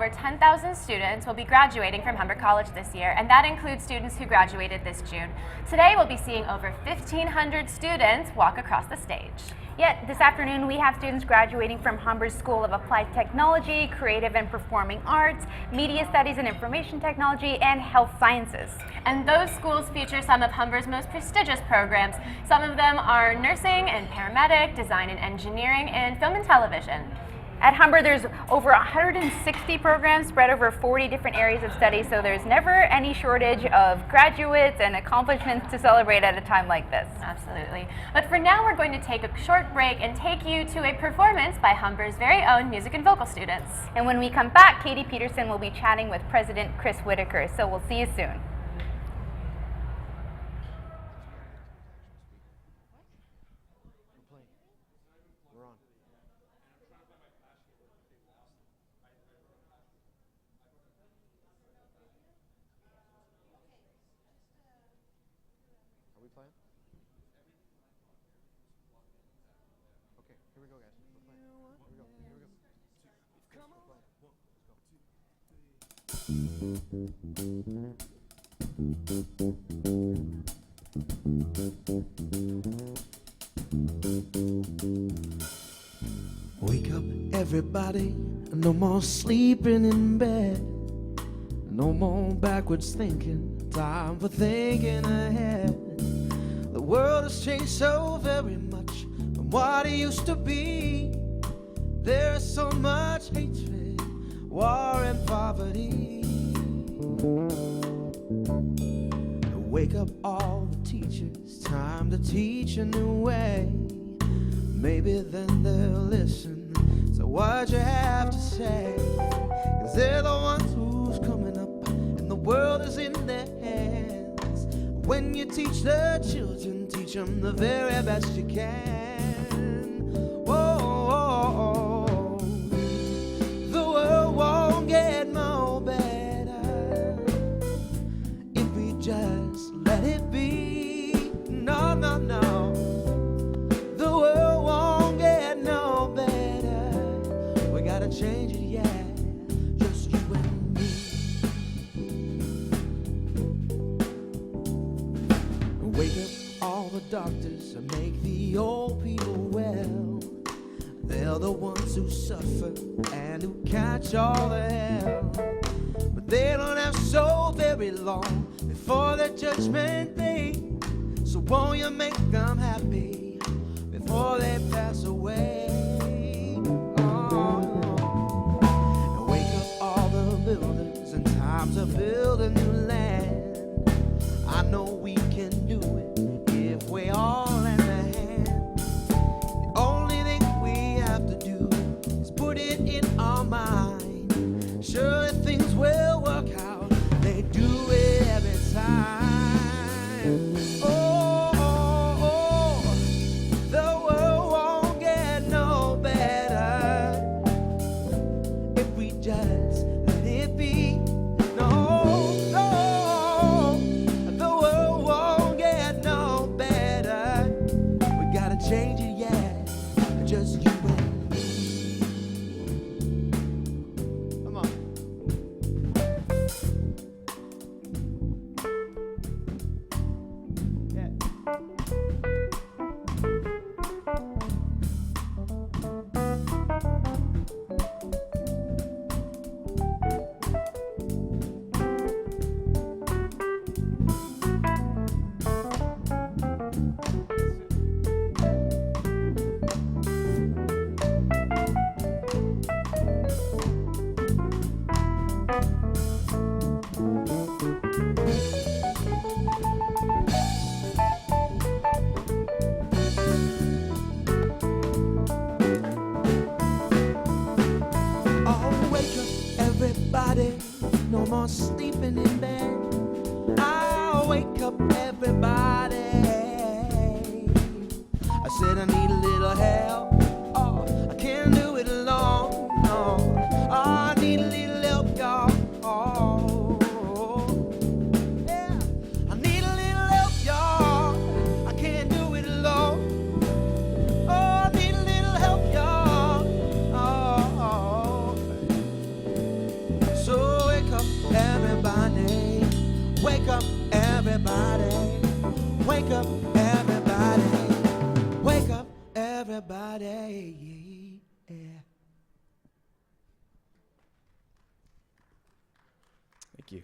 over 10,000 students will be graduating from Humber College this year, and that includes students who graduated this June. Today we'll be seeing over 1,500 students walk across the stage. Yet this afternoon we have students graduating from Humber's School of Applied Technology, Creative and Performing Arts, Media Studies and Information Technology, and Health Sciences. And those schools feature some of Humber's most prestigious programs. Some of them are nursing and paramedic, design and engineering, and film and television. At Humber, there's over 160 programs spread over 40 different areas of study, so there's never any shortage of graduates and accomplishments to celebrate at a time like this. Absolutely. But for now, we're going to take a short break and take you to a performance by Humber's very own music and vocal students. And when we come back, Katie Peterson will be chatting with President Chris Whitaker, so we'll see you soon. Okay, here we go, guys. We're playing. Here we go. Come on. Wake up, everybody. No more sleeping in bed. No more backwards thinking. Time for thinking ahead. The world has changed so very much from what it used to be. There's so much hatred, war and poverty. Wake up all the teachers, time to teach a new way. Maybe then they'll listen to what you have to say. 'Cause they're the ones who's coming up and the world is in their hands. When you teach the children, teach them the very best you can. Whoa, the world won't get no better if we just let it be. No, no, no. The world won't get no better. We gotta change it, yeah. Just you and me. Wake up all the doctors and make the old people well. They're the ones who suffer and who catch all the hell. But they don't have so very long before their judgment day. So won't you make them happy before they pass away? Oh. And wake up all the builders and time to build a new land. I know we can do it if we all lend a hand. The only thing we have to do is put it in our mind. Surely things will work out. They do it every time. Oh, the world won't get no better if we just let it be. No, no, the world won't get no better. We gotta change it, yeah. Just you and me. Come on. Yeah. Oh, wake up, everybody. No more sleeping in bed. Oh, wake up, everybody. I said I need a little help. Oh, I can't do it alone. No, I need a little help, y'all. Oh, yeah, I need a little help, y'all. I can't do it alone. Oh, I need a little help, y'all. Oh. everybody. Wake up, everybody. Wake up, everybody. Wake up, everybody. Yeah. Thank you.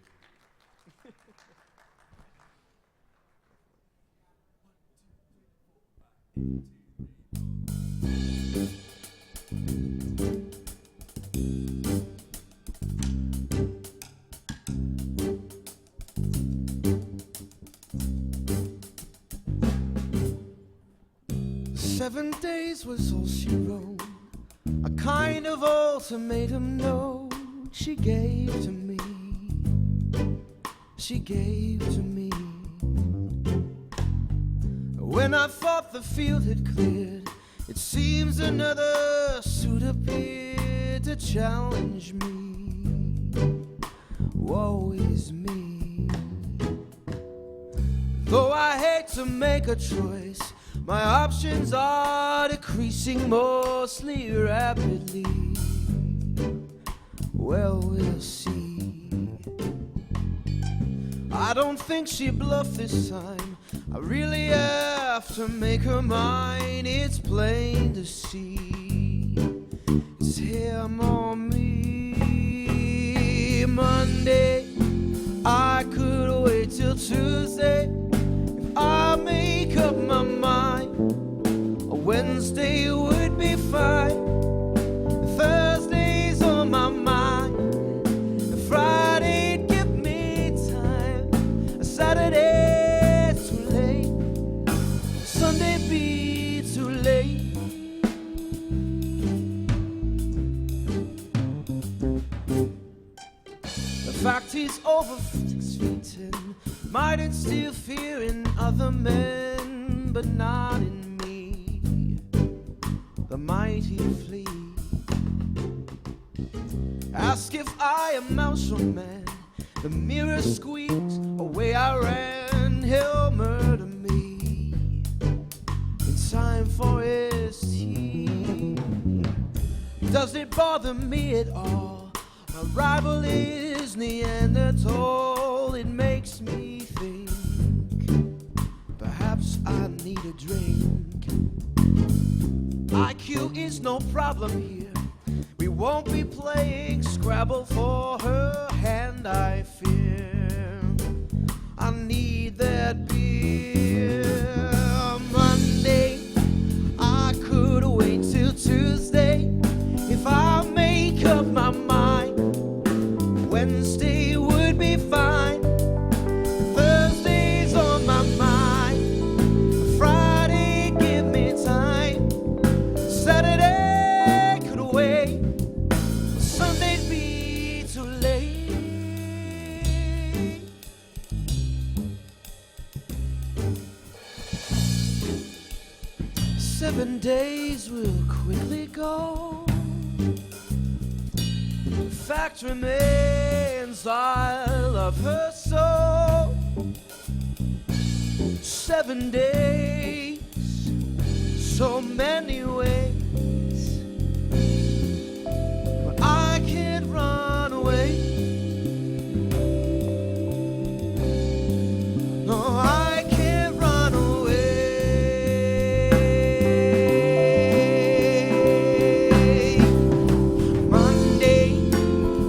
Seven days was all she wrote, a kind of ultimatum note she gave to me. She gave to me. When I thought the field had cleared, it seems another suit appeared to challenge me. Woe is me. Though I hate to make a choice, my options are decreasing mostly rapidly. Well, we'll see. I don't think she bluffed this time. I really have to make her mine. It's plain to see. It's him or me. Monday, I could wait till Tuesday if I make up my mind. A Wednesday would be fine. Thursday's on my mind. Friday'd give me time. Saturday's too late. Sunday be too late. The fact he's over 6 feet 10 might instill fear in other men, but not in me. The mighty flee. Ask if I am mouse or man. The mirror squeaks, away I ran. He'll murder me in time for his tea. Does it bother me at all? My rival is Neanderthal. It makes me think perhaps I need a drink. IQ is no problem here. We won't be playing Scrabble for her hand, I fear. I need that beer. Monday, I could wait till Tuesday if I make up my mind. Wednesday would be fine. Thursday's on my mind. Friday, give me time. Saturday could wait. Sundays be too late. 7 days will quickly go. The fact remains I love her so. 7 days, so many ways, but I can't run away. No, I can't run away. Monday,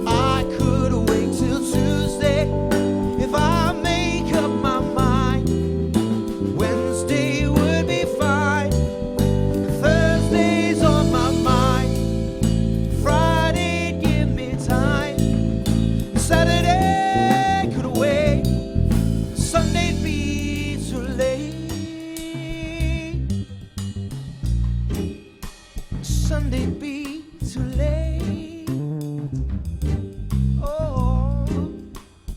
I could wait till Tuesday if I make up my mind. Wednesday would be fine. Thursday's on my mind. Friday'd give me time. Saturday could wait. Sunday'd be too late. Sunday'd be too late. Oh,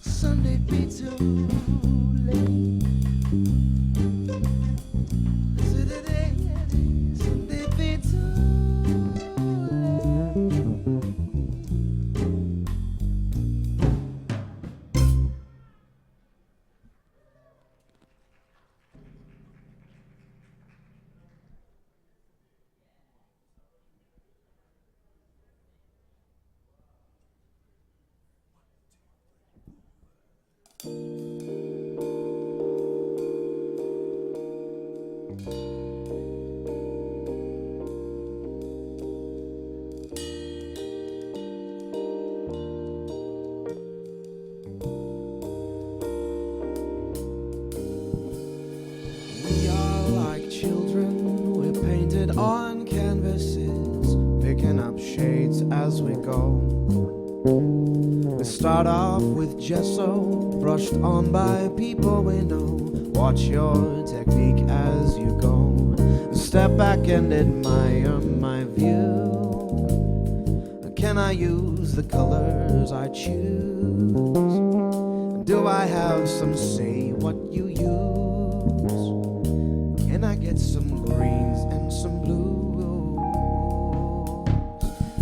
Sunday'd be too late. Sunday'd be too late. start off with gesso, brushed on by people we know. Watch your technique as you go. Step back and admire my view. Can I use the colors I choose? Do I have some say what you use? Can I get some greens and some blues?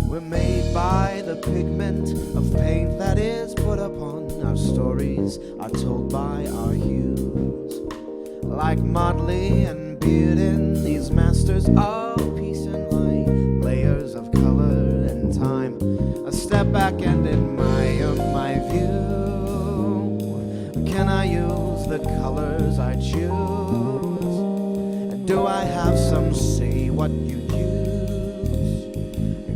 We're made by the pigment of paint that is put upon our stories, are told by our hues. Like Motley and Bearden, these masters of peace and light, layers of color and time. I step back and admire my view. Can I use the colors I choose? And do I have some say what you use?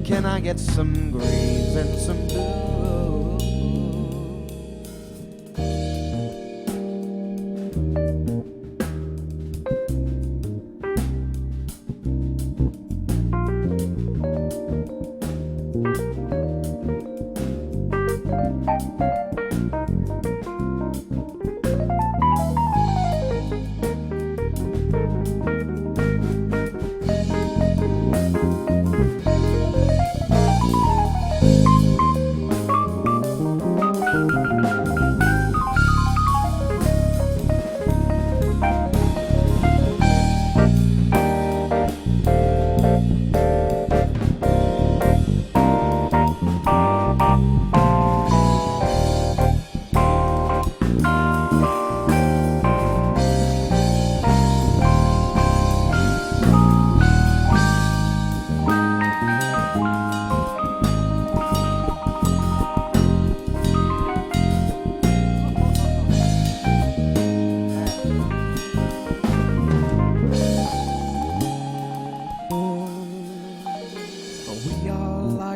Can I get some greens and some blues?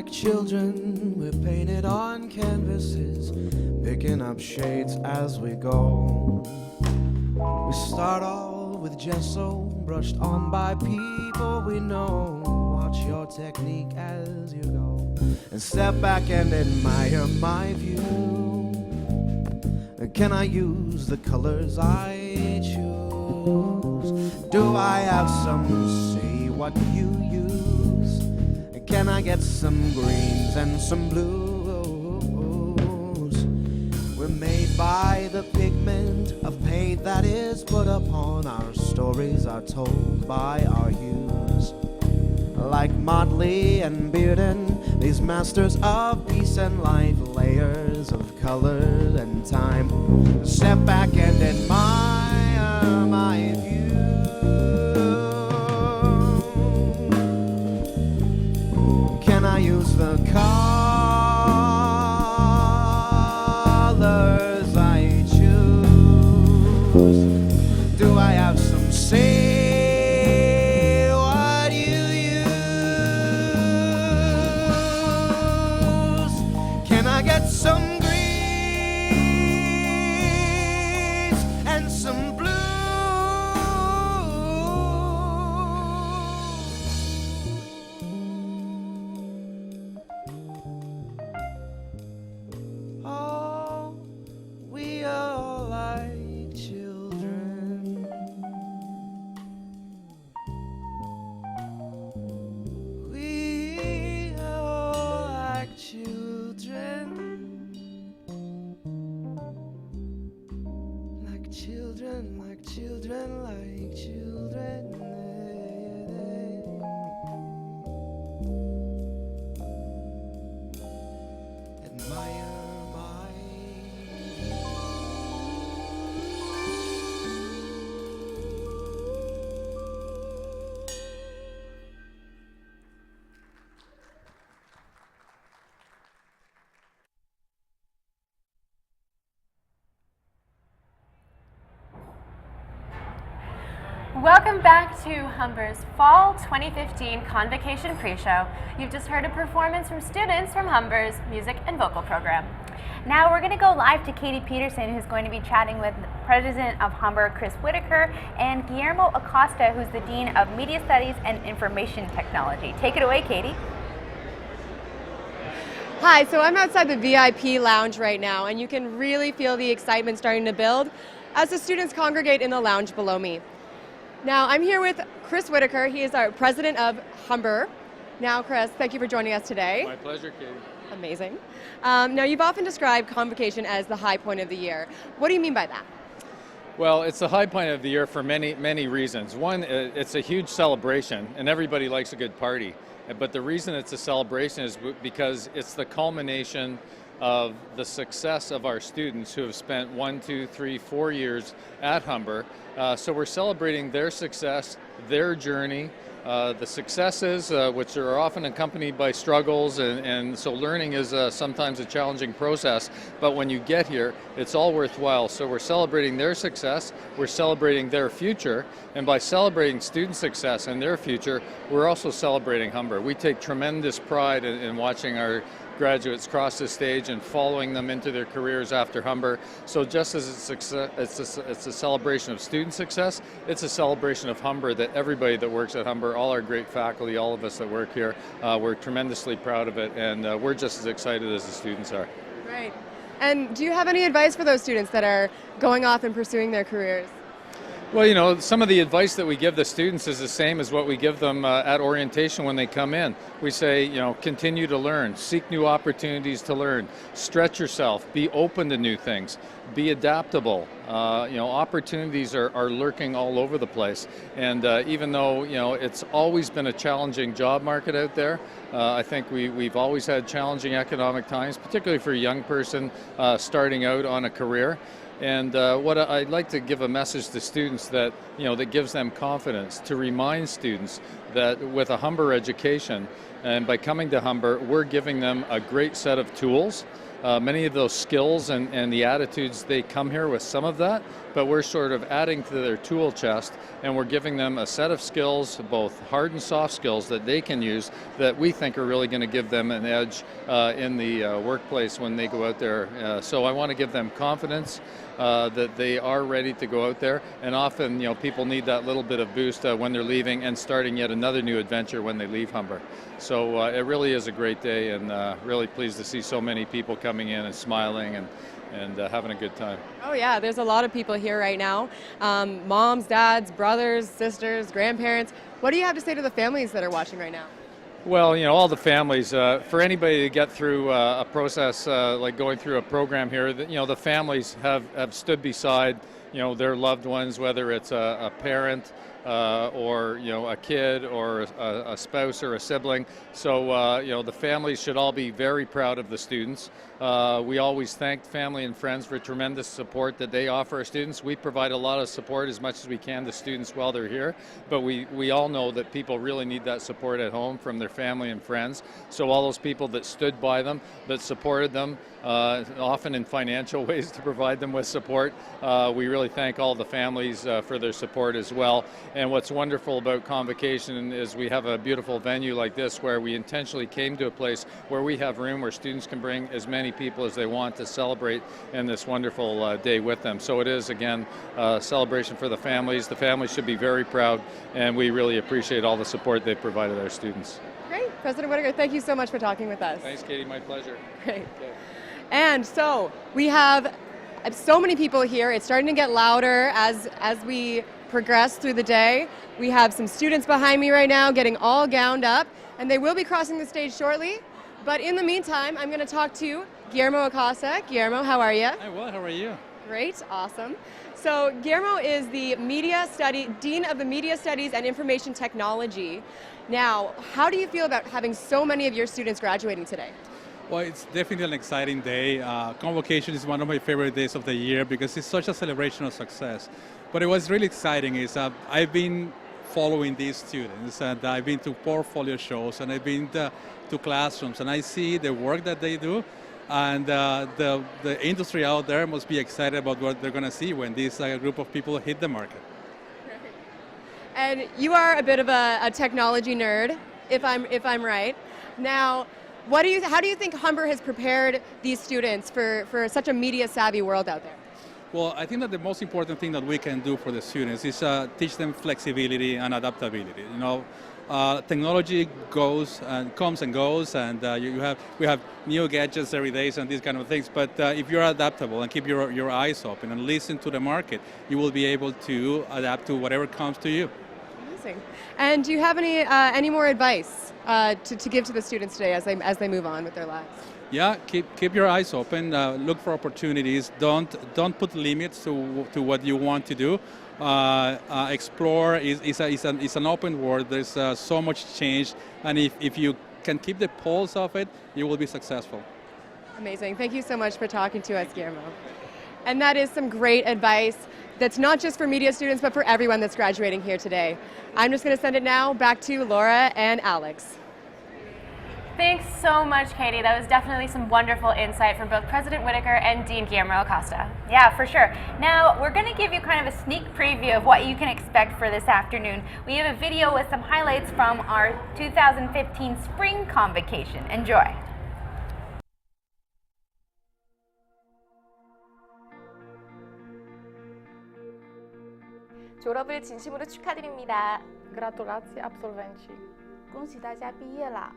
Children, we're painted on canvases, picking up shades as we go. We start all with gesso, brushed on by people we know. Watch your technique as you go, and step back and admire my view. Can I use the colors I choose? Do I have some say what you use? Can I get some greens and some blues? We're made by the pigment of paint that is put upon our stories, are told by our hues. Like Motley and Bearden, these masters of peace and life, layers of color and time. Step back and admire my view. Can I use the colors I choose? Do I have some say what you use? Can I get some greens and some blues? Like children. Admire my Welcome back to Humber's Fall 2015 Convocation Pre-Show. You've just heard a performance from students from Humber's music and vocal program. Now we're going to go live to Katie Peterson, who's going to be chatting with President of Humber, Chris Whitaker, and Guillermo Acosta, who's the Dean of Media Studies and Information Technology. Take it away, Katie. Hi, so I'm outside the VIP lounge right now, and you can really feel the excitement starting to build as the students congregate in the lounge below me. Now, I'm here with Chris Whitaker. He is our president of Humber. Now, Chris, thank you for joining us today. My pleasure, Katie. Amazing. Now, you've often described Convocation as the high point of the year. What do you mean by that? Well, it's the high point of the year for many reasons. One, it's a huge celebration, and everybody likes a good party. But the reason it's a celebration is because it's the culmination of the success of our students who have spent 1, 2, 3, 4 years at Humber. So we're celebrating their success, their journey, the successes, which are often accompanied by struggles, and so learning is sometimes a challenging process, but when you get here, it's all worthwhile. So we're celebrating their success, we're celebrating their future, and by celebrating student success and their future, we're also celebrating Humber. We take tremendous pride in watching our graduates cross the stage and following them into their careers after Humber. So just as it's a celebration of student success, it's a celebration of Humber, that everybody that works at Humber, all our great faculty, all of us that work here, we're tremendously proud of it, and we're just as excited as the students are. Right. And do you have any advice for those students that are going off and pursuing their careers? Well, you know, some of the advice that we give the students is the same as what we give them at orientation when they come in. We say, you know, continue to learn, seek new opportunities to learn, stretch yourself, be open to new things, be adaptable. You know, opportunities are lurking all over the place. And even though, you know, it's always been a challenging job market out there, I think we've always had challenging economic times, particularly for a young person starting out on a career. And what I'd like to give a message to students that, you know, that gives them confidence, to remind students that with a Humber education, and by coming to Humber, we're giving them a great set of tools. Many of those skills and the attitudes, they come here with some of that, but we're sort of adding to their tool chest, and we're giving them a set of skills, both hard and soft skills, that they can use that we think are really going to give them an edge in the workplace when they go out there. So I want to give them confidence that they are ready to go out there, and often, you know, people need that little bit of boost when they're leaving and starting yet another new adventure when they leave Humber. So it really is a great day, and really pleased to see so many people coming in and smiling and having a good time. Oh yeah, there's a lot of people here right now. Moms, dads, brothers, sisters, grandparents. What do you have to say to the families that are watching right now? Well, you know, all the families, for anybody to get through a process like going through a program here, you know, the families have stood beside, you know, their loved ones, whether it's a parent or, you know, a kid or a spouse or a sibling. So, you know, the families should all be very proud of the students. We always thank family and friends for tremendous support that they offer our students. We provide a lot of support as much as we can to students while they're here, but we all know that people really need that support at home from their family and friends. So all those people that stood by them, that supported them, often in financial ways to provide them with support, we really thank all the families for their support as well. And what's wonderful about Convocation is we have a beautiful venue like this where we intentionally came to a place where we have room where students can bring as many people as they want to celebrate in this wonderful day with them. So it is, again, a celebration for the families. The families should be very proud, and we really appreciate all the support they've provided our students. Great. President Whitaker, thank you so much for talking with us. Thanks, Katie. My pleasure. Great. Okay. And so we have so many people here. It's starting to get louder as we progress through the day. We have some students behind me right now getting all gowned up, and they will be crossing the stage shortly. But in the meantime, I'm going to talk to Guillermo Acosta. Guillermo, how are you? Hi, well, how are you? Great, awesome. So Guillermo is the Dean of the Media Studies and Information Technology. Now, how do you feel about having so many of your students graduating today? Well, it's definitely an exciting day. Convocation is one of my favorite days of the year because it's such a celebration of success. But it was really exciting is I've been following these students, and I've been to portfolio shows, and I've been to classrooms, and I see the work that they do, and the industry out there must be excited about what they're going to see when this group of people hit the market. And you are a bit of a technology nerd, if I'm right. Now, how do you think Humber has prepared these students for such a media savvy world out there? Well, I think that the most important thing that we can do for the students is teach them flexibility and adaptability. You know, technology goes and comes and goes, and we have new gadgets every day and these kind of things. But if you're adaptable and keep your eyes open and listen to the market, you will be able to adapt to whatever comes to you. Amazing. And do you have any more advice to give to the students today as they move on with their lives? Yeah, keep your eyes open. Look for opportunities. Don't put limits to what you want to do. Explore is an open world. There's so much change, and if you can keep the pulse of it, you will be successful. Amazing. Thank you so much for talking to us, Guillermo. And that is some great advice that's not just for media students, but for everyone that's graduating here today. I'm just going to send it now back to Laura and Alex. Thanks so much, Katie. That was definitely some wonderful insight from both President Whitaker and Dean Guillermo Acosta. Yeah, for sure. Now, we're going to give you kind of a sneak preview of what you can expect for this afternoon. We have a video with some highlights from our 2015 Spring Convocation. Enjoy. 졸업을 진심으로 축하드립니다. Gratulacji absolwenci. 恭喜大家毕业啦！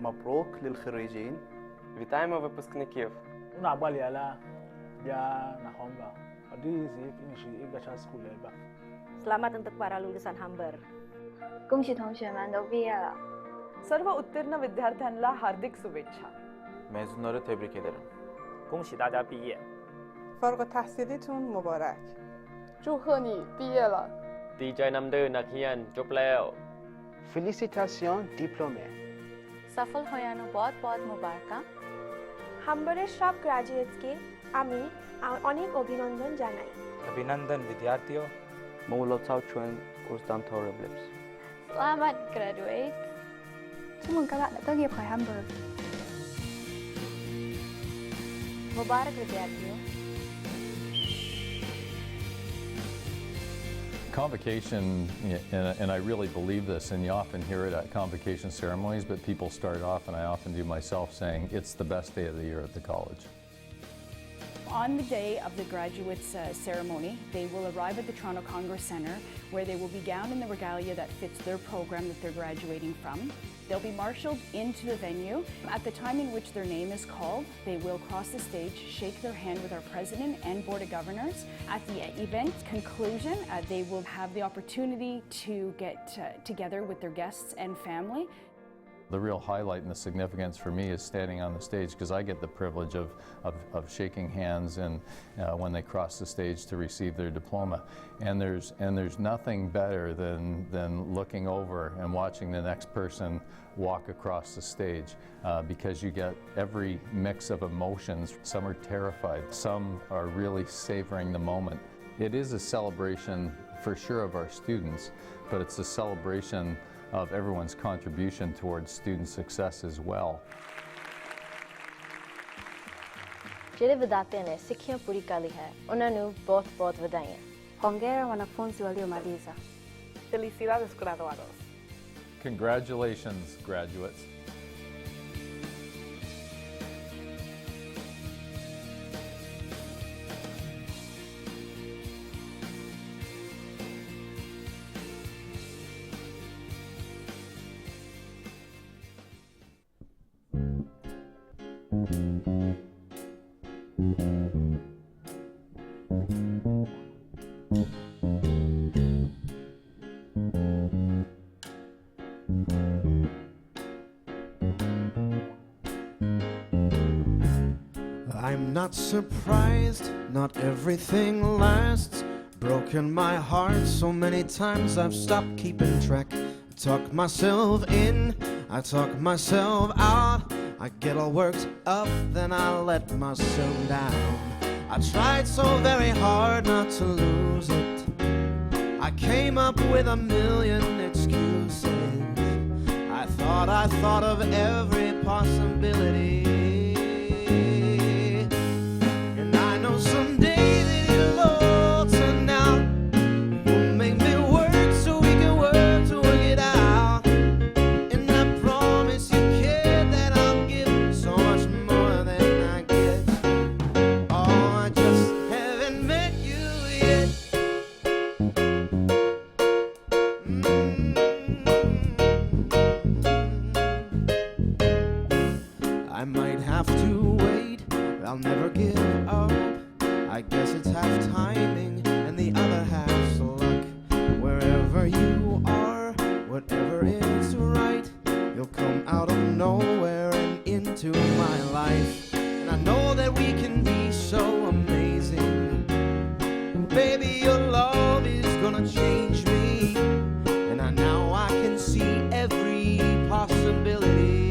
مبروك للخريجين. Вітаємо випускників. Unabaliala dia na Humber. Adizi inshi igacha school ba. Selamat untuk para lulusan Humber. 恭喜同学们都毕业了。 सर्व उत्तीर्ण विद्यार्थ्यांना हार्दिक शुभेच्छा. mezunları tebrik ederim. 恭喜大家毕业。 فارغ التحصیلیتون مبارک. 祝贺你毕业了。 ดีใจนำเดินนักเรียนจบแล้ว Félicitations diplômés. সফল হয়ানো बहुत मुबारका। হাম্বারের সব গ্র্যাজুয়েটসকে আমি অনেক অভিনন্দন জানাই। अभिनंदन विद्यार्थियों. Măulățau chuen cursdan Torreblips. Selamat graduate. Chúc mừng các bạn đã tốt nghiệp khỏi Humber. Mubarak vidyarthiyo. Convocation, and I really believe this, and you often hear it at convocation ceremonies, but people start off, and I often do myself, saying it's the best day of the year at the college. On the day of the graduates' ceremony, they will arrive at the Toronto Congress Centre, where they will be gowned in the regalia that fits their program that they're graduating from. They'll be marshaled into the venue. At the time in which their name is called, they will cross the stage, shake their hand with our President and Board of Governors. At the event conclusion, they will have the opportunity to get together with their guests and family. The real highlight and the significance for me is standing on the stage, because I get the privilege of shaking hands and when they cross the stage to receive their diploma. And there's nothing better than looking over and watching the next person walk across the stage, because you get every mix of emotions. Some are terrified, some are really savoring the moment. It is a celebration for sure of our students, but it's a celebration of everyone's contribution towards student success as well. ਜਿਹੜੇ ਵਿਦਿਆਰਥੀਆਂ ਨੇ ਸਿੱਖਿਆ ਪੂਰੀ ਕਰ ਲਈ ਹੈ ਉਹਨਾਂ ਨੂੰ ਬਹੁਤ ਵਧਾਈਆਂ। Hongera wanafunzi waliomaliza. Felicidades graduados. Congratulations, graduates. I'm not surprised, not everything lasts. Broken my heart so many times I've stopped keeping track. I talk myself in, I talk myself out. I get all worked up, then I let myself down. I tried so very hard not to lose it. I came up with a million excuses. I thought of every possibility. And I know someday that it'll all turn out. You'll make me work so we can work to work it out. And I promise you, kid, that I'll give so much more than I get. Oh, I just haven't met you yet. never give up. I guess it's half timing and the other half's luck. Wherever you are, whatever is right, you'll come out of nowhere and into my life. And I know that we can be so amazing. Baby, your love is gonna change me. And now I can see every possibility.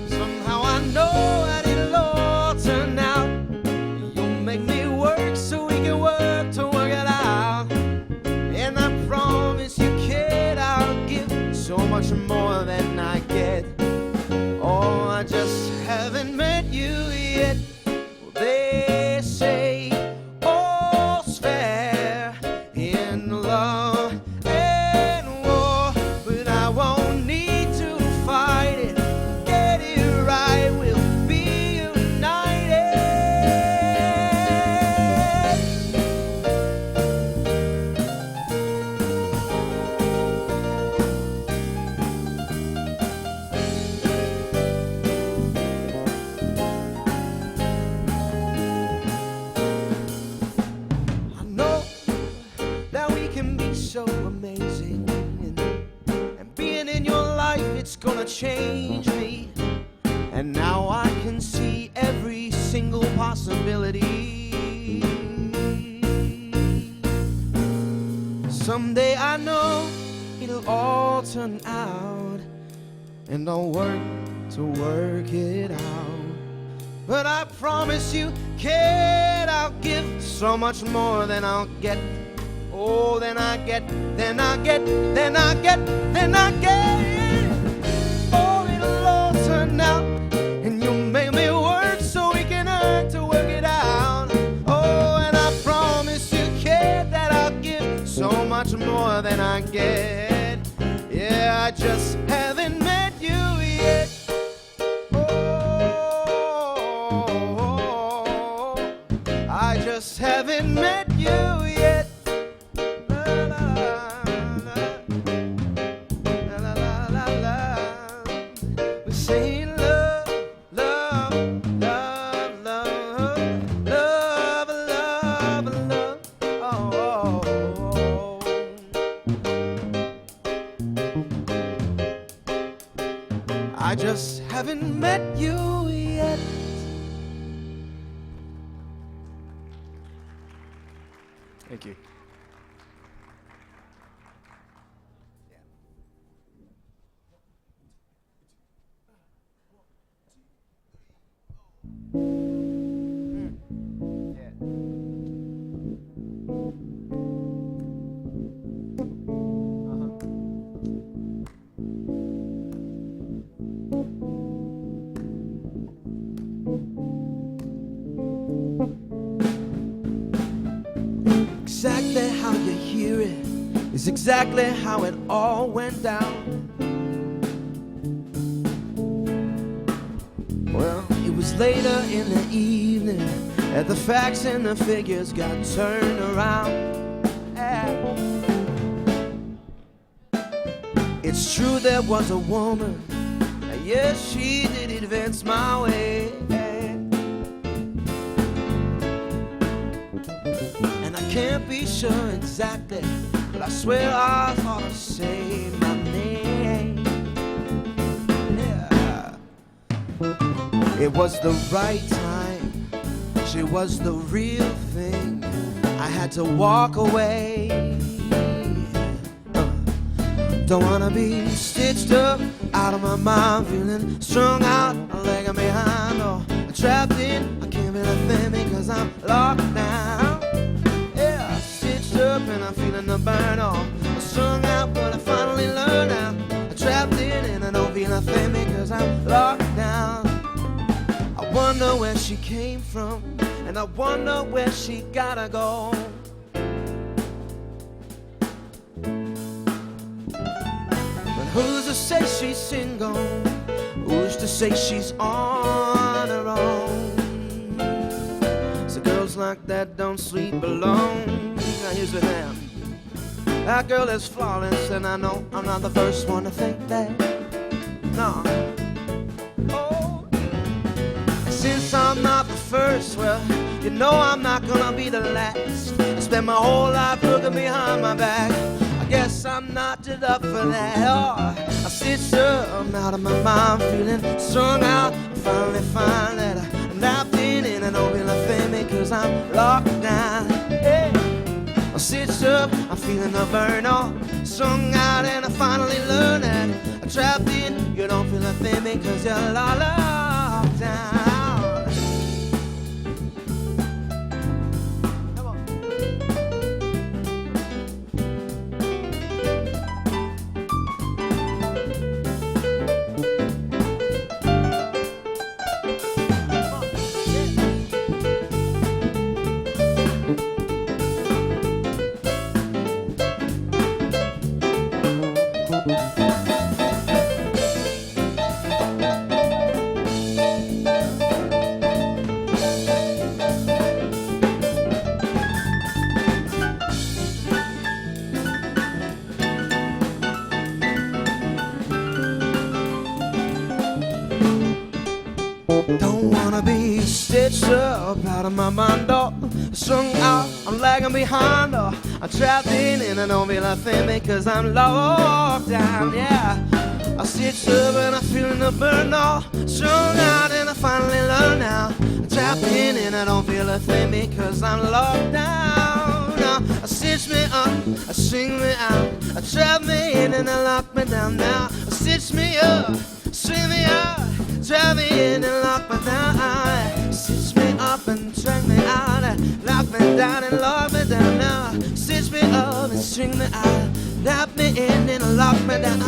Somehow I know that it'll all turn out. You'll make me work so we can work to work it out. And I promise you, kid, I'll give so much more than I get. Oh, I just haven't met you yet. Well, they say all's fair in love and war, but I won't need to fight it. Get it right, we'll be united. I know that we can be so amazing, and being in your life, it's gonna change me. And now I can see every single possibility. Someday I know it'll all turn out, and I'll work to work it out. But I promise you, kid, I'll give so much more than I'll get. Oh, then I get, then I get, then I get, then I get. Oh, it'll all turn out, and you make me work so we can earn to work it out. Oh, and I promise you, kid, that I'll give so much more than I get. Yeah, I just haven't met you yet. Oh, I just haven't met you yet. We're saying love, love, love, love, love, love, love. Oh, I just haven't met you yet. Thank you. Exactly how you hear it is exactly how it all went down. Well, it was later in the evening that the facts and the figures got turned around. It's true there was a woman, yes, she did advance my way. Can't be sure exactly, but I swear I thought I said my name. Yeah. It was the right time, she was the real thing. I had to walk away. Don't wanna be stitched up, out of my mind, feeling strung out, lagging behind, or trapped in. I can't be nothing because I'm locked down. And I'm feeling the burn off. I'm strung out, but I finally learned out. I'm trapped in and I don't feel nothing because I'm locked down. I wonder where she came from, and I wonder where she gotta go. But who's to say she's single? Who's to say she's on her own? So girls like that don't sleep alone. Now here's the thing. That girl is flawless, and I know I'm not the first one to think that. No. Oh, first, well, you know I'm not gonna be the last. I spent my whole life looking behind my back. I guess I'm not just up for that. Oh, I sit some out of my mind, feeling strung out. Finally find that I'm locked in and don't feel a thing because I'm locked down. Hey. I sit up, I'm feeling the burn off, strung out, and I finally learned that I'm trapped in. You don't feel a thing because you're locked down. Don't wanna be stitched up out of my mind, oh. Strung out, I'm lagging behind, oh. I'm trapped in and I don't feel a thing because I'm locked down, yeah. I stitched up and I'm feeling the burn, oh. Strung out and I finally learn now. I'm trapped in and I don't feel a thing because I'm locked down. Now, I stitch me up, I string me out, I trap me in and I lock me down now. I stitch me up, string me out, trap me in and lock me down. Stitch me up and drag me out, lock me down and lock me down now. Stitch me up and string me out, wrap me in and lock me down.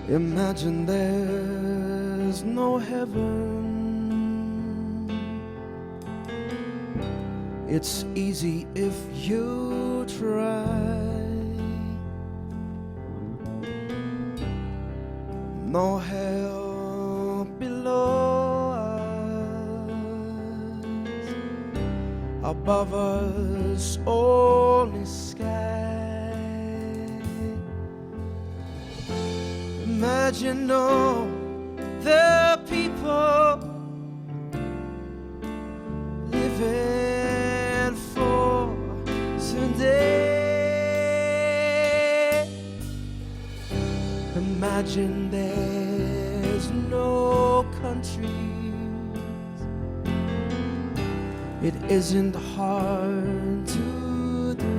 Imagine there's no heaven. It's easy if you try. No hell below us, above us only sky. Imagine all the people living for today. Imagine there's no countries. It isn't hard to do.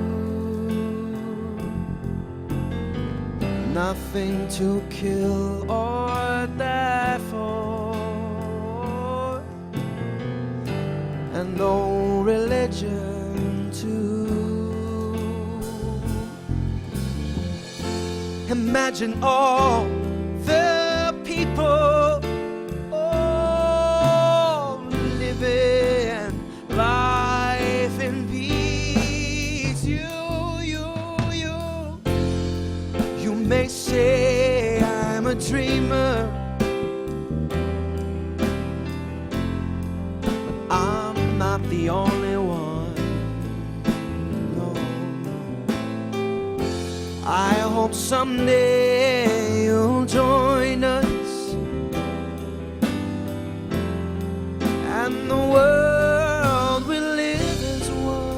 Nothing to kill or die for, and no religion too. Imagine all the people all living life in peace. You may say I'm a dreamer, but I'm not the only one. No. I hope someday you'll join us, and the world will live as one.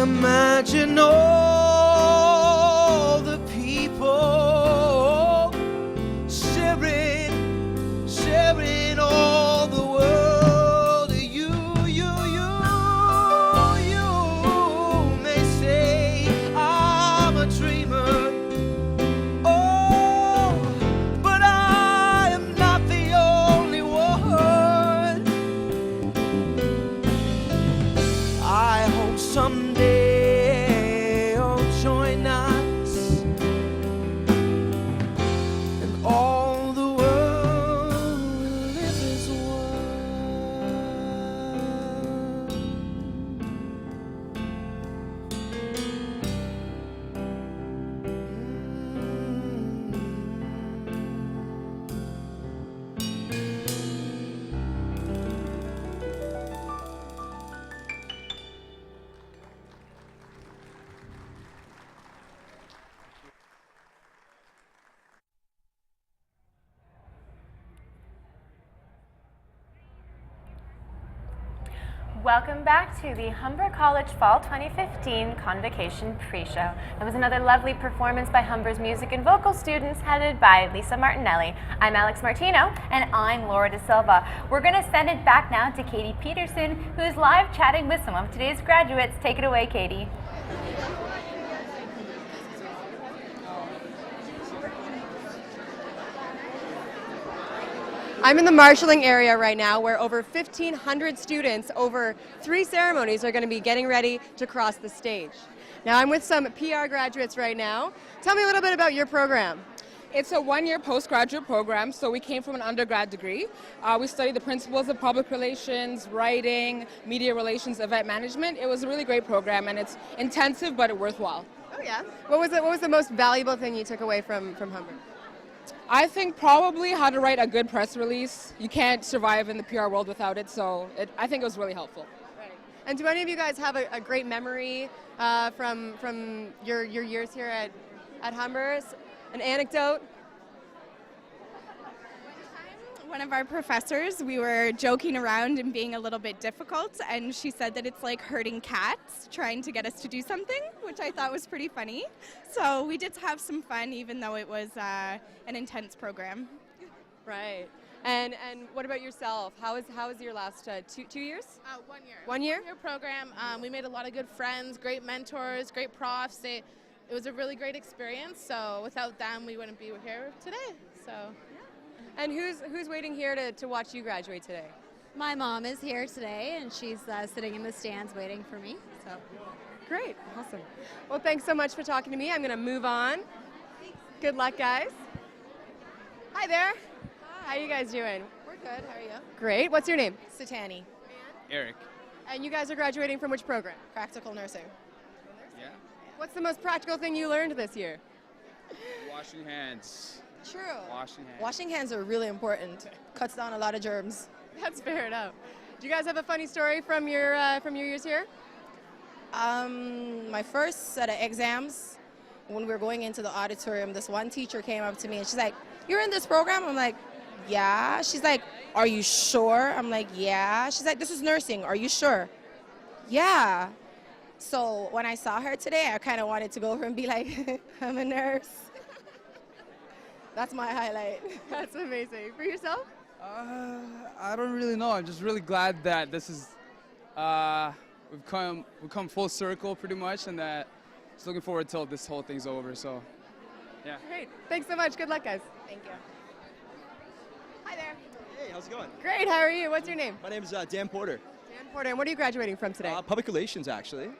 imagine all the people sharing all the world. You may say I'm a dreamer. Oh, but I am not the only one. I hope someday you'll join us, and all the world will live as Welcome back to the Humber College Fall 2015 Convocation pre-show. That was another lovely performance by Humber's music and vocal students headed by Lisa Martinelli. I'm Alex Martino. And I'm Laura De Silva. We're going to send it back now to Katie Peterson, who's live chatting with some of today's graduates. Take it away, Katie. I'm in the marshalling area right now where over 1,500 students over 3 ceremonies are going to be getting ready to cross the stage. Now I'm with some PR graduates right now. Tell me a little bit about your program. It's a one-year postgraduate program, so we came from an undergrad degree. We studied the principles of public relations, writing, media relations, event management. It was a really great program, and it's intensive but worthwhile. Oh yeah? What was the most valuable thing you took away from Humber? I think probably how to write a good press release. You can't survive in the PR world without it, so I think it was really helpful. Right. And do any of you guys have a great memory from your years here at Humber? An anecdote? One of our professors, we were joking around and being a little bit difficult, and she said that it's like herding cats, trying to get us to do something, which I thought was pretty funny. So we did have some fun, even though it was an intense program. Right. And what about yourself? How was your last 2 years? 1 year. 1 year? 1 year program. We made a lot of good friends, great mentors, great profs. It was a really great experience. So without them, we wouldn't be here today. So. And who's waiting here to watch you graduate today? My mom is here today, and she's sitting in the stands waiting for me. So, great, awesome. Well, thanks so much for talking to me. I'm going to move on. Good luck, guys. Hi there. Hi. How you guys doing? We're good. How are you? Great. What's your name? Satani. Eric. And you guys are graduating from which program? Practical nursing. Yeah. What's the most practical thing you learned this year? Washing hands. True. Washing hands. Washing hands are really important. Cuts down a lot of germs. That's fair enough. Do you guys have a funny story from your years here? My first set of exams, when we were going into the auditorium, this one teacher came up to me and she's like, "You're in this program?" I'm like, "Yeah." She's like, "Are you sure?" I'm like, "Yeah." She's like, "This is nursing. Are you sure?" "Yeah." So when I saw her today, I kind of wanted to go over and be like, "I'm a nurse." That's my highlight. That's amazing. For yourself? I don't really know. I'm just really glad that this is we've come full circle pretty much, and that just looking forward till this whole thing's over. So, yeah. Great. Thanks so much. Good luck, guys. Thank you. Hi there. Hey, how's it going? Great. How are you? What's your name? My name is Dan Porter. Dan Porter. And what are you graduating from today? Public relations, actually.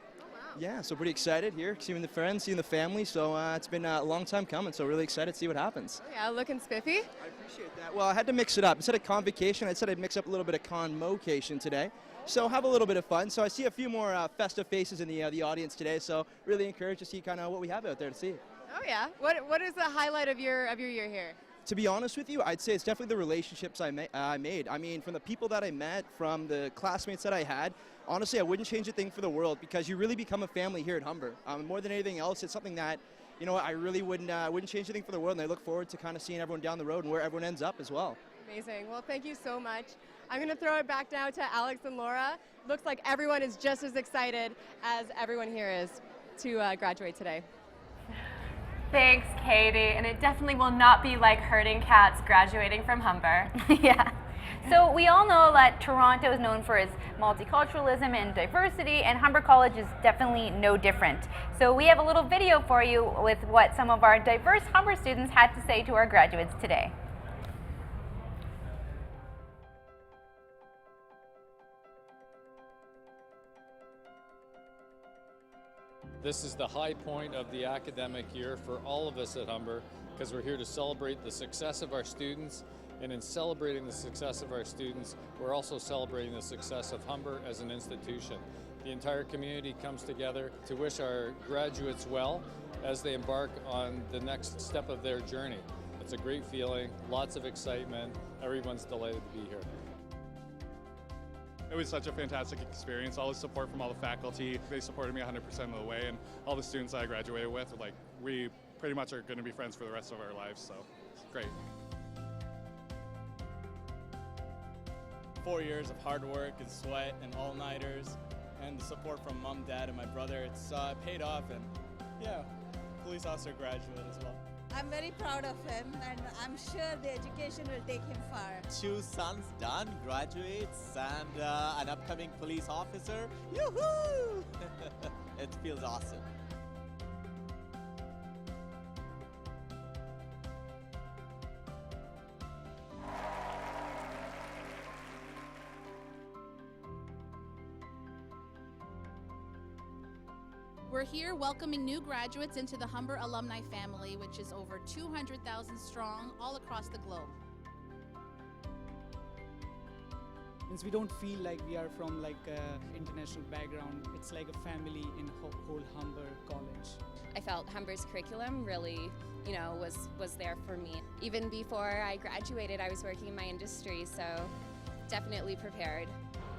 Yeah, so pretty excited here, seeing the friends, seeing the family. So it's been a long time coming, so really excited to see what happens. Oh, yeah, looking spiffy. I appreciate that. Well, I had to mix it up. Instead of convocation, I said I'd mix up a little bit of convocation today. So have a little bit of fun. So I see a few more festive faces in the audience today, so really encouraged to see kind of what we have out there to see. Oh, yeah. What is the highlight of your year here? To be honest with you, I'd say it's definitely the relationships I made. I mean, from the people that I met, from the classmates that I had, honestly, I wouldn't change a thing for the world because you really become a family here at Humber. More than anything else, it's something that, you know, I really wouldn't change anything for the world, and I look forward to kind of seeing everyone down the road and where everyone ends up as well. Amazing. Well, thank you so much. I'm going to throw it back now to Alex and Laura. Looks like everyone is just as excited as everyone here is to graduate today. Thanks, Katie. And it definitely will not be like herding cats graduating from Humber. Yeah. So we all know that Toronto is known for its multiculturalism and diversity, and Humber College is definitely no different. So we have a little video for you with what some of our diverse Humber students had to say to our graduates today. This is the high point of the academic year for all of us at Humber, because we're here to celebrate the success of our students, and in celebrating the success of our students, we're also celebrating the success of Humber as an institution. The entire community comes together to wish our graduates well as they embark on the next step of their journey. It's a great feeling, lots of excitement, everyone's delighted to be here. It was such a fantastic experience. All the support from all the faculty, they supported me 100% of the way, and all the students that I graduated with, like, we pretty much are going to be friends for the rest of our lives, so it's great. 4 years of hard work and sweat and all-nighters, and the support from mom, dad, and my brother, it's paid off, and yeah, police officer graduate as well. I'm very proud of him, and I'm sure the education will take him far. 2 sons done, graduates, and an upcoming police officer. Yoo-hoo! It feels awesome. We're here welcoming new graduates into the Humber alumni family, which is over 200,000 strong all across the globe. Means we don't feel like we are from like an international background. It's like a family in whole Humber College. I felt Humber's curriculum really, was there for me. Even before I graduated, I was working in my industry, so definitely prepared.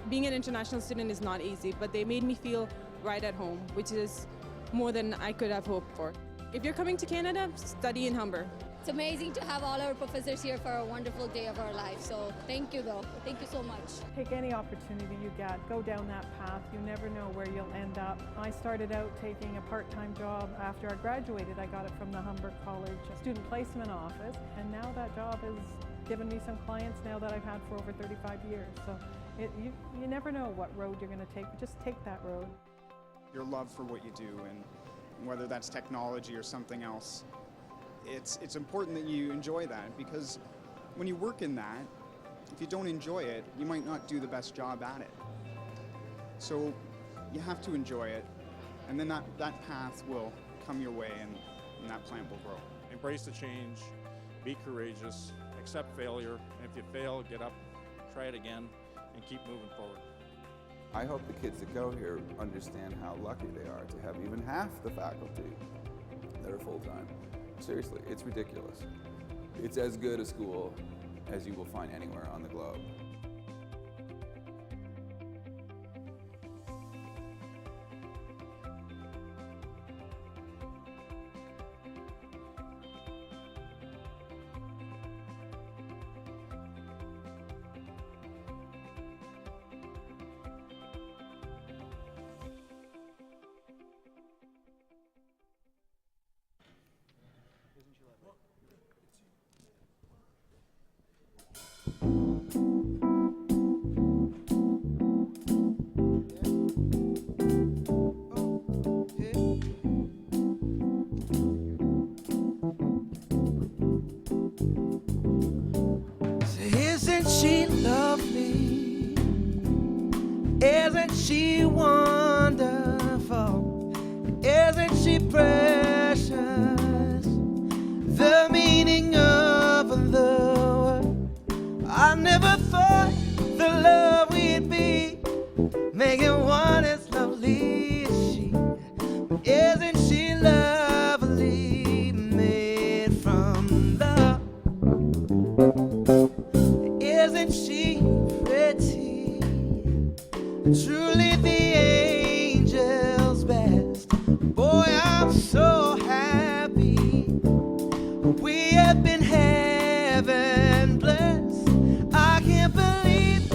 Being an international student is not easy, but they made me feel right at home, which is more than I could have hoped for. If you're coming to Canada, study in Humber. It's amazing to have all our professors here for a wonderful day of our life. So thank you though. Thank you so much. Take any opportunity you get. Go down that path. You never know where you'll end up. I started out taking a part-time job. After I graduated, I got it from the Humber College Student Placement Office. And now that job has given me some clients now that I've had for over 35 years. So you never know what road you're going to take. Just take that road. Your love for what you do, and whether that's technology or something else, it's important that you enjoy that, because when you work in that, if you don't enjoy it, you might not do the best job at it. So you have to enjoy it, and then that path will come your way, and that plant will grow. Embrace the change, be courageous, accept failure, and if you fail, get up, try it again, and keep moving forward. I hope the kids that go here understand how lucky they are to have even half the faculty that are full-time. Seriously, it's ridiculous. It's as good a school as you will find anywhere on the globe. Isn't she lovely? Isn't she wonderful? Isn't she precious? The meaning of the word. I never thought the love we'd be, making one as lovely as she. But isn't she lovely, made from love? Isn't she pretty? Truly the angel's best. Boy, I'm so happy. We have been heaven blessed. I can't believe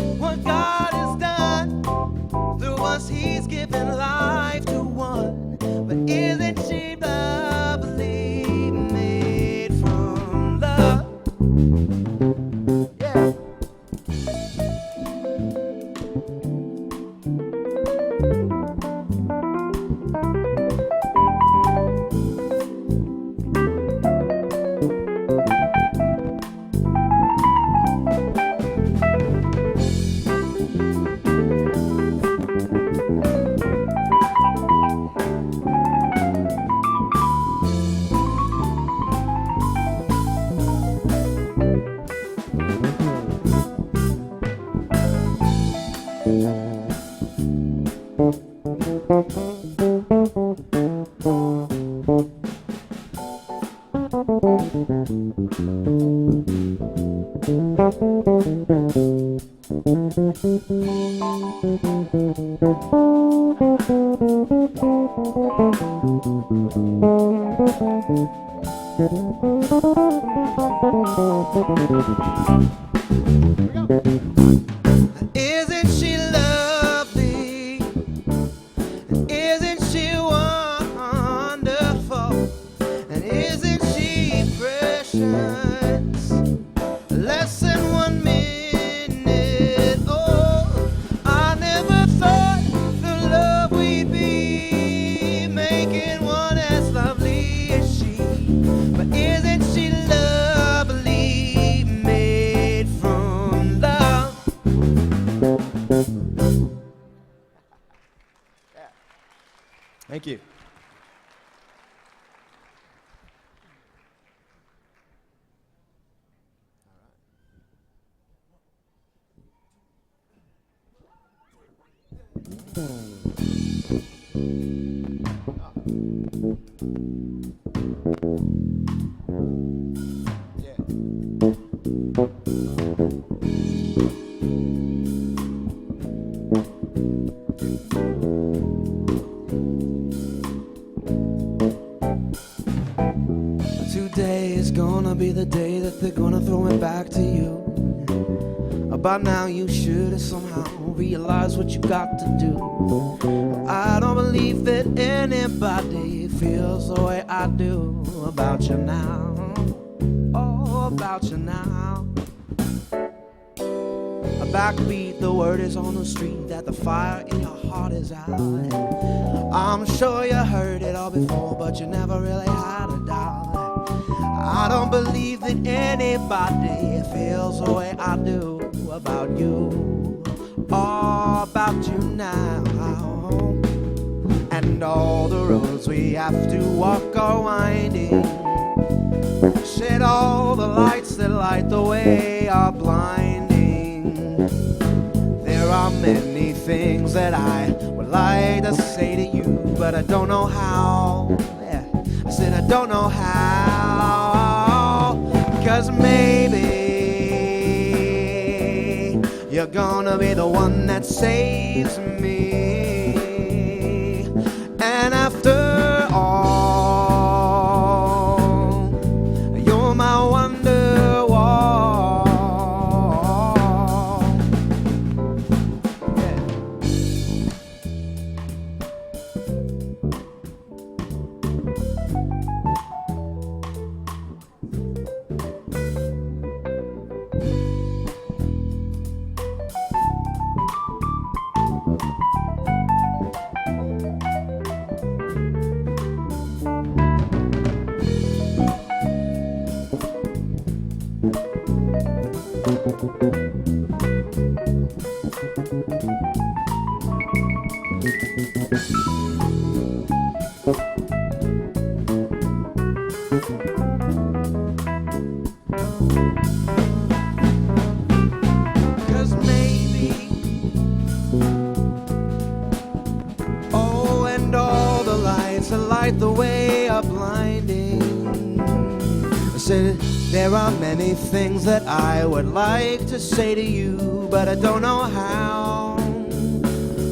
Isn't she lovely? Isn't she wonderful? And isn't she precious? Less than 1 minute. Oh, I never thought the love we'd be making one as lovely as she. But isn't she lovely, made from love? Thank you. Today is gonna be the day that they're gonna throw it back to you. By now you should have somehow realized what you got to do. I don't believe that anybody feels the way I do about you now. Oh, about you now. A backbeat, the word is on the street that the fire in your heart is out. I'm sure you heard it all before, but you never really had a doubt. I don't believe that anybody feels the way I do about you, all about you now. And all the roads we have to walk are winding. Shed all the lights that light the way are blinding. There are many things that I would like to say to you, but I don't know how. Yeah, I said I don't know how, because maybe you're gonna be the one that saves me. And after all, you're my wonder wall. Yeah. Cause maybe, oh, and all the lights that light the way are blinding. I said there are many things that I would like to say to you, but I don't know how.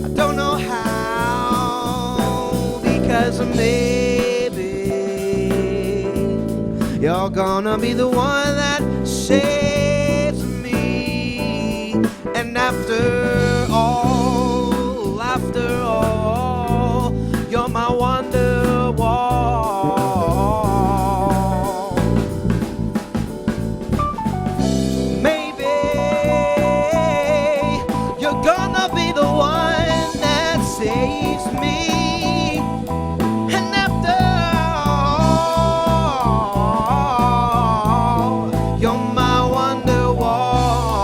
I don't know how, because maybe you're gonna be the one that saves me. And after all, you're my wonder wall. Maybe you're gonna be the one that saves me. And after all, you're my wonder wall.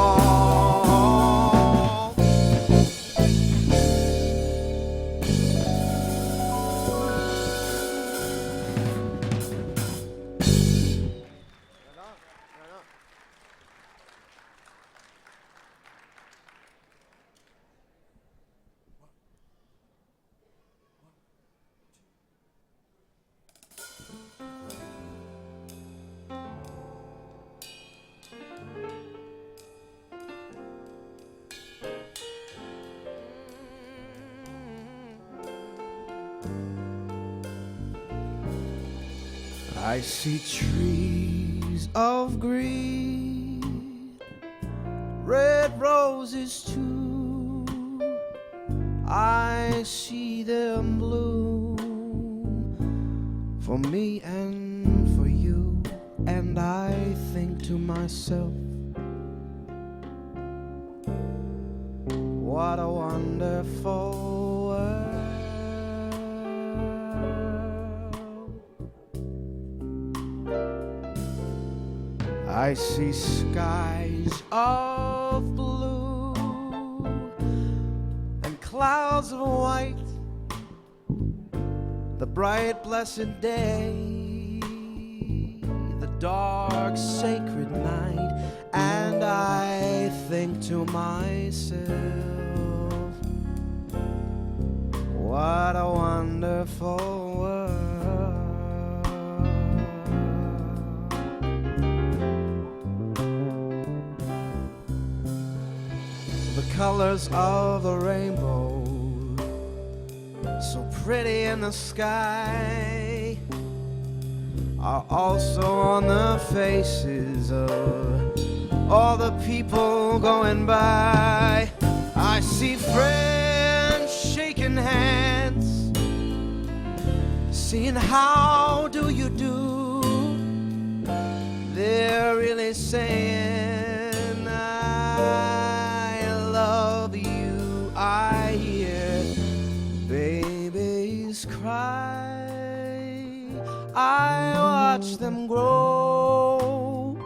I see trees of green, red roses too. I see them bloom for me and for you. And I think to myself, what a wonderful world. I see skies of blue and clouds of white, the bright blessed day, the dark sacred night. And I think to myself, what a wonderful world. The colors of the rainbow, so pretty in the sky, are also on the faces of all the people going by. I see friends shaking hands, saying how do you do. They're really saying I love you. I hear babies cry, I watch them grow.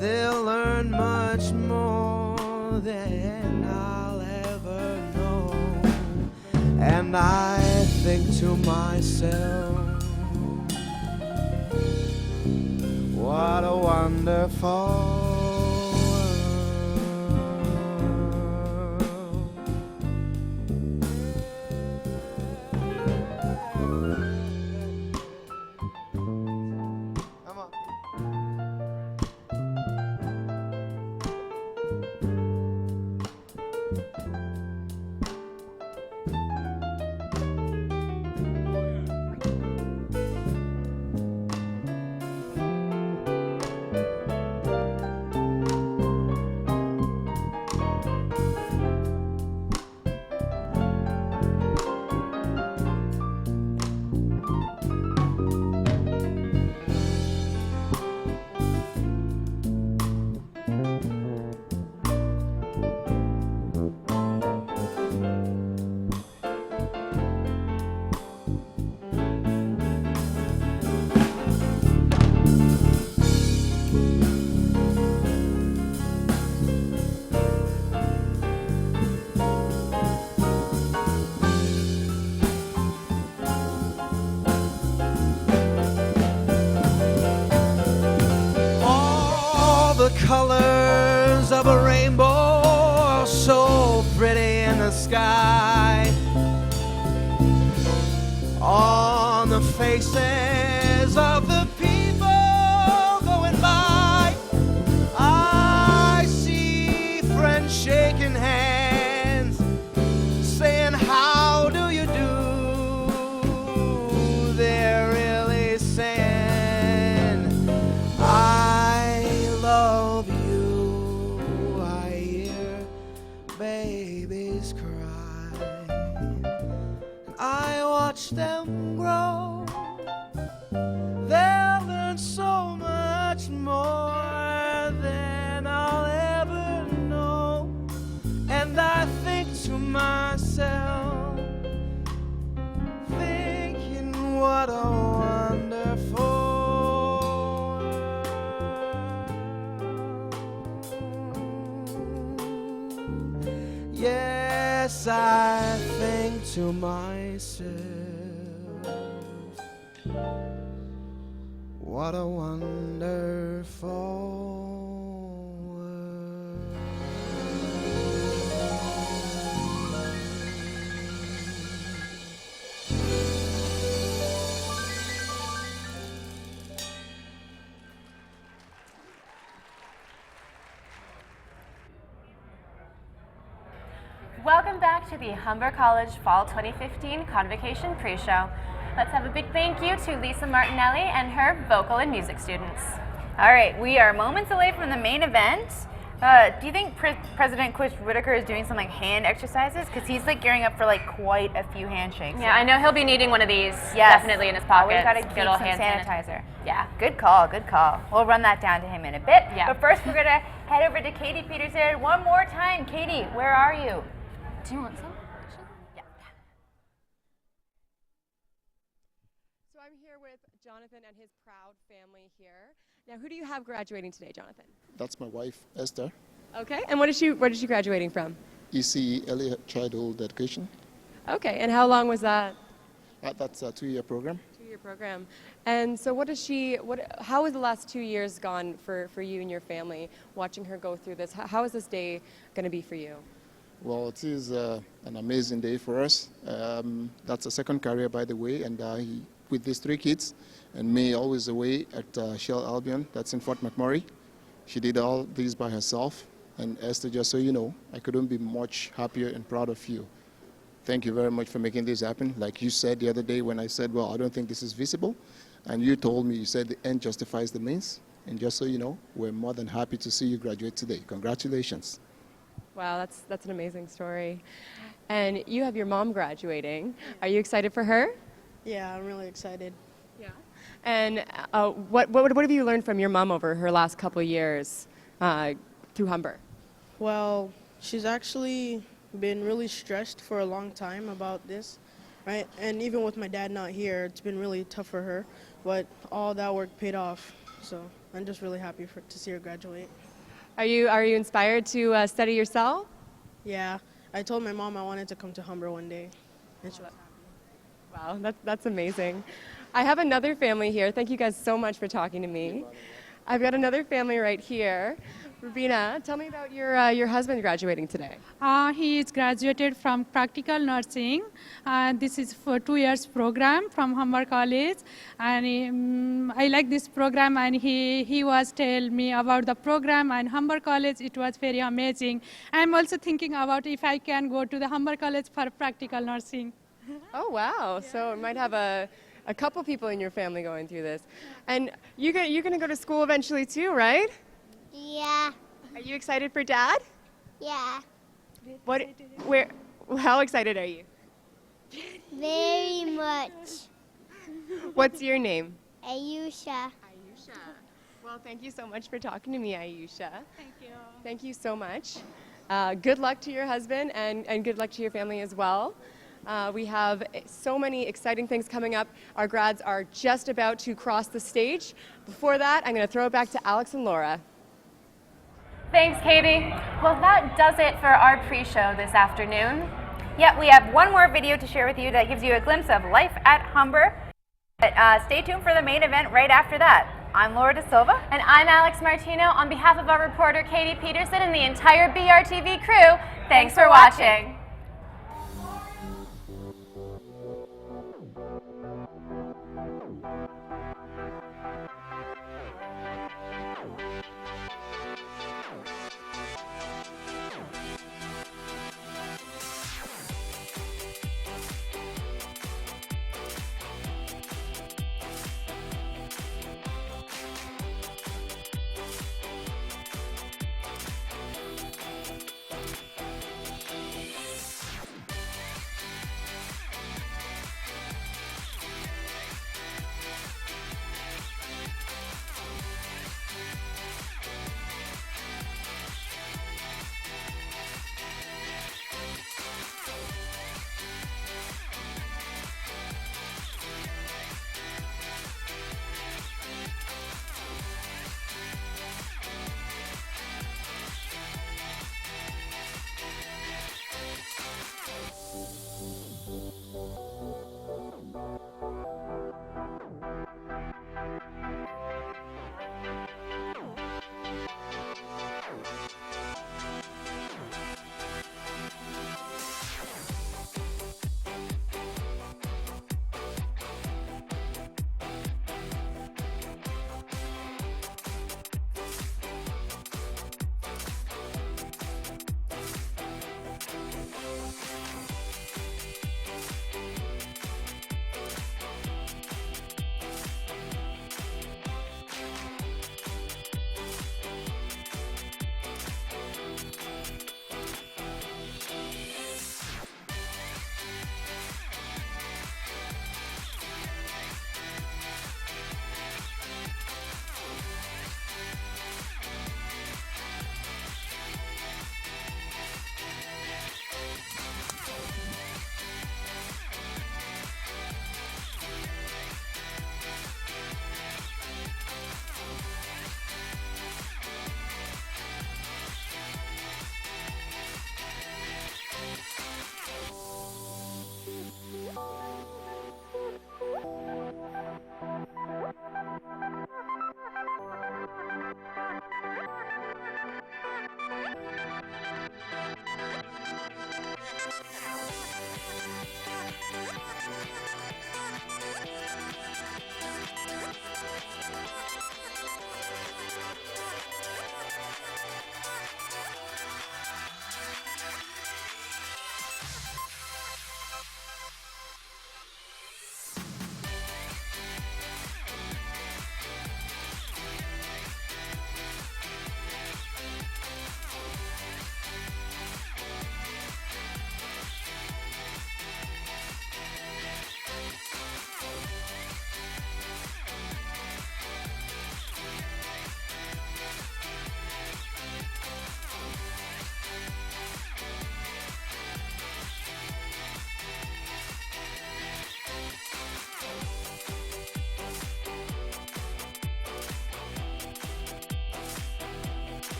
They'll learn much more than I'll ever know. And I think to myself, what a wonderful colors of a rainbow are so pretty in the sky, on the faces of the people going by. I see friends shaking hands, saying how do you do. They're really saying I love you. I hear babies cry, and I watch them grow. They'll learn so much more than I'll ever know. And I think to myself, thinking what a wonderful world. Yes, I think to myself, what a wonderful world. Welcome back to the Humber College Fall 2015 Convocation Pre-Show. Let's have a big thank you to Lisa Martinelli and her vocal and music students. All right, we are moments away from the main event. Do you think President Chris Whitaker is doing some like hand exercises? Because he's like gearing up for like quite a few handshakes. Yeah, I know he'll be needing one of these definitely in his pocket. We've got to keep some sanitizer. Yeah, good call, good call. We'll run that down to him in a bit. Yeah. But first we're going to head over to Katie Peterson one more time. Katie, where are you? Do you want some? Yeah. So I'm here with Jonathan and his proud family here. Now, who do you have graduating today, Jonathan? That's my wife, Esther. Okay, and where is she graduating from? ECE, Early Childhood Education. Okay, and how long was that? That's a 2-year program. 2-year program. And so how has the last 2 years gone for you and your family, watching her go through this? How is this day going to be for you? Well, it is an amazing day for us. That's a second career, by the way, and with these 3 kids, and me always away at Shell Albion, that's in Fort McMurray. She did all these by herself. And Esther, just so you know, I couldn't be much happier and proud of you. Thank you very much for making this happen. Like you said the other day when I said, well, I don't think this is visible. And you told me, you said the end justifies the means. And just so you know, we're more than happy to see you graduate today. Congratulations. Wow, that's an amazing story. And you have your mom graduating. Are you excited for her? Yeah, I'm really excited. Yeah. And what have you learned from your mom over her last couple of years through Humber? Well, she's actually been really stressed for a long time about this, right? And even with my dad not here, it's been really tough for her, but all that work paid off. So I'm just really happy to see her graduate. Are you inspired to study yourself? Yeah, I told my mom I wanted to come to Humber one day, and she was happy. Wow, that's amazing. I have another family here. Thank you guys so much for talking to me. I've got another family right here. Rubina, tell me about your husband graduating today. He is graduated from practical nursing. This is for 2 years program from Humber College, and I like this program. And he was tell me about the program and Humber College. It was very amazing. I'm also thinking about if I can go to the Humber College for practical nursing. Oh wow! Yeah. So it might have a couple people in your family going through this, and you're gonna go to school eventually too, right? Yeah. Are you excited for Dad? Yeah. How excited are you? Very much. What's your name? Ayusha. Ayusha. Well, thank you so much for talking to me, Ayusha. Thank you. Thank you so much. Good luck to your husband and good luck to your family as well. We have so many exciting things coming up. Our grads are just about to cross the stage. Before that, I'm going to throw it back to Alex and Laura. Thanks, Katie. Well, that does it for our pre-show this afternoon. Yeah, we have one more video to share with you that gives you a glimpse of life at Humber. But, stay tuned for the main event right after that. I'm Laura De Silva. And I'm Alex Martino. On behalf of our reporter, Katie Peterson, and the entire BRTV crew, thanks for watching.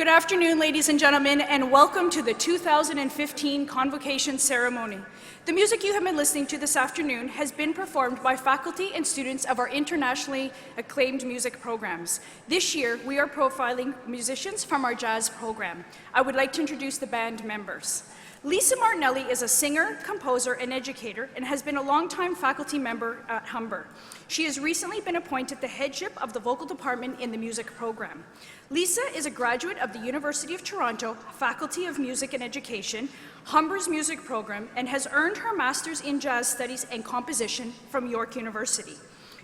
Good afternoon, ladies and gentlemen, and welcome to the 2015 Convocation ceremony. The music you have been listening to this afternoon has been performed by faculty and students of our internationally acclaimed music programs. This year, we are profiling musicians from our jazz program. I would like to introduce the band members. Lisa Martinelli is a singer, composer, and educator and has been a longtime faculty member at Humber. She has recently been appointed the headship of the vocal department in the music program. Lisa is a graduate of the University of Toronto Faculty of Music and Education, Humber's music program, and has earned her master's in jazz studies and composition from York University.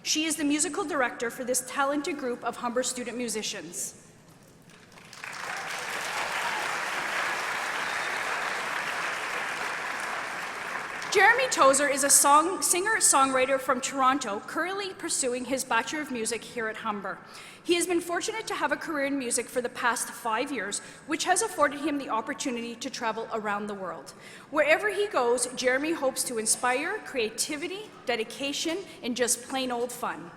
She is the musical director for this talented group of Humber student musicians. Jeremy Tozer is a singer-songwriter from Toronto, currently pursuing his Bachelor of Music here at Humber. He has been fortunate to have a career in music for the past 5 years, which has afforded him the opportunity to travel around the world. Wherever he goes, Jeremy hopes to inspire creativity, dedication, and just plain old fun.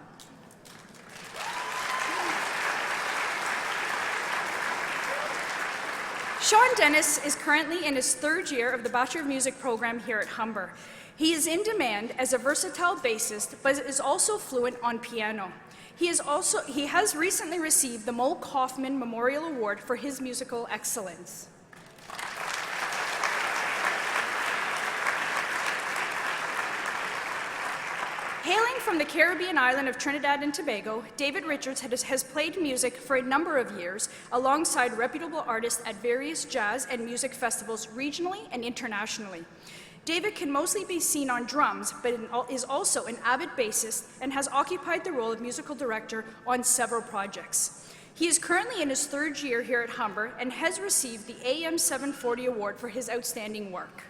Sean Dennis is currently in his 3rd year of the Bachelor of Music program here at Humber. He is in demand as a versatile bassist, but is also fluent on piano. He has recently received the Mole Kaufman Memorial Award for his musical excellence. Hailing from the Caribbean island of Trinidad and Tobago, David Richards has played music for a number of years alongside reputable artists at various jazz and music festivals regionally and internationally. David can mostly be seen on drums, but is also an avid bassist and has occupied the role of musical director on several projects. He is currently in his 3rd year here at Humber and has received the AM 740 Award for his outstanding work.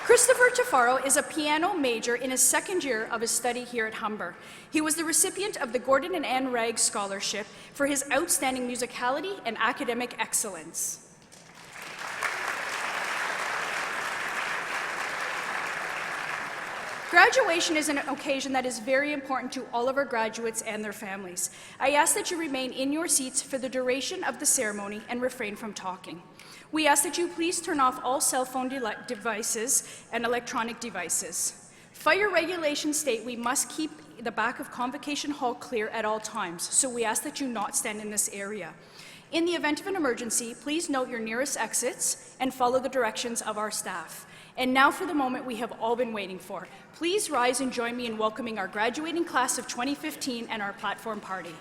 Christopher Tafaro is a piano major in his 2nd year of his study here at Humber. He was the recipient of the Gordon and Ann Ragg Scholarship for his outstanding musicality and academic excellence. Graduation is an occasion that is very important to all of our graduates and their families. I ask that you remain in your seats for the duration of the ceremony and refrain from talking. We ask that you please turn off all cell phone devices and electronic devices. Fire regulations state we must keep the back of Convocation Hall clear at all times, so we ask that you not stand in this area. In the event of an emergency, please note your nearest exits and follow the directions of our staff. And now for the moment we have all been waiting for. Please rise and join me in welcoming our graduating class of 2015 and our platform party.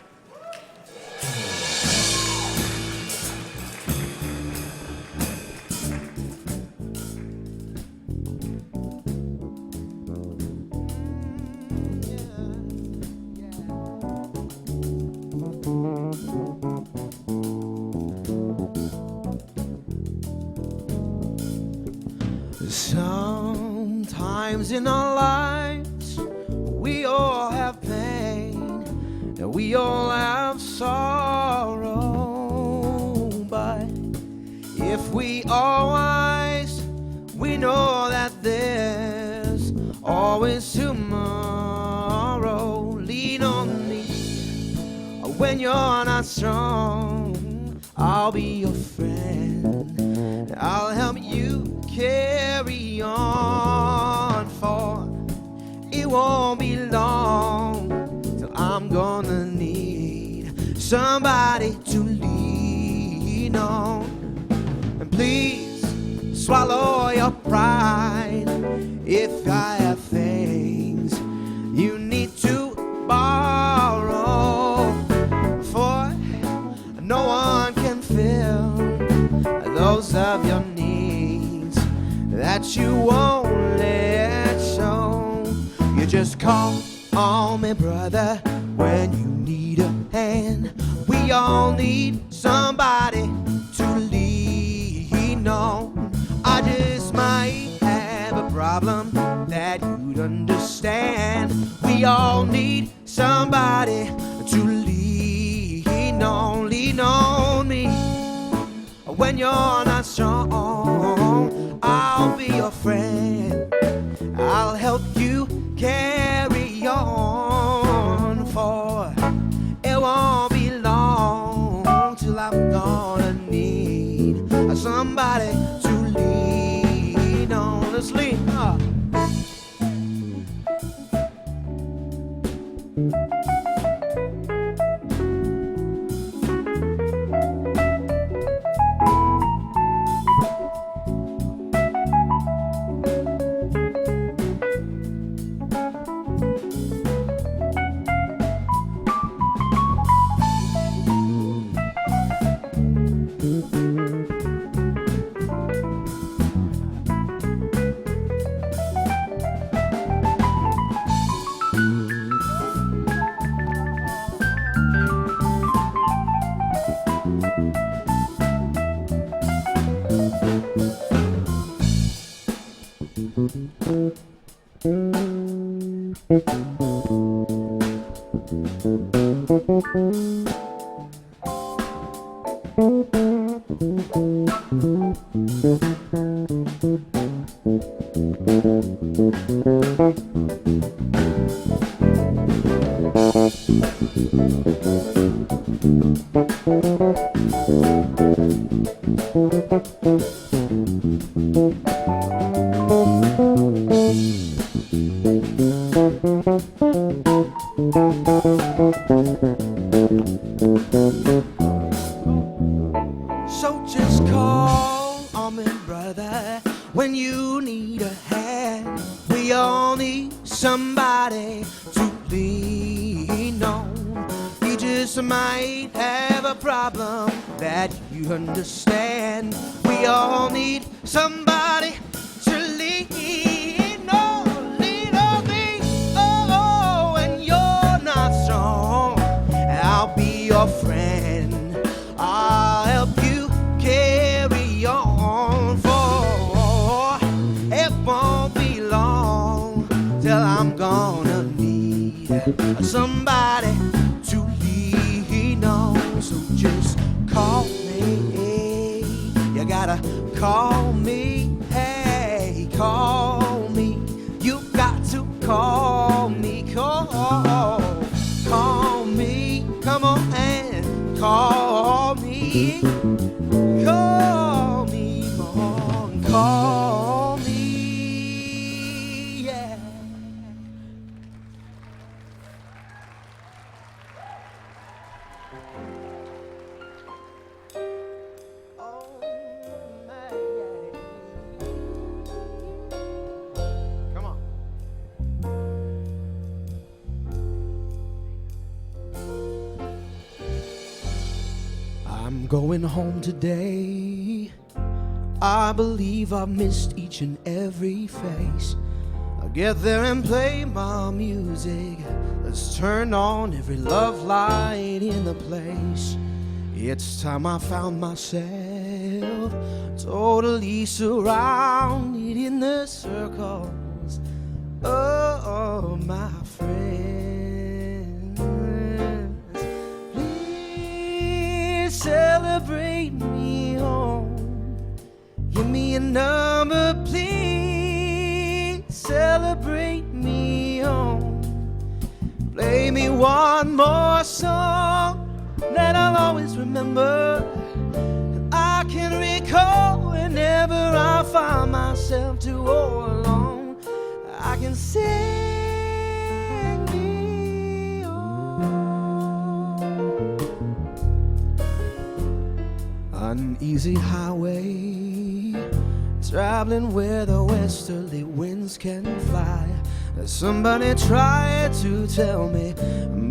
Sometimes in our lives we all have pain and we all have sorrow, but if we are wise, we know that there's always tomorrow. Lean on me when you're not strong. I'll be your friend. I'll help you carry on, for it won't be long till I'm gonna need somebody to lean on. And please swallow your pride if I have things you need to borrow, for no one can fill those of your needs that you won't let show. You just call on me, brother, when you need a hand. We all need somebody to lean on. I just might have a problem that you'd understand. We all need somebody to lean on. Lean on me when you're not strong. I'll be your friend. I'll help you carry on. I'm gonna need somebody to lean on. Let's lean. So just call on me, brother, when you need a hand. We all need somebody to lean on. You just might have a problem that you understand. We all need somebody to lean on, lean on me. Oh, when you're not strong, I'll be your friend. I'll help you carry on, for it won't be long till I'm gonna need somebody to lean on. So just call me, you gotta call me, hey, call me, you got to call me, call me, come on and call me, call me, on, call me, yeah. Come on. I'm going home today. I believe I've missed each and every face. I'll get there and play my music. Let's turn on every love light in the place. It's time I found myself totally surrounded in the circles of my friends. Please celebrate me home. Give me a number, please celebrate me home. Play me one more song that I'll always remember. I can recall whenever I find myself too all alone. I can sing me on. Uneasy highway, traveling where the westerly winds can fly. Somebody tried to tell me,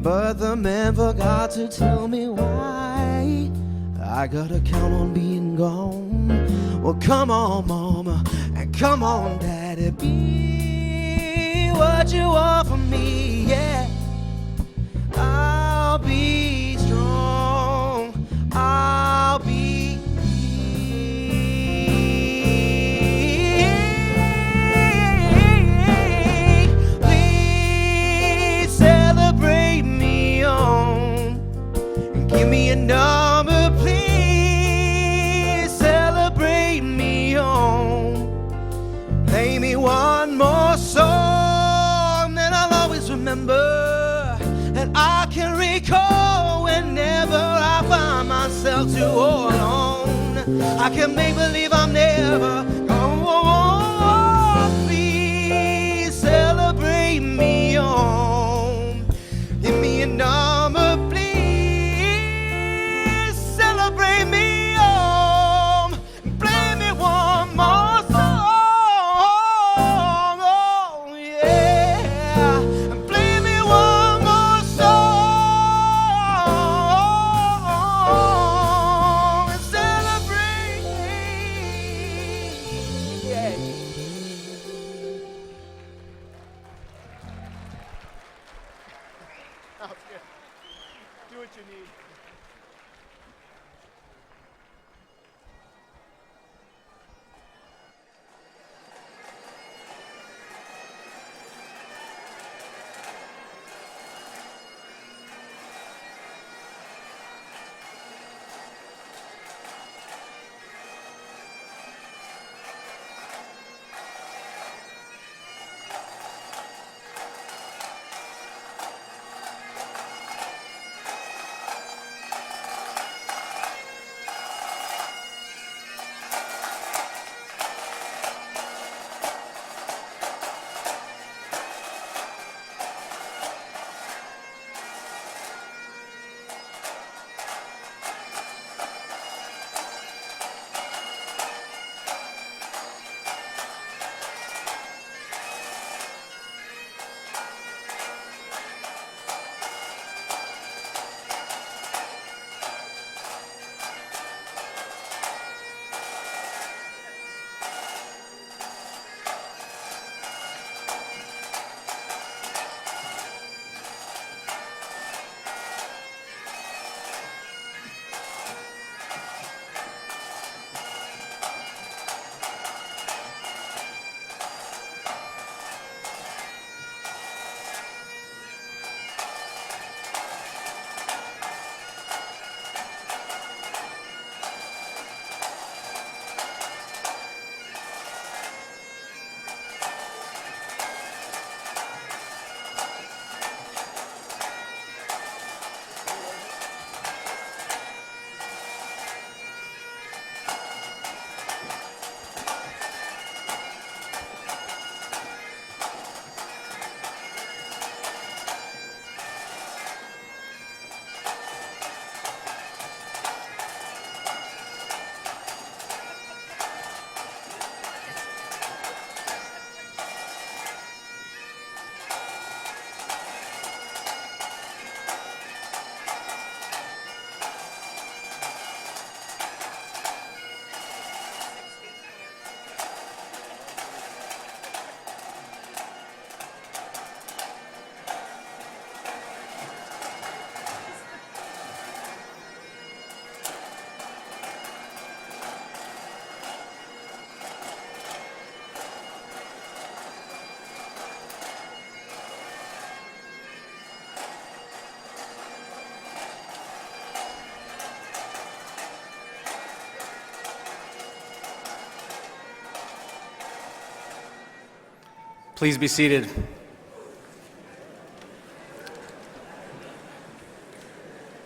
but the man forgot to tell me why. I gotta count on being gone. Well, come on, mama, and come on, daddy, be what you want from me, yeah. I'll be strong, I'll be give me a number, please celebrate me home. Play me one more song that I'll always remember. myself to all alone. I can make believe I'm never gonna please celebrate me home. Give me a number, please celebrate me home. Play me one more song, oh yeah. Play me one more song and celebrate me. Yeah. Do what you need. Please be seated.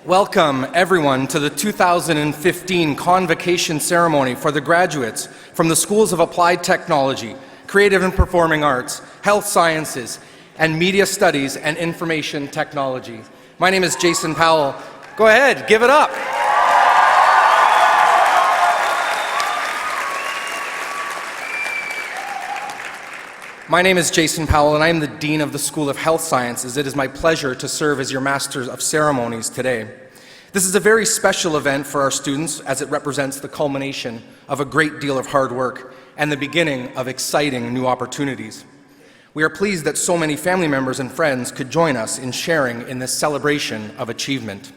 Welcome, everyone, to the 2015 Convocation ceremony for the graduates from the Schools of Applied Technology, Creative and Performing Arts, Health Sciences, and Media Studies and Information Technology. My name is Jason Powell. Go ahead, give it up. My name is Jason Powell, and I am the Dean of the School of Health Sciences. It is my pleasure to serve as your Master of Ceremonies today. This is a very special event for our students, as it represents the culmination of a great deal of hard work and the beginning of exciting new opportunities. We are pleased that so many family members and friends could join us in sharing in this celebration of achievement.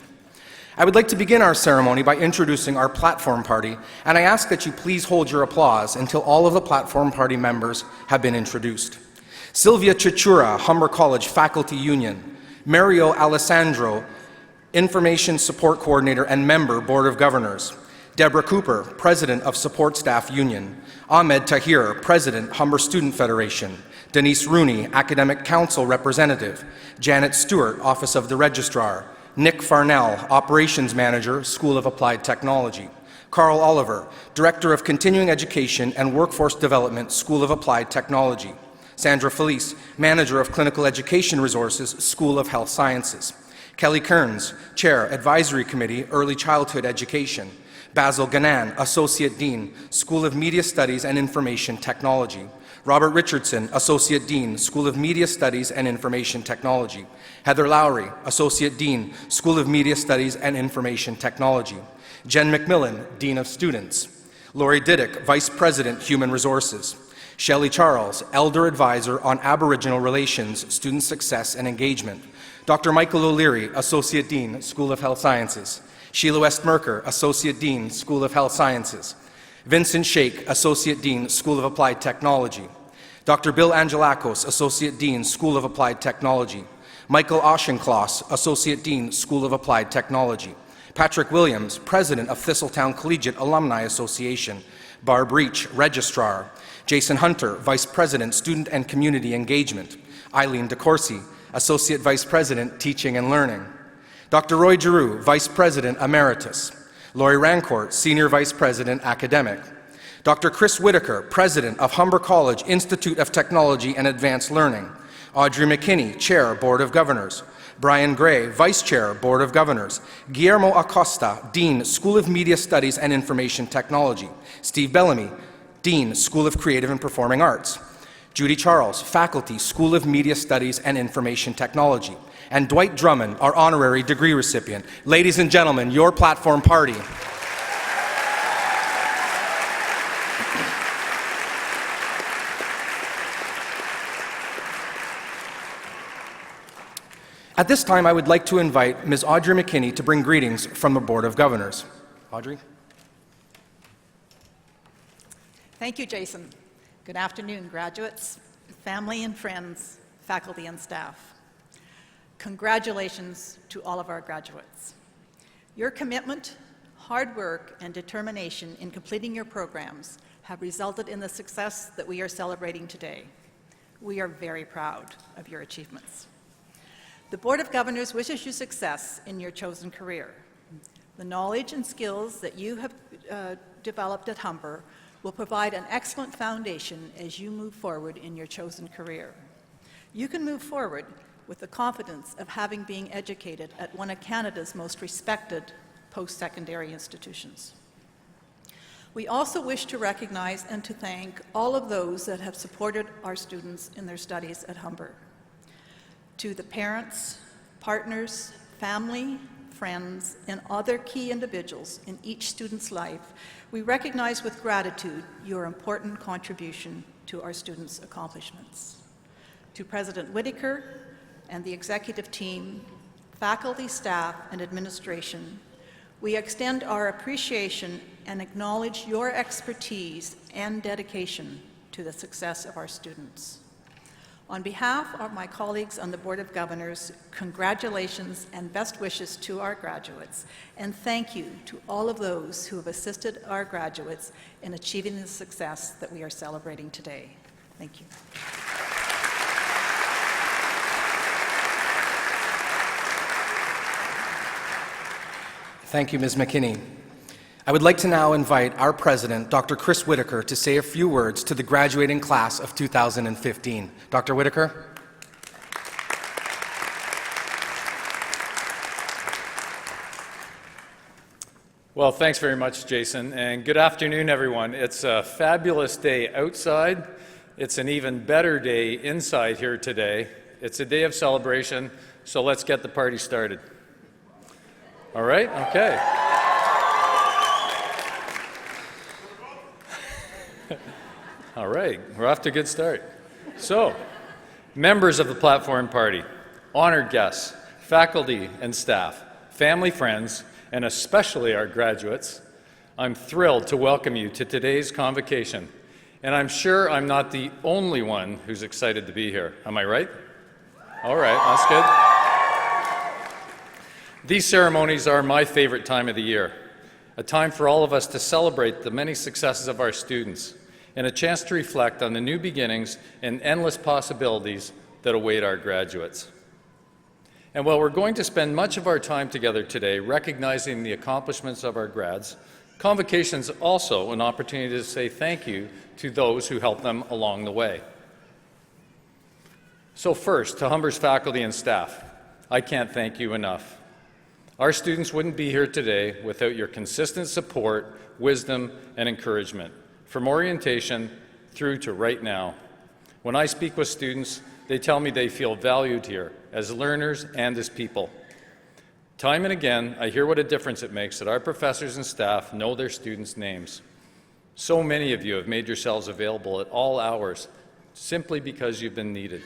I would like to begin our ceremony by introducing our platform party, and I ask that you please hold your applause until all of the platform party members have been introduced. Sylvia Chichura, Humber College Faculty Union. Mario Alessandro, Information Support Coordinator and Member, Board of Governors. Deborah Cooper, President of Support Staff Union. Ahmed Tahir, President, Humber Student Federation. Denise Rooney, Academic Council Representative. Janet Stewart, Office of the Registrar. Nick Farnell, Operations Manager, School of Applied Technology. Carl Oliver, Director of Continuing Education and Workforce Development, School of Applied Technology. Sandra Felice, Manager of Clinical Education Resources, School of Health Sciences. Kelly Kearns, Chair, Advisory Committee, Early Childhood Education. Basil Ganan, Associate Dean, School of Media Studies and Information Technology. Robert Richardson, Associate Dean, School of Media Studies and Information Technology. Heather Lowry, Associate Dean, School of Media Studies and Information Technology. Jen McMillan, Dean of Students. Lori Diddick, Vice President, Human Resources. Shelley Charles, Elder Advisor on Aboriginal Relations, Student Success and Engagement. Dr. Michael O'Leary, Associate Dean, School of Health Sciences. Sheila West-Merker, Associate Dean, School of Health Sciences. Vincent Shake, Associate Dean, School of Applied Technology. Dr. Bill Angelakos, Associate Dean, School of Applied Technology. Michael Auchincloss, Associate Dean, School of Applied Technology. Patrick Williams, President of Thistletown Collegiate Alumni Association. Barb Reach, Registrar. Jason Hunter, Vice President, Student and Community Engagement. Eileen DeCourcy, Associate Vice President, Teaching and Learning. Dr. Roy Giroux, Vice President Emeritus. Lori Rancourt, Senior Vice President, Academic. Dr. Chris Whitaker, President of Humber College Institute of Technology and Advanced Learning. Audrey McKinney, Chair, Board of Governors. Brian Gray, Vice Chair, Board of Governors. Guillermo Acosta, Dean, School of Media Studies and Information Technology. Steve Bellamy, Dean, School of Creative and Performing Arts. Judy Charles, Faculty, School of Media Studies and Information Technology. And Dwight Drummond, our honorary degree recipient. Ladies and gentlemen, your platform party. At this time, I would like to invite Ms. Audrey McKinney to bring greetings from the Board of Governors. Audrey? Thank you, Jason. Good afternoon, graduates, family and friends, faculty and staff. Congratulations to all of our graduates. Your commitment, hard work, and determination in completing your programs have resulted in the success that we are celebrating today. We are very proud of your achievements. The Board of Governors wishes you success in your chosen career. The knowledge and skills that you have developed at Humber will provide an excellent foundation as you move forward in your chosen career. You can move forward with the confidence of having been educated at one of Canada's most respected post-secondary institutions. We also wish to recognize and to thank all of those that have supported our students in their studies at Humber. To the parents, partners, family, friends, and other key individuals in each student's life, we recognize with gratitude your important contribution to our students' accomplishments. To President Whitaker and the executive team, faculty, staff, and administration, we extend our appreciation and acknowledge your expertise and dedication to the success of our students. On behalf of my colleagues on the Board of Governors, congratulations and best wishes to our graduates, and thank you to all of those who have assisted our graduates in achieving the success that we are celebrating today. Thank you. Thank you, Ms. McKinney. I would like to now invite our president, Dr. Chris Whitaker, to say a few words to the graduating class of 2015. Dr. Whitaker? Well, thanks very much, Jason, and good afternoon, everyone. It's a fabulous day outside. It's an even better day inside here today. It's a day of celebration, so let's get the party started. All right? Okay. All right, we're off to a good start. So, members of the platform party, honored guests, faculty and staff, family, friends, and especially our graduates, I'm thrilled to welcome you to today's convocation. And I'm sure I'm not the only one who's excited to be here. Am I right? All right, that's good. These ceremonies are my favorite time of the year, a time for all of us to celebrate the many successes of our students, and a chance to reflect on the new beginnings and endless possibilities that await our graduates. And while we're going to spend much of our time together today recognizing the accomplishments of our grads, Convocation is also an opportunity to say thank you to those who helped them along the way. So first, to Humber's faculty and staff, I can't thank you enough. Our students wouldn't be here today without your consistent support, wisdom, and encouragement, from orientation through to right now. When I speak with students, they tell me they feel valued here as learners and as people. Time and again, I hear what a difference it makes that our professors and staff know their students' names. So many of you have made yourselves available at all hours simply because you've been needed.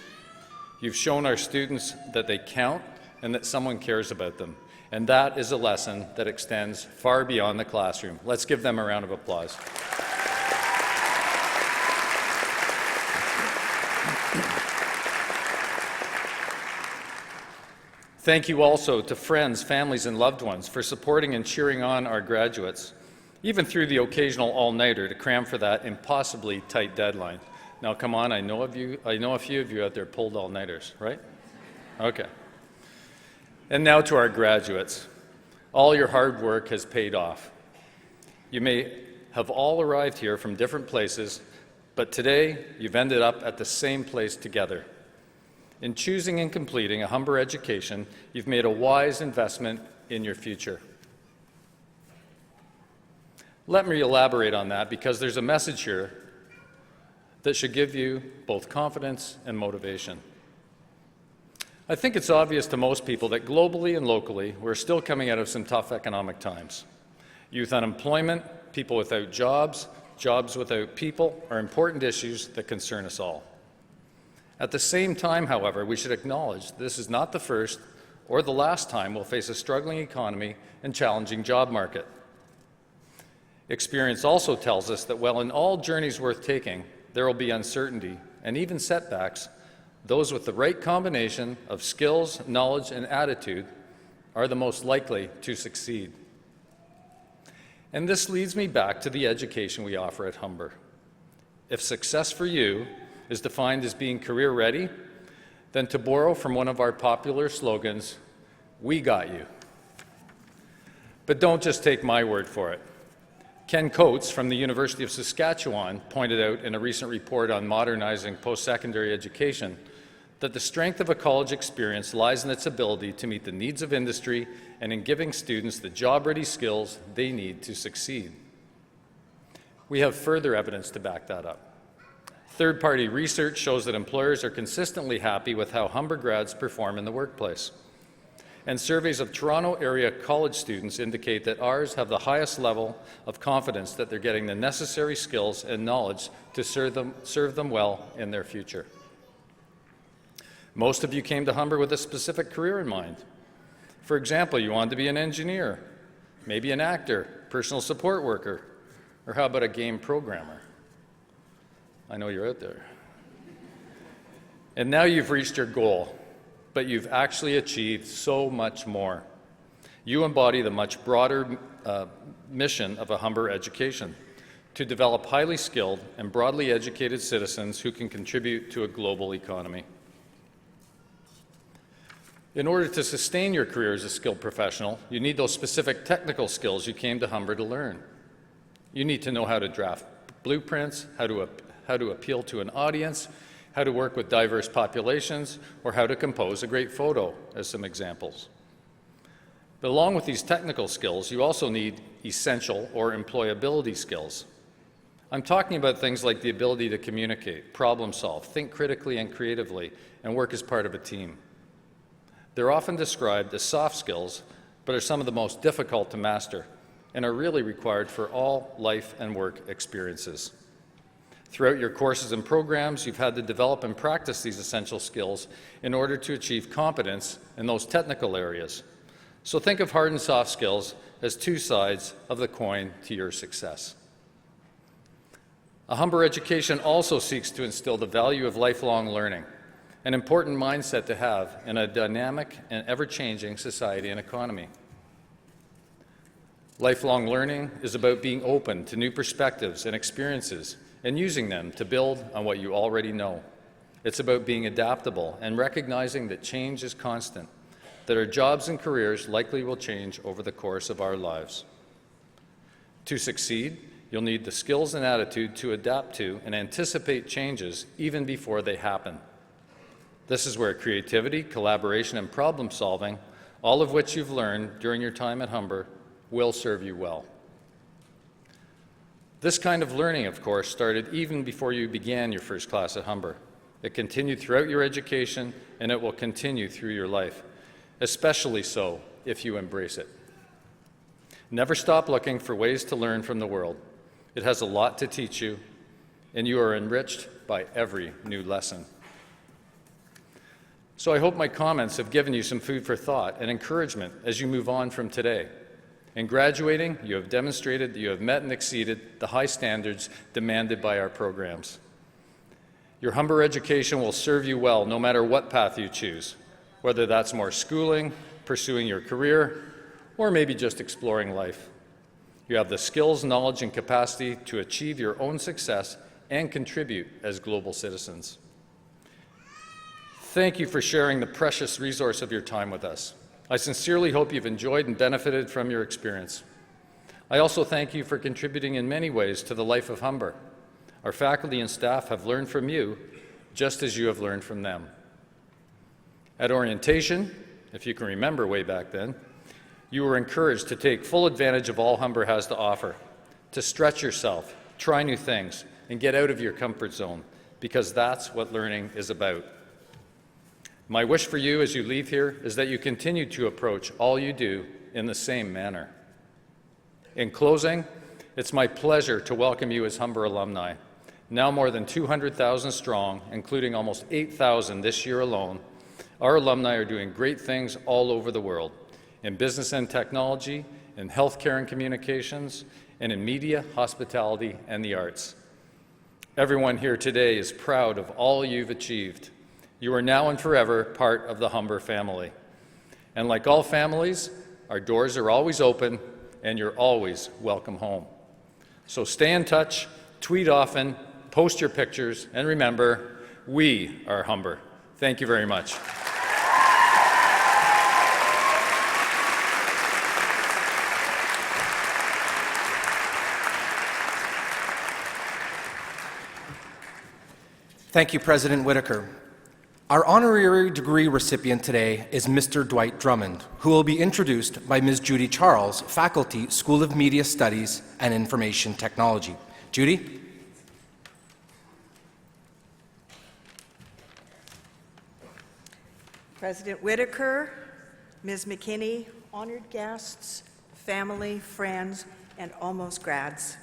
You've shown our students that they count and that someone cares about them. And that is a lesson that extends far beyond the classroom. Let's give them a round of applause. Thank you also to friends, families, and loved ones for supporting and cheering on our graduates, even through the occasional all-nighter to cram for that impossibly tight deadline. Now, come on, I know a few of you out there pulled all-nighters, right? Okay. And now to our graduates. All your hard work has paid off. You may have all arrived here from different places, but today you've ended up at the same place together. In choosing and completing a Humber education, you've made a wise investment in your future. Let me elaborate on that because there's a message here that should give you both confidence and motivation. I think it's obvious to most people that globally and locally, we're still coming out of some tough economic times. Youth unemployment, people without jobs, jobs without people are important issues that concern us all. At the same time, however, we should acknowledge this is not the first or the last time we'll face a struggling economy and challenging job market. Experience also tells us that while in all journeys worth taking, there will be uncertainty and even setbacks, those with the right combination of skills, knowledge, and attitude are the most likely to succeed. And this leads me back to the education we offer at Humber. If success for you is defined as being career ready, then to borrow from one of our popular slogans, we got you. But don't just take my word for it. Ken Coates from the University of Saskatchewan pointed out in a recent report on modernizing post-secondary education that the strength of a college experience lies in its ability to meet the needs of industry and in giving students the job-ready skills they need to succeed. We have further evidence to back that up. Third-party research shows that employers are consistently happy with how Humber grads perform in the workplace. And surveys of Toronto area college students indicate that ours have the highest level of confidence that they're getting the necessary skills and knowledge to serve them well in their future. Most of you came to Humber with a specific career in mind. For example, you wanted to be an engineer, maybe an actor, personal support worker, or how about a game programmer? I know you're out there. And now you've reached your goal, but you've actually achieved so much more. You embody the much broader mission of a Humber education, to develop highly skilled and broadly educated citizens who can contribute to a global economy. In order to sustain your career as a skilled professional, you need those specific technical skills you came to Humber to learn. You need to know how to draft blueprints, how to appeal to an audience, how to work with diverse populations, or how to compose a great photo, as some examples. But along with these technical skills, you also need essential or employability skills. I'm talking about things like the ability to communicate, problem solve, think critically and creatively, and work as part of a team. They're often described as soft skills, but are some of the most difficult to master and are really required for all life and work experiences. Throughout your courses and programs, you've had to develop and practice these essential skills in order to achieve competence in those technical areas. So think of hard and soft skills as two sides of the coin to your success. A Humber education also seeks to instill the value of lifelong learning, an important mindset to have in a dynamic and ever-changing society and economy. Lifelong learning is about being open to new perspectives and experiences and using them to build on what you already know. It's about being adaptable and recognizing that change is constant, that our jobs and careers likely will change over the course of our lives. To succeed, you'll need the skills and attitude to adapt to and anticipate changes even before they happen. This is where creativity, collaboration, and problem solving, all of which you've learned during your time at Humber, will serve you well. This kind of learning, of course, started even before you began your first class at Humber. It continued throughout your education, and it will continue through your life, especially so if you embrace it. Never stop looking for ways to learn from the world. It has a lot to teach you, and you are enriched by every new lesson. So I hope my comments have given you some food for thought and encouragement as you move on from today. In graduating, you have demonstrated that you have met and exceeded the high standards demanded by our programs. Your Humber education will serve you well no matter what path you choose, whether that's more schooling, pursuing your career, or maybe just exploring life. You have the skills, knowledge, and capacity to achieve your own success and contribute as global citizens. Thank you for sharing the precious resource of your time with us. I sincerely hope you've enjoyed and benefited from your experience. I also thank you for contributing in many ways to the life of Humber. Our faculty and staff have learned from you, just as you have learned from them. At orientation, if you can remember way back then, you were encouraged to take full advantage of all Humber has to offer, to stretch yourself, try new things, and get out of your comfort zone, because that's what learning is about. My wish for you as you leave here is that you continue to approach all you do in the same manner. In closing, it's my pleasure to welcome you as Humber alumni. Now more than 200,000 strong, including almost 8,000 this year alone, our alumni are doing great things all over the world, in business and technology, in healthcare and communications, and in media, hospitality, and the arts. Everyone here today is proud of all you've achieved. You are now and forever part of the Humber family. And like all families, our doors are always open, and you're always welcome home. So stay in touch, tweet often, post your pictures, and remember, we are Humber. Thank you very much. Thank you, President Whitaker. Our honorary degree recipient today is Mr. Dwight Drummond, who will be introduced by Ms. Judy Charles, Faculty, School of Media Studies and Information Technology. Judy? President Whitaker, Ms. McKinney, honored guests, family, friends, and almost grads.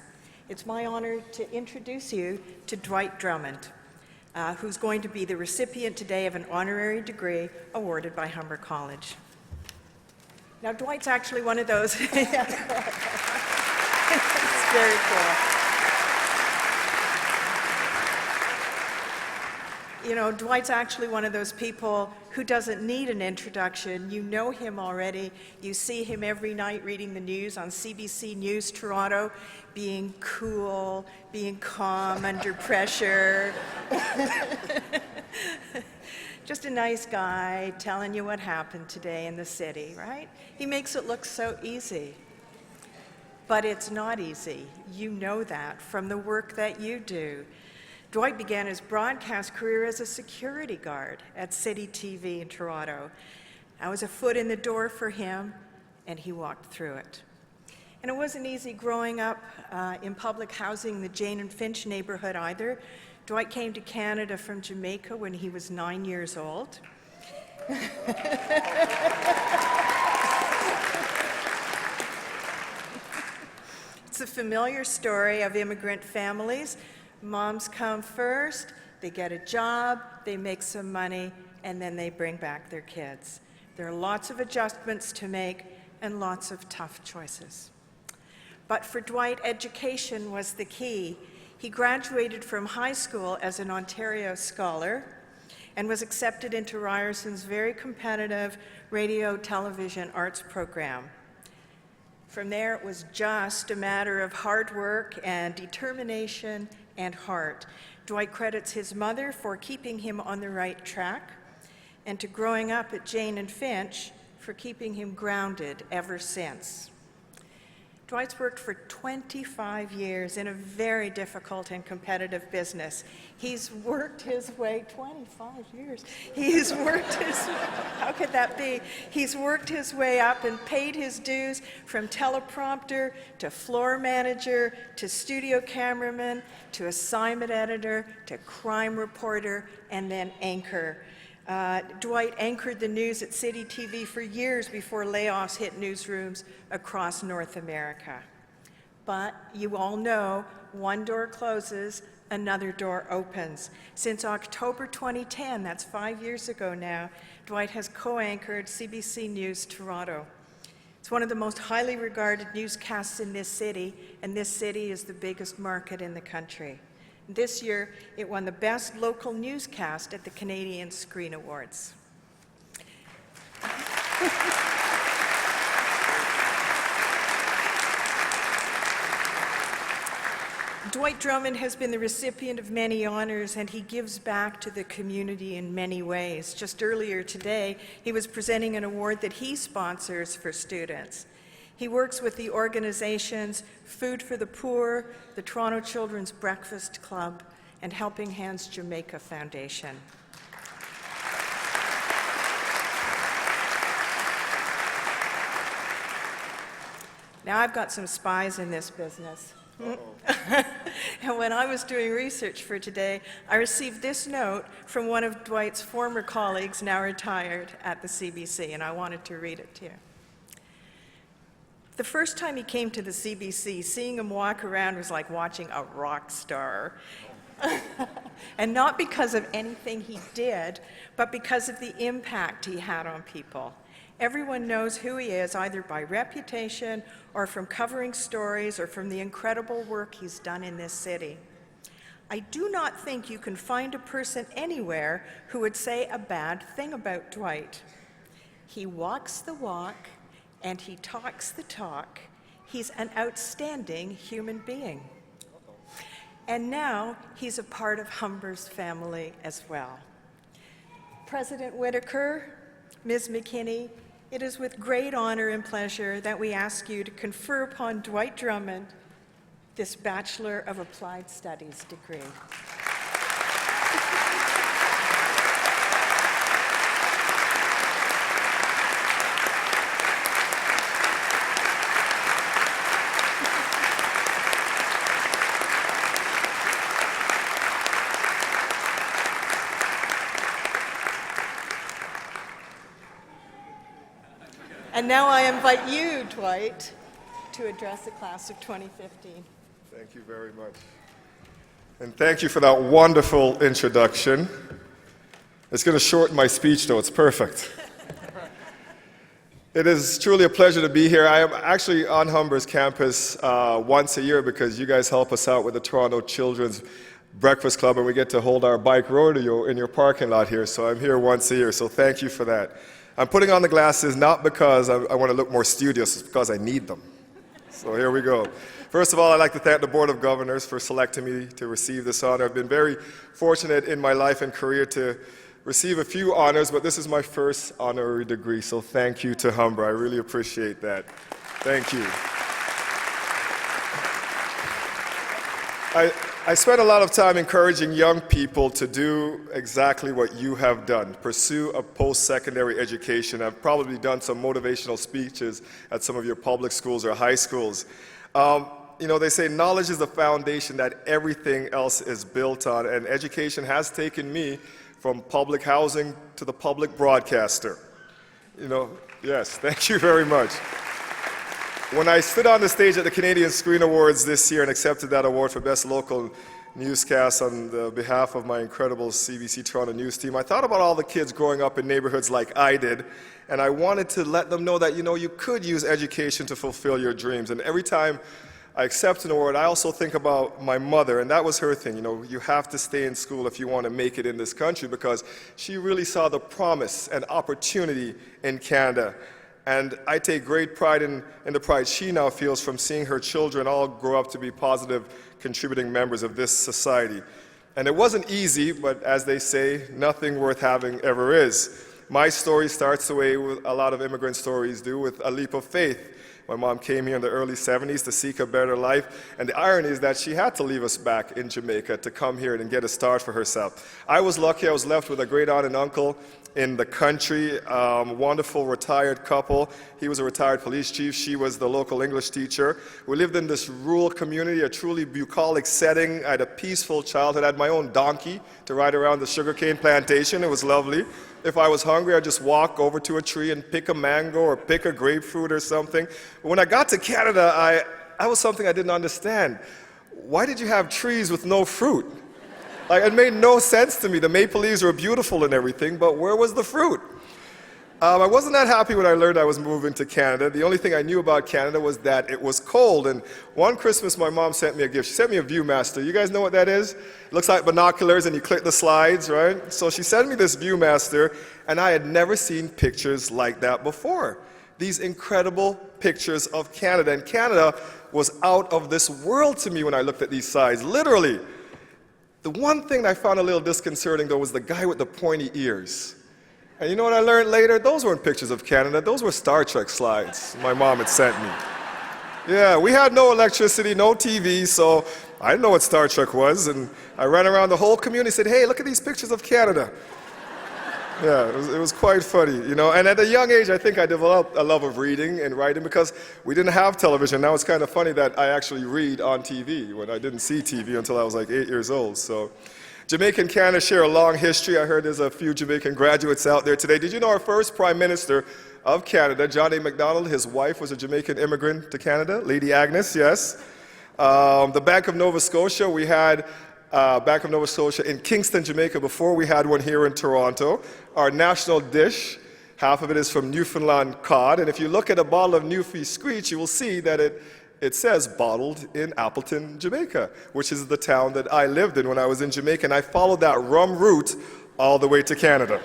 It's my honor to introduce you to Dwight Drummond, who's going to be the recipient today of an honorary degree awarded by Humber College. Now, Dwight's actually one of those. It's very cool. You know, Dwight's actually one of those people who doesn't need an introduction. You know him already. You see him every night reading the news on CBC News Toronto, being cool, being calm under pressure. Just a nice guy telling you what happened today in the city, right? He makes it look so easy. But it's not easy. You know that from the work that you do. Dwight began his broadcast career as a security guard at City TV in Toronto. I was a foot in the door for him, and he walked through it. And it wasn't easy growing up in public housing in the Jane and Finch neighborhood either. Dwight came to Canada from Jamaica when he was 9 years old. It's a familiar story of immigrant families. Moms come first, they get a job, they make some money, and then they bring back their kids. There are lots of adjustments to make and lots of tough choices. But for Dwight, education was the key. He graduated from high school as an Ontario scholar and was accepted into Ryerson's very competitive radio, television, arts program. From there, it was just a matter of hard work and determination and heart. Dwight credits his mother for keeping him on the right track, and to growing up at Jane and Finch, for keeping him grounded ever since. Dwight's worked for 25 years in a very difficult and competitive business. He's worked his way, 25 years, he's worked his, how could that be? He's worked his way up and paid his dues from teleprompter to floor manager to studio cameraman to assignment editor to crime reporter and then anchor. Dwight anchored the news at City TV for years before layoffs hit newsrooms across North America. But you all know, one door closes, another door opens. Since October 2010, that's 5 years ago now, Dwight has co-anchored CBC News Toronto. It's one of the most highly regarded newscasts in this city, and this city is the biggest market in the country. This year, it won the Best Local Newscast at the Canadian Screen Awards. Dwight Drummond has been the recipient of many honors, and he gives back to the community in many ways. Just earlier today, he was presenting an award that he sponsors for students. He works with the organizations Food for the Poor, the Toronto Children's Breakfast Club, and Helping Hands Jamaica Foundation. Now I've got some spies in this business. And when I was doing research for today, I received this note from one of Dwight's former colleagues, now retired at the CBC, and I wanted to read it to you. The first time he came to the CBC, seeing him walk around was like watching a rock star. And not because of anything he did, but because of the impact he had on people. Everyone knows who he is, either by reputation or from covering stories or from the incredible work he's done in this city. I do not think you can find a person anywhere who would say a bad thing about Dwight. He walks the walk, and he talks the talk. He's an outstanding human being. And now he's a part of Humber's family as well. President Whitaker, Ms. McKinney, it is with great honor and pleasure that we ask you to confer upon Dwight Drummond this Bachelor of Applied Studies degree. And now I invite you, Dwight, to address the class of 2015. Thank you very much. And thank you for that wonderful introduction. It's going to shorten my speech, though. It's perfect. It is truly a pleasure to be here. I am actually on Humber's campus once a year because you guys help us out with the Toronto Children's Breakfast Club, and we get to hold our bike rodeo in your parking lot here. So I'm here once a year, so thank you for that. I'm putting on the glasses not because I want to look more studious, it's because I need them. So here we go. First of all, I'd like to thank the Board of Governors for selecting me to receive this honor. I've been very fortunate in my life and career to receive a few honors, but this is my first honorary degree, so thank you to Humber. I really appreciate that. Thank you. I spent a lot of time encouraging young people to do exactly what you have done, pursue a post-secondary education. I've probably done some motivational speeches at some of your public schools or high schools. You know, they say knowledge is the foundation that everything else is built on, and education has taken me from public housing to the public broadcaster. You know, yes, thank you very much. When I stood on the stage at the Canadian Screen Awards this year and accepted that award for Best Local Newscast on the behalf of my incredible CBC Toronto News team, I thought about all the kids growing up in neighborhoods like I did, and I wanted to let them know that, you know, you could use education to fulfill your dreams. And every time I accept an award, I also think about my mother, and that was her thing. You know, you have to stay in school if you want to make it in this country, because she really saw the promise and opportunity in Canada. And I take great pride in the pride she now feels from seeing her children all grow up to be positive, contributing members of this society. And it wasn't easy, but as they say, nothing worth having ever is. My story starts the way with a lot of immigrant stories do, with a leap of faith. My mom came here in the early 70s to seek a better life, and the irony is that she had to leave us back in Jamaica to come here and get a start for herself. I was lucky. I was left with a great aunt and uncle in the country, wonderful retired couple. He was a retired police chief. She was the local English teacher. We lived in this rural community, a truly bucolic setting. I had a peaceful childhood. I had my own donkey to ride around the sugarcane plantation. It was lovely. If I was hungry, I'd just walk over to a tree and pick a mango or pick a grapefruit or something. But when I got to Canada, I was something I didn't understand. Why did you have trees with no fruit? Like, it made no sense to me. The maple leaves were beautiful and everything, but where was the fruit? I wasn't that happy when I learned I was moving to Canada. The only thing I knew about Canada was that it was cold. And one Christmas, my mom sent me a gift. She sent me a Viewmaster. You guys know what that is? It looks like binoculars and you click the slides, right? So she sent me this Viewmaster, and I had never seen pictures like that before. These incredible pictures of Canada. And Canada was out of this world to me when I looked at these sides, literally. The one thing I found a little disconcerting, though, was the guy with the pointy ears. And you know what I learned later? Those weren't pictures of Canada. Those were Star Trek slides my mom had sent me. Yeah, we had no electricity, no TV, so I didn't know what Star Trek was. And I ran around the whole community and said, hey, look at these pictures of Canada. Yeah, it was quite funny, you know. And at a young age, I think I developed a love of reading and writing because we didn't have television. Now it's kind of funny that I actually read on TV when I didn't see TV until I was like 8 years old. So Jamaica and Canada share a long history. I heard there's a few Jamaican graduates out there today. Did you know our first Prime Minister of Canada, John A. Macdonald, his wife was a Jamaican immigrant to Canada, Lady Agnes, yes. The Bank of Nova Scotia, we had Bank of Nova Scotia in Kingston, Jamaica, before we had one here in Toronto. Our national dish, half of it is from Newfoundland cod, and if you look at a bottle of Newfie Screech, you will see that it says bottled in Appleton, Jamaica, which is the town that I lived in when I was in Jamaica, and I followed that rum route all the way to Canada.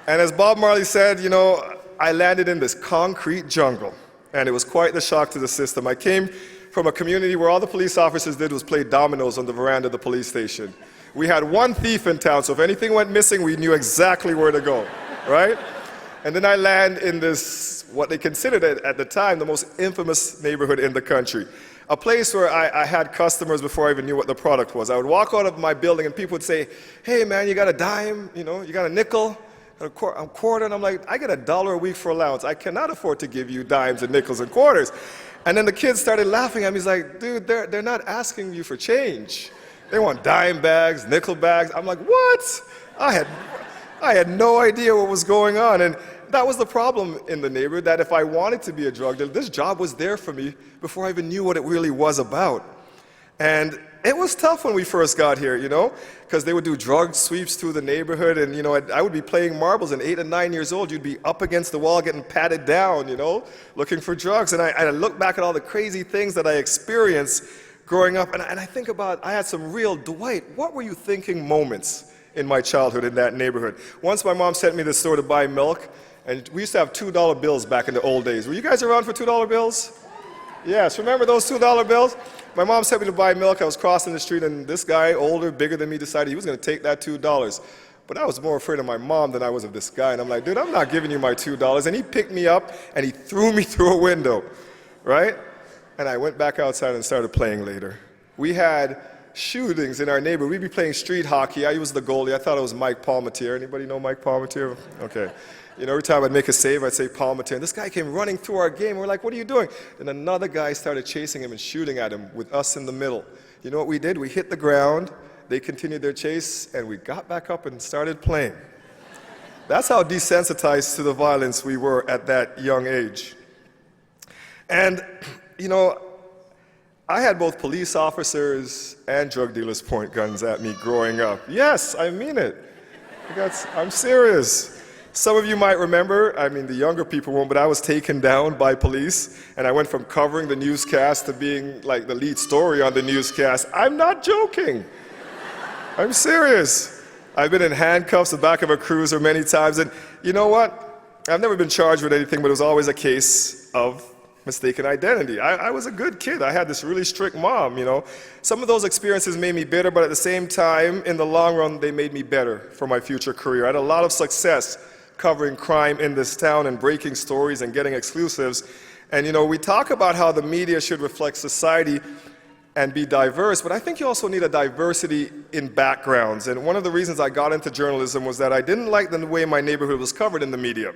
And as Bob Marley said, you know, I landed in this concrete jungle, and it was quite the shock to the system. I came from a community where all the police officers did was play dominoes on the veranda of the police station. We had one thief in town, so if anything went missing, we knew exactly where to go, right? And then I land in this, what they considered at the time, the most infamous neighborhood in the country. A place where I had customers before I even knew what the product was. I would walk out of my building and people would say, hey man, you got a dime, you know, you got a nickel, a quarter, and I'm like, I get $1 a week for allowance. I cannot afford to give you dimes and nickels and quarters. And then the kids started laughing at me. He's like, dude, they're not asking you for change. They want dime bags, nickel bags. I'm like, what? I had no idea what was going on. And that was the problem in the neighborhood, that if I wanted to be a drug dealer, this job was there for me before I even knew what it really was about. And it was tough when we first got here, you know, because they would do drug sweeps through the neighborhood, and, you know, I would be playing marbles, and 8 and 9 years old, you'd be up against the wall getting patted down, you know, looking for drugs. And I look back at all the crazy things that I experienced growing up, and I think about, I had some real, Dwight, what were you thinking moments in my childhood in that neighborhood? Once my mom sent me to the store to buy milk, and we used to have $2 bills back in the old days. Were you guys around for $2 bills? Yes, remember those $2 bills? My mom sent me to buy milk. I was crossing the street, and this guy, older, bigger than me, decided he was going to take that $2. But I was more afraid of my mom than I was of this guy. And I'm like, dude, I'm not giving you my $2. And he picked me up, and he threw me through a window, right? And I went back outside and started playing later. We had shootings in our neighborhood. We'd be playing street hockey. I was the goalie. I thought it was Mike Palmatier. Anybody know Mike Palmatier? Okay. You know, every time I'd make a save, I'd say Palmatier. And this guy came running through our game. We're like, what are you doing? And another guy started chasing him and shooting at him with us in the middle. You know what we did? We hit the ground. They continued their chase, and we got back up and started playing. That's how desensitized to the violence we were at that young age. And, you know, I had both police officers and drug dealers point guns at me growing up. Yes, I mean it. I'm serious. Some of you might remember, I mean the younger people won't, but I was taken down by police, and I went from covering the newscast to being like the lead story on the newscast. I'm not joking. I'm serious. I've been in handcuffs in the back of a cruiser many times, and you know what? I've never been charged with anything, but it was always a case of mistaken identity. I was a good kid. I had this really strict mom, you know. Some of those experiences made me bitter, but at the same time, in the long run, they made me better for my future career. I had a lot of success covering crime in this town and breaking stories and getting exclusives. And you know, we talk about how the media should reflect society and be diverse, but I think you also need a diversity in backgrounds. And one of the reasons I got into journalism was that I didn't like the way my neighborhood was covered in the media.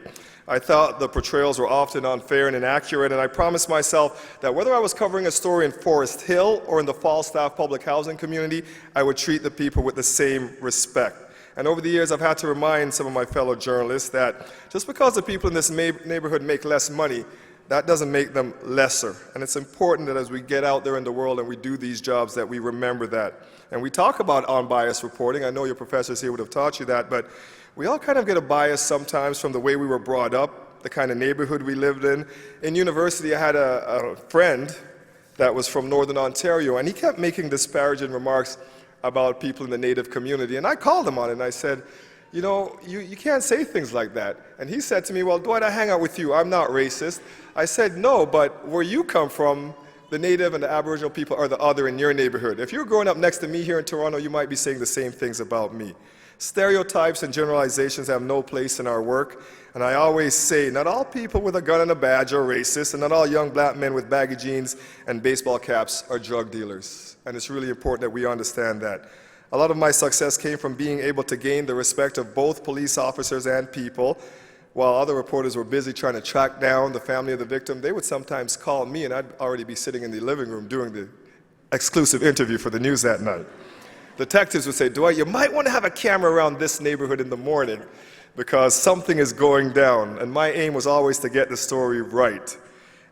I thought the portrayals were often unfair and inaccurate, and I promised myself that whether I was covering a story in Forest Hill or in the Falstaff public housing community, I would treat the people with the same respect. And over the years, I've had to remind some of my fellow journalists that just because the people in this neighborhood make less money, that doesn't make them lesser. And it's important that as we get out there in the world and we do these jobs that we remember that. And we talk about unbiased reporting. I know your professors here would have taught you that, but we all kind of get a bias sometimes from the way we were brought up, the kind of neighborhood we lived in. In university, I had a friend that was from Northern Ontario, and he kept making disparaging remarks about people in the Native community. And I called him on it, and I said, you know, you can't say things like that. And he said to me, well, Dwight, I hang out with you. I'm not racist. I said, no, but where you come from, the Native and the Aboriginal people are the other in your neighborhood. If you're growing up next to me here in Toronto, you might be saying the same things about me. Stereotypes and generalizations have no place in our work. And I always say, not all people with a gun and a badge are racist, and not all young black men with baggy jeans and baseball caps are drug dealers. And it's really important that we understand that. A lot of my success came from being able to gain the respect of both police officers and people. While other reporters were busy trying to track down the family of the victim, they would sometimes call me, and I'd already be sitting in the living room doing the exclusive interview for the news that night. Detectives would say, Dwight, you might want to have a camera around this neighborhood in the morning because something is going down. And my aim was always to get the story right.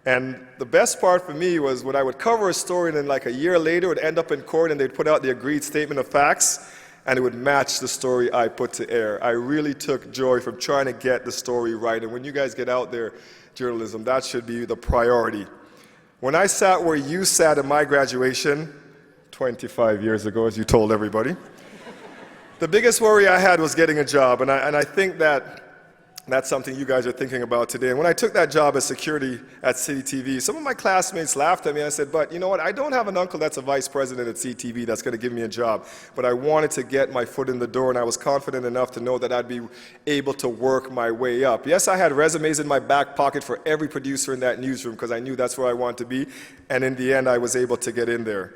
And the best part for me was when I would cover a story and then like a year later it would end up in court and they'd put out the agreed statement of facts and it would match the story I put to air. I really took joy from trying to get the story right. And when you guys get out there, journalism, that should be the priority. When I sat where you sat at my graduation, 25 years ago, as you told everybody, the biggest worry I had was getting a job. And I think that that's something you guys are thinking about today. And when I took that job as security at CTV, some of my classmates laughed at me. I said, but you know what? I don't have an uncle that's a vice president at CTV that's going to give me a job. But I wanted to get my foot in the door, and I was confident enough to know that I'd be able to work my way up. Yes, I had resumes in my back pocket for every producer in that newsroom because I knew that's where I wanted to be. And in the end, I was able to get in there.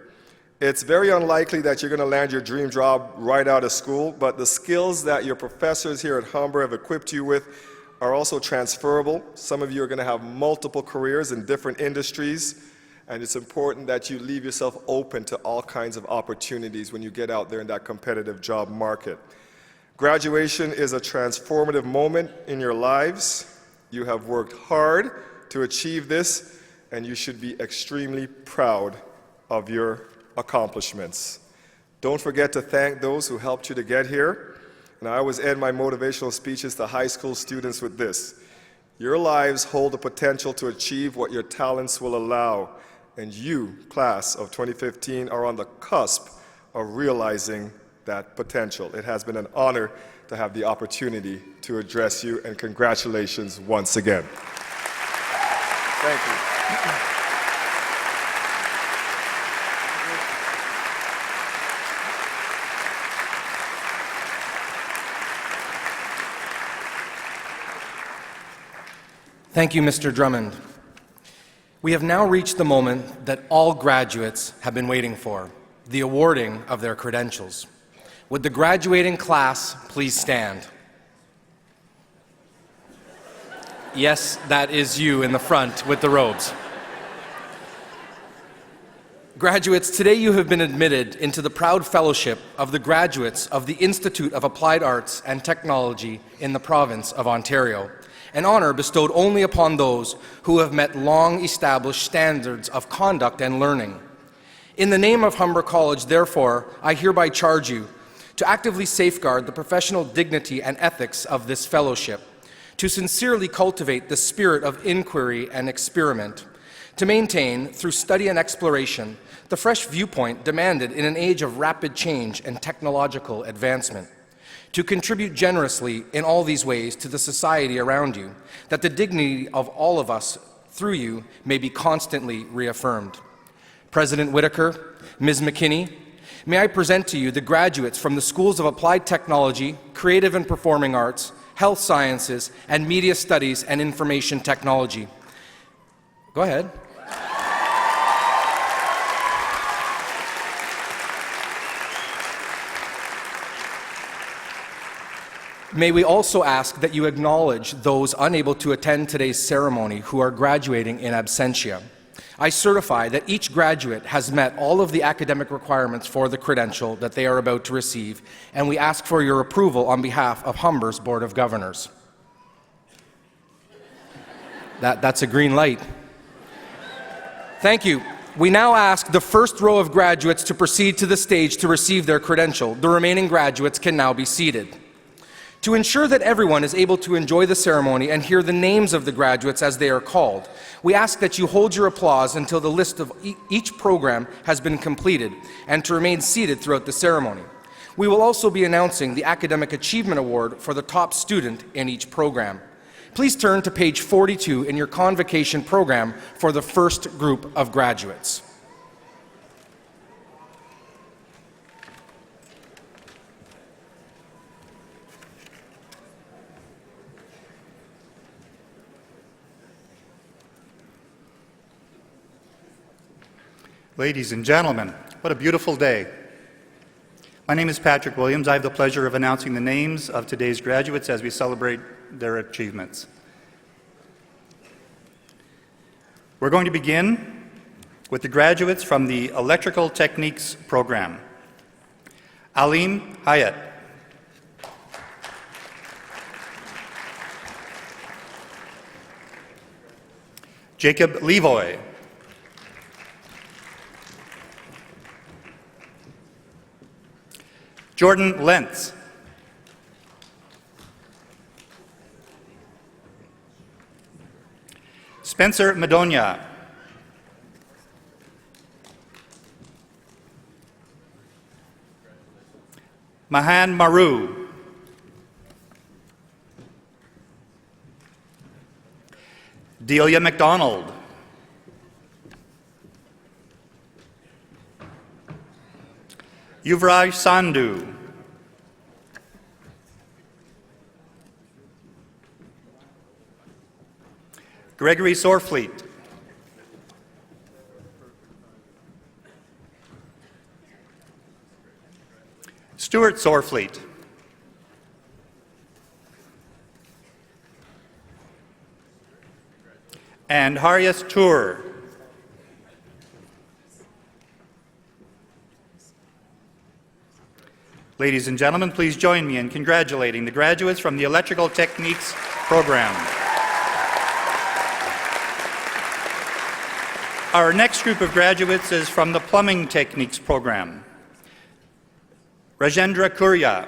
It's very unlikely that you're going to land your dream job right out of school, but the skills that your professors here at Humber have equipped you with are also transferable. Some of you are going to have multiple careers in different industries, and it's important that you leave yourself open to all kinds of opportunities when you get out there in that competitive job market. Graduation is a transformative moment in your lives. You have worked hard to achieve this, and you should be extremely proud of your accomplishments. Don't forget to thank those who helped you to get here. And I always end my motivational speeches to high school students with this. Your lives hold the potential to achieve what your talents will allow. And you, class of 2015, are on the cusp of realizing that potential. It has been an honor to have the opportunity to address you, and congratulations once again. Thank you. Thank you, Mr. Drummond. We have now reached the moment that all graduates have been waiting for, the awarding of their credentials. Would the graduating class please stand? Yes, that is you in the front with the robes. Graduates, today you have been admitted into the proud fellowship of the graduates of the Institute of Applied Arts and Technology in the province of Ontario, an honor bestowed only upon those who have met long-established standards of conduct and learning. In the name of Humber College, therefore, I hereby charge you to actively safeguard the professional dignity and ethics of this fellowship, to sincerely cultivate the spirit of inquiry and experiment, to maintain, through study and exploration, the fresh viewpoint demanded in an age of rapid change and technological advancement, to contribute generously in all these ways to the society around you, that the dignity of all of us through you, may be constantly reaffirmed. President Whitaker, Ms. McKinney, may I present to you the graduates from the Schools of Applied Technology, Creative and Performing Arts, Health Sciences, and Media Studies and Information Technology. Go ahead. May we also ask that you acknowledge those unable to attend today's ceremony who are graduating in absentia. I certify that each graduate has met all of the academic requirements for the credential that they are about to receive, and we ask for your approval on behalf of Humber's Board of Governors. That's a green light. Thank you. We now ask the first row of graduates to proceed to the stage to receive their credential. The remaining graduates can now be seated. To ensure that everyone is able to enjoy the ceremony and hear the names of the graduates as they are called, we ask that you hold your applause until the list of each program has been completed and to remain seated throughout the ceremony. We will also be announcing the Academic Achievement Award for the top student in each program. Please turn to page 42 in your Convocation program for the first group of graduates. Ladies and gentlemen, what a beautiful day. My name is Patrick Williams. I have the pleasure of announcing the names of today's graduates as we celebrate their achievements. We're going to begin with the graduates from the Electrical Techniques program. Alim Hayat. Jacob Levoy. Jordan Lentz. Spencer Madonia. Mahan Maru. Delia McDonald. Yuvraj Sandhu. Gregory Sorfleet. Stuart Sorfleet. And Harius Tour. Ladies and gentlemen, please join me in congratulating the graduates from the Electrical Techniques program. Our next group of graduates is from the Plumbing Techniques program. Rajendra Kurya.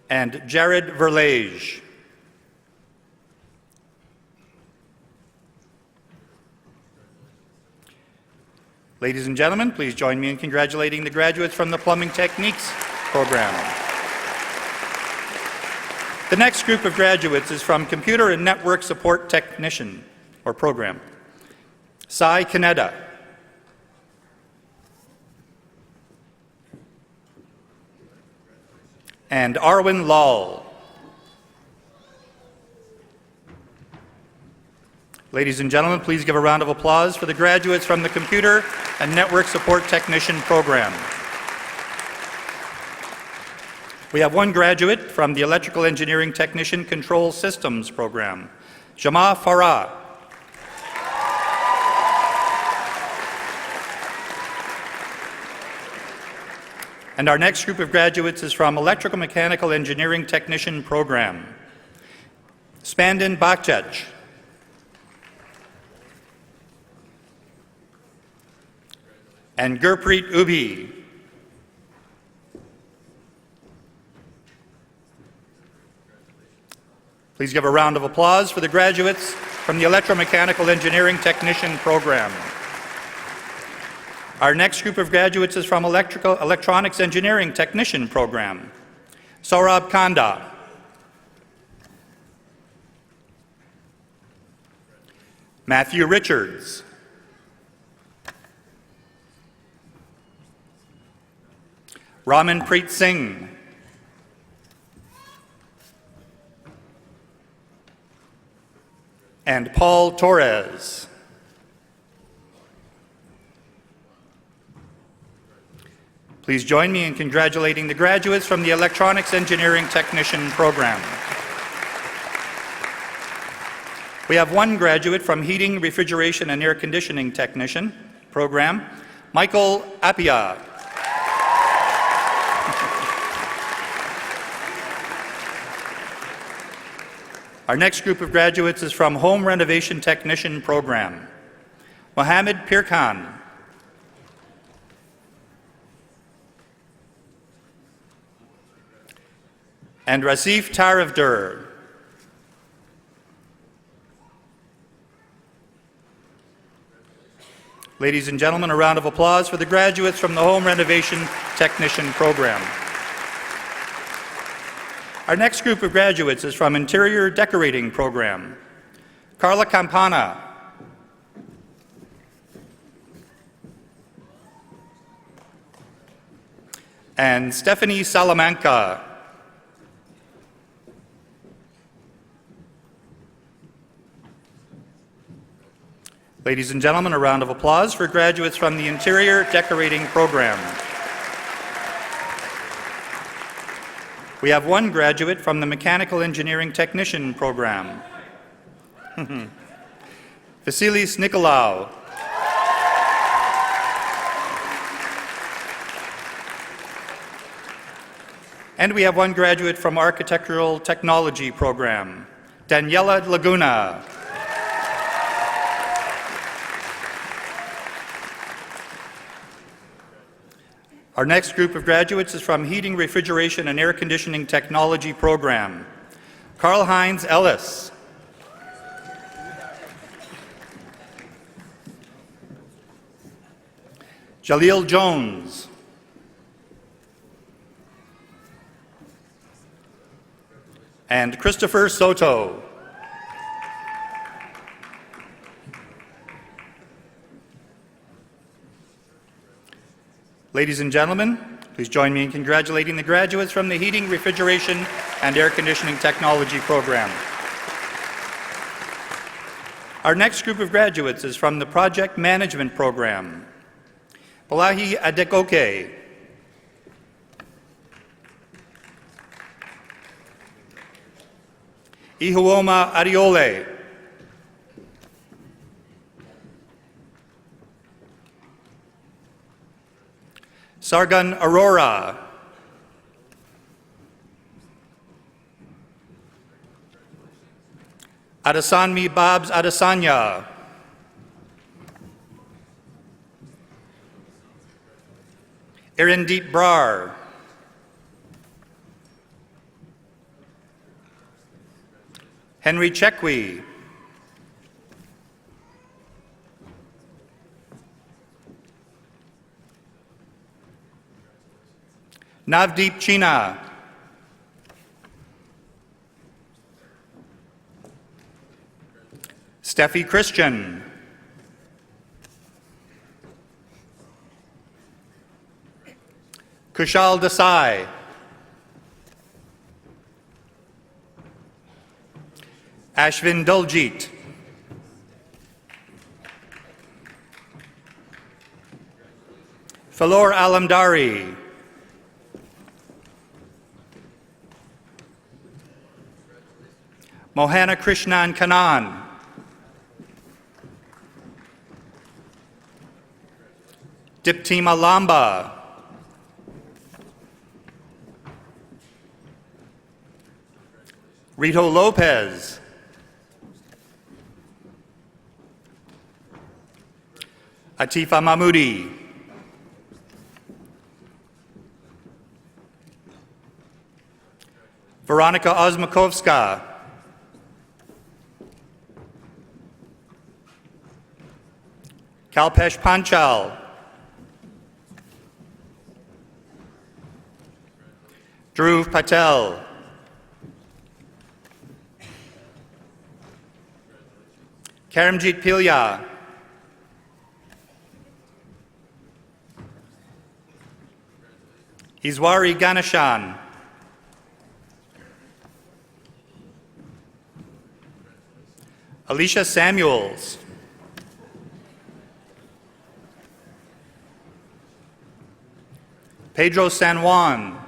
And Jared Verlage. Ladies and gentlemen, please join me in congratulating the graduates from the Plumbing Techniques program. The next group of graduates is from Computer and Network Support Technician, or program. Sai Kaneda. And Arwin Lal. Ladies and gentlemen, please give a round of applause for the graduates from the Computer and Network Support Technician program. We have one graduate from the Electrical Engineering Technician Control Systems program, Jama Farah. And our next group of graduates is from Electrical Mechanical Engineering Technician program, Spandin Bakchech. And Gurpreet Ubi. Please give a round of applause for the graduates from the Electromechanical Engineering Technician program. Our next group of graduates is from Electronics Engineering Technician program. Saurabh Kanda. Matthew Richards. Ramanpreet Singh. And Paul Torres. Please join me in congratulating the graduates from the Electronics Engineering Technician program. We have one graduate from Heating, Refrigeration, and Air Conditioning Technician program, Michael Appia. Our next group of graduates is from Home Renovation Technician program, Mohammed Pirkhan. And Rasif Tarivdur. Ladies and gentlemen, a round of applause for the graduates from the Home Renovation Technician program. Our next group of graduates is from Interior Decorating program, Carla Campana. And Stephanie Salamanca. Ladies and gentlemen, a round of applause for graduates from the Interior Decorating program. We have one graduate from the Mechanical Engineering Technician program, Vasilis Nikolaou. And we have one graduate from Architectural Technology program, Daniela Laguna. Our next group of graduates is from Heating, Refrigeration, and Air Conditioning Technology program, Karl-Heinz Ellis. Jaleel Jones. And Christopher Soto. Ladies and gentlemen, please join me in congratulating the graduates from the Heating, Refrigeration, and Air Conditioning Technology program. Our next group of graduates is from the Project Management program, Balahi Adekoke. Ihuoma Ariole. Sargun Aurora. Adasanmi Babs Adasanya. Irindeep Brar. Henry Chekwi. Navdeep China. Steffi Christian. Kushal Desai. Ashvin Duljit. Falor Alamdari. Mohana Krishnan Kanan. Diptima Lamba. Rito Lopez. Atifa Mahmoudi. Veronica Osmakovska. Kalpesh Panchal. Dhruv Patel. Karamjit Pilya. Iswari Ganeshan. Alicia Samuels. Pedro San Juan.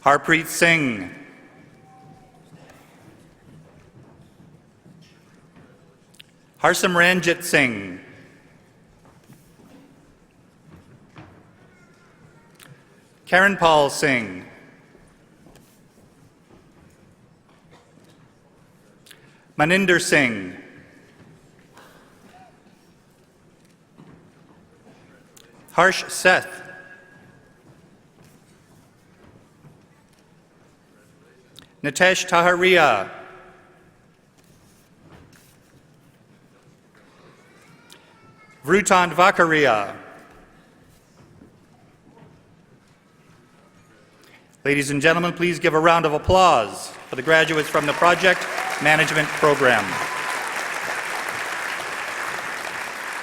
Harpreet Singh. Harsimranjit Singh. Karen Paul Singh. Maninder Singh. Harsh Seth. Nitesh Taharia. Vrutant Vakaria. Ladies and gentlemen, please give a round of applause for the graduates from the Project Management Program.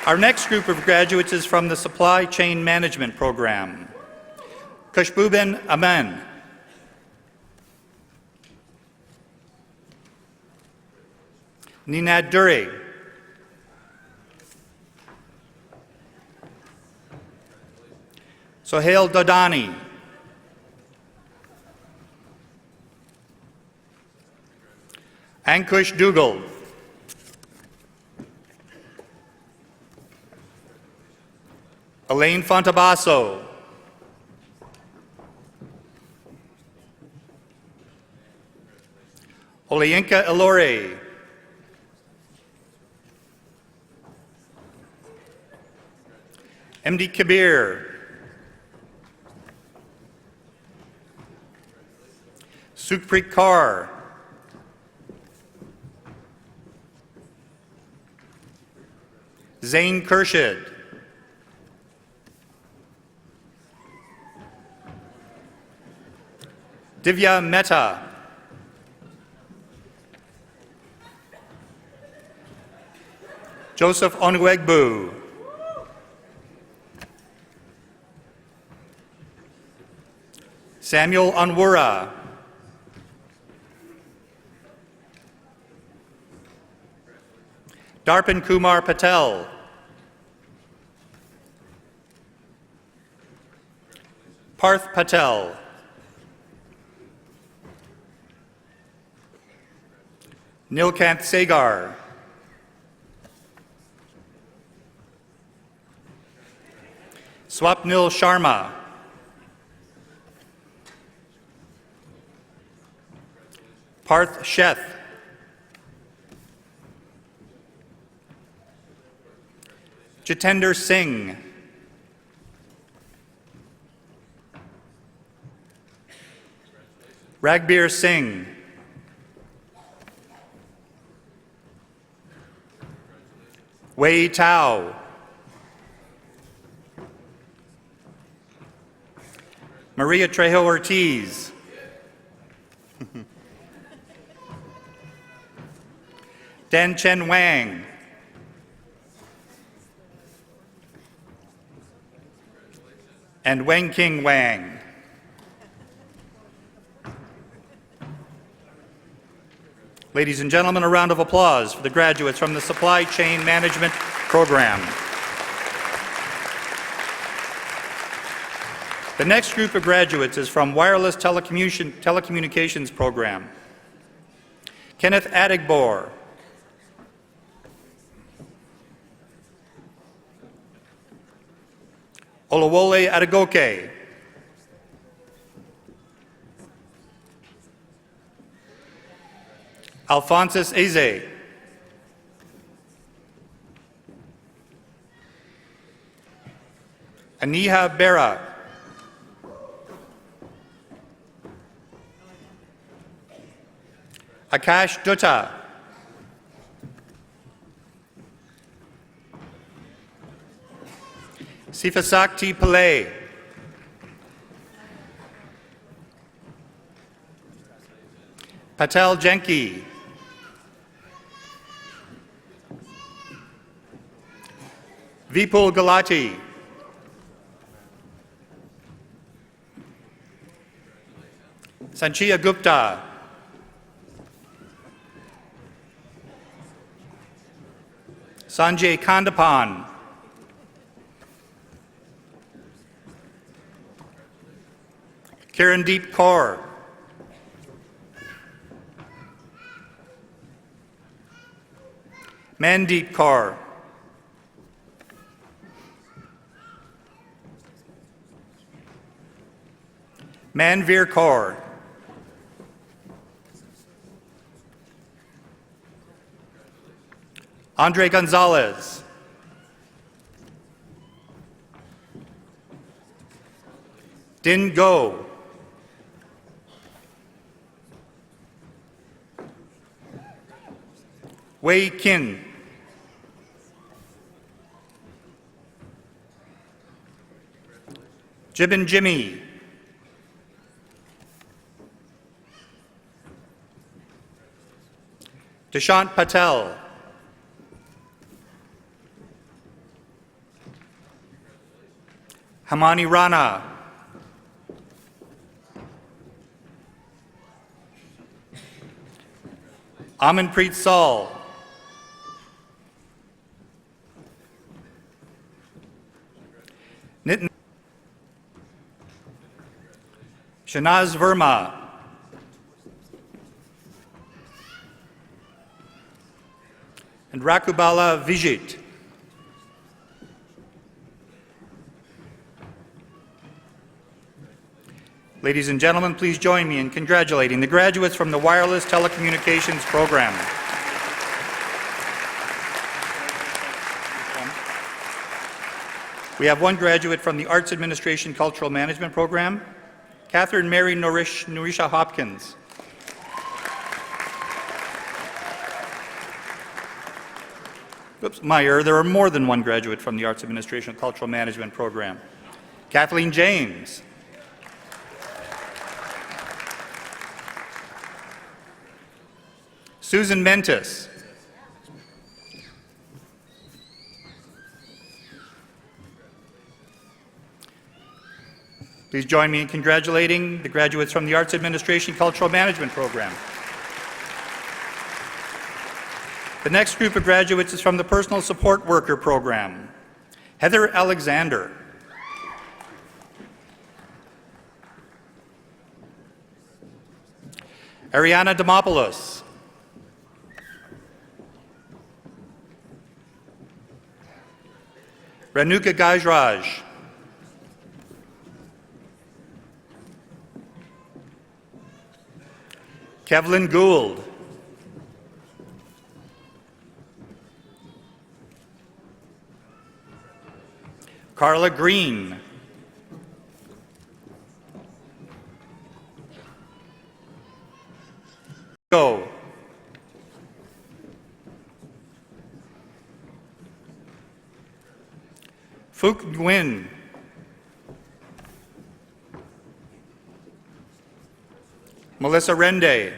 Our next group of graduates is from the Supply Chain Management Program. Kushbuben Amen. Ninad Dure. Sohail Dodani. Ankush Dougal. Elaine Fontabasso. Olayinka Elore. MD Kabir. Sukhpreet Kaur. Zain Kershid. Divya Mehta. Joseph Onwegbu. Samuel Onwura. Darpan Kumar Patel. Parth Patel. Nilkanth Segar. Swapnil Sharma. Parth Sheth. Jitender Singh. Ragbir Singh. Wei Tao. Maria Trejo Ortiz. Dan Chen Wang. And Wang King Wang. Ladies and gentlemen, a round of applause for the graduates from the Supply Chain Management Program. The next group of graduates is from Wireless Telecommunications Program. Kenneth Adigbor. Olawole Adegoke. Alphonsus Eze. Aniha Bera. Akash Dutta. Sifasakti Pillay. Patel Jenki. Vipul Galati. Sanchia Gupta. Sanjay Kandapan. Kirandeep Kaur. Mandeep Kaur. Manveer Kaur. Andre Gonzalez. Din Go. Wei Kin. Jibin Jimmy. Dishant Patel. Hamani Rana. Amanpreet Saul. Nitin. Shanaz Verma. And Rakubala Vijit. Ladies and gentlemen, please join me in congratulating the graduates from the Wireless Telecommunications Program. We have one graduate from the Arts Administration Cultural Management Program, Catherine Mary Nourisha Hopkins. Oops, Meyer, there are more than one graduate from the Arts Administration Cultural Management Program. Kathleen James. Susan Mentis. Please join me in congratulating the graduates from the Arts Administration Cultural Management Program. The next group of graduates is from the Personal Support Worker Program. Heather Alexander. Ariana Demopoulos. Renuka Gajraj. Kevlin Gould. Carla Green. Go. Phuc Nguyen. Melissa Rende.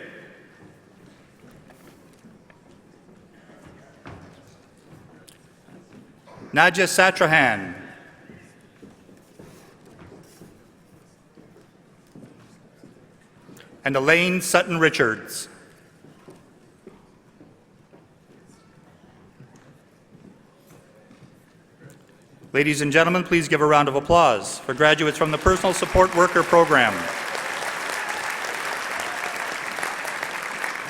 Nadia Satrahan. And Elaine Sutton Richards. Ladies and gentlemen, please give a round of applause for graduates from the Personal Support Worker Program.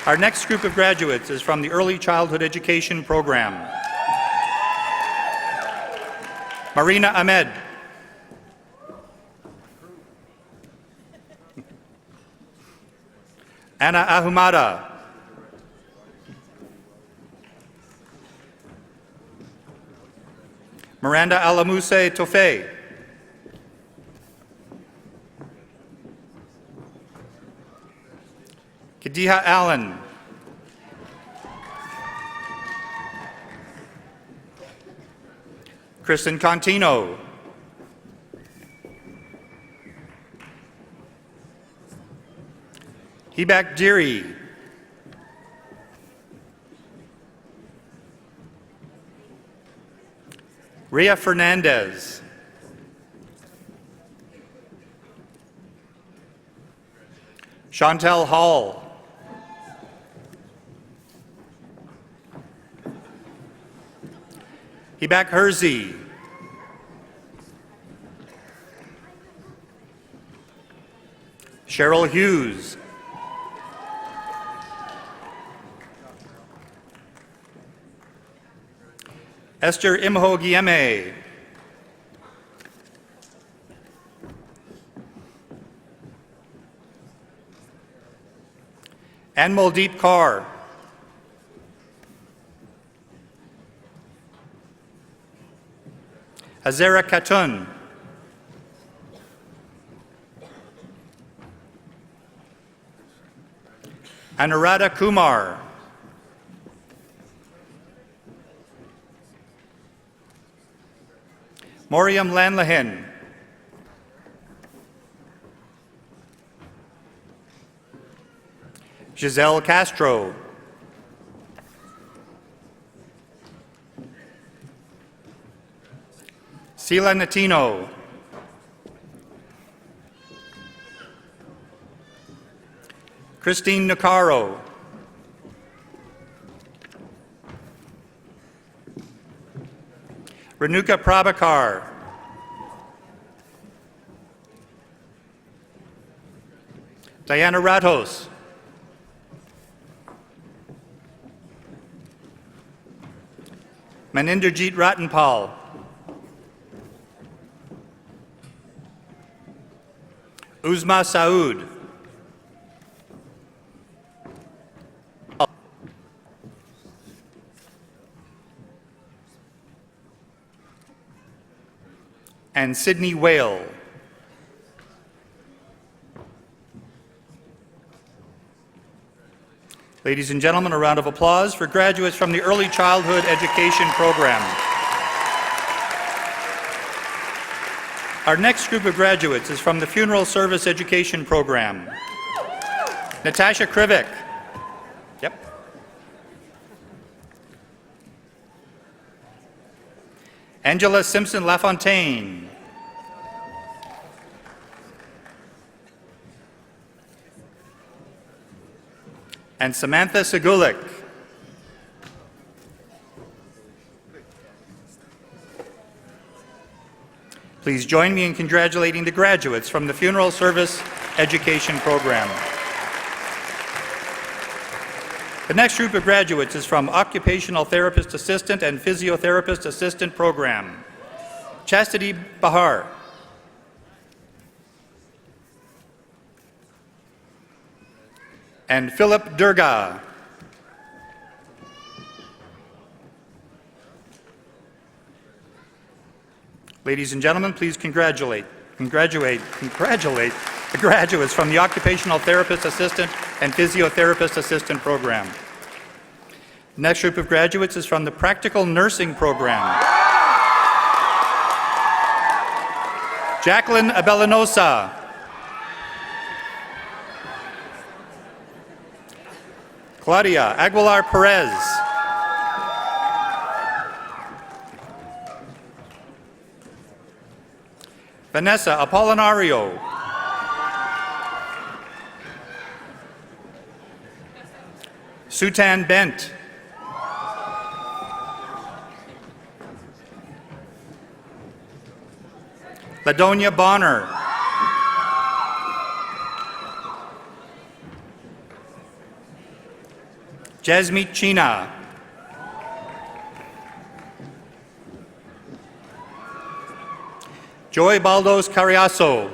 Our next group of graduates is from the Early Childhood Education Program. Marina Ahmed. Anna Ahumada. Miranda Alamuse Tofe. Kadiha Allen. Kristen Contino. Hibak Diri. Rhea Fernandez. Chantel Hall. Hibak Hersey. Cheryl Hughes. Esther Imhogieme. Anmoldeep Kaur. Azera Khatun. Anuradha Kumar. Moriam Lanlahin. Giselle Castro. Sila Natino. Christine Nucaro. Renuka Prabhakar. Diana Ratos. Maninderjeet Ratanpal. Uzma Saud. And Sydney Whale. Ladies and gentlemen, a round of applause for graduates from the Early Childhood Education Program. Our next group of graduates is from the Funeral Service Education Program. Natasha Krivik. Yep. Angela Simpson Lafontaine. And Samantha Segulik. Please join me in congratulating the graduates from the Funeral Service Education Program. The next group of graduates is from Occupational Therapist Assistant and Physiotherapist Assistant Program. Chastity Bahar. And Philip Durga. Ladies and gentlemen, please congratulate the graduates from the Occupational Therapist Assistant and Physiotherapist Assistant Program. The next group of graduates is from the Practical Nursing Program. Jacqueline Abellanosa. Claudia Aguilar Perez. Vanessa Apollinario. Sutan Bent. Ladonia Bonner. Jasmeet China. Joy Baldos Carriazo.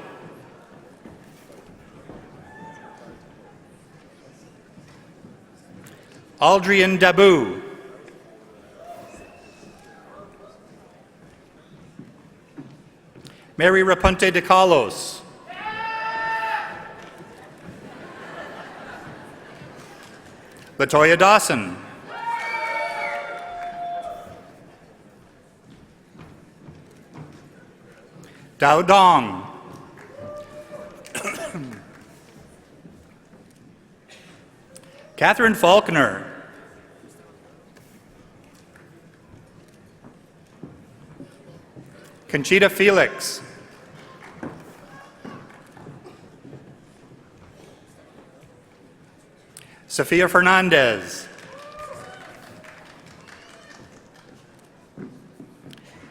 Aldrian Dabu. Mary Rapunte de Carlos. Latoya Dawson. Dao Dong. Catherine Faulkner. Conchita Felix. Sofia Fernandez.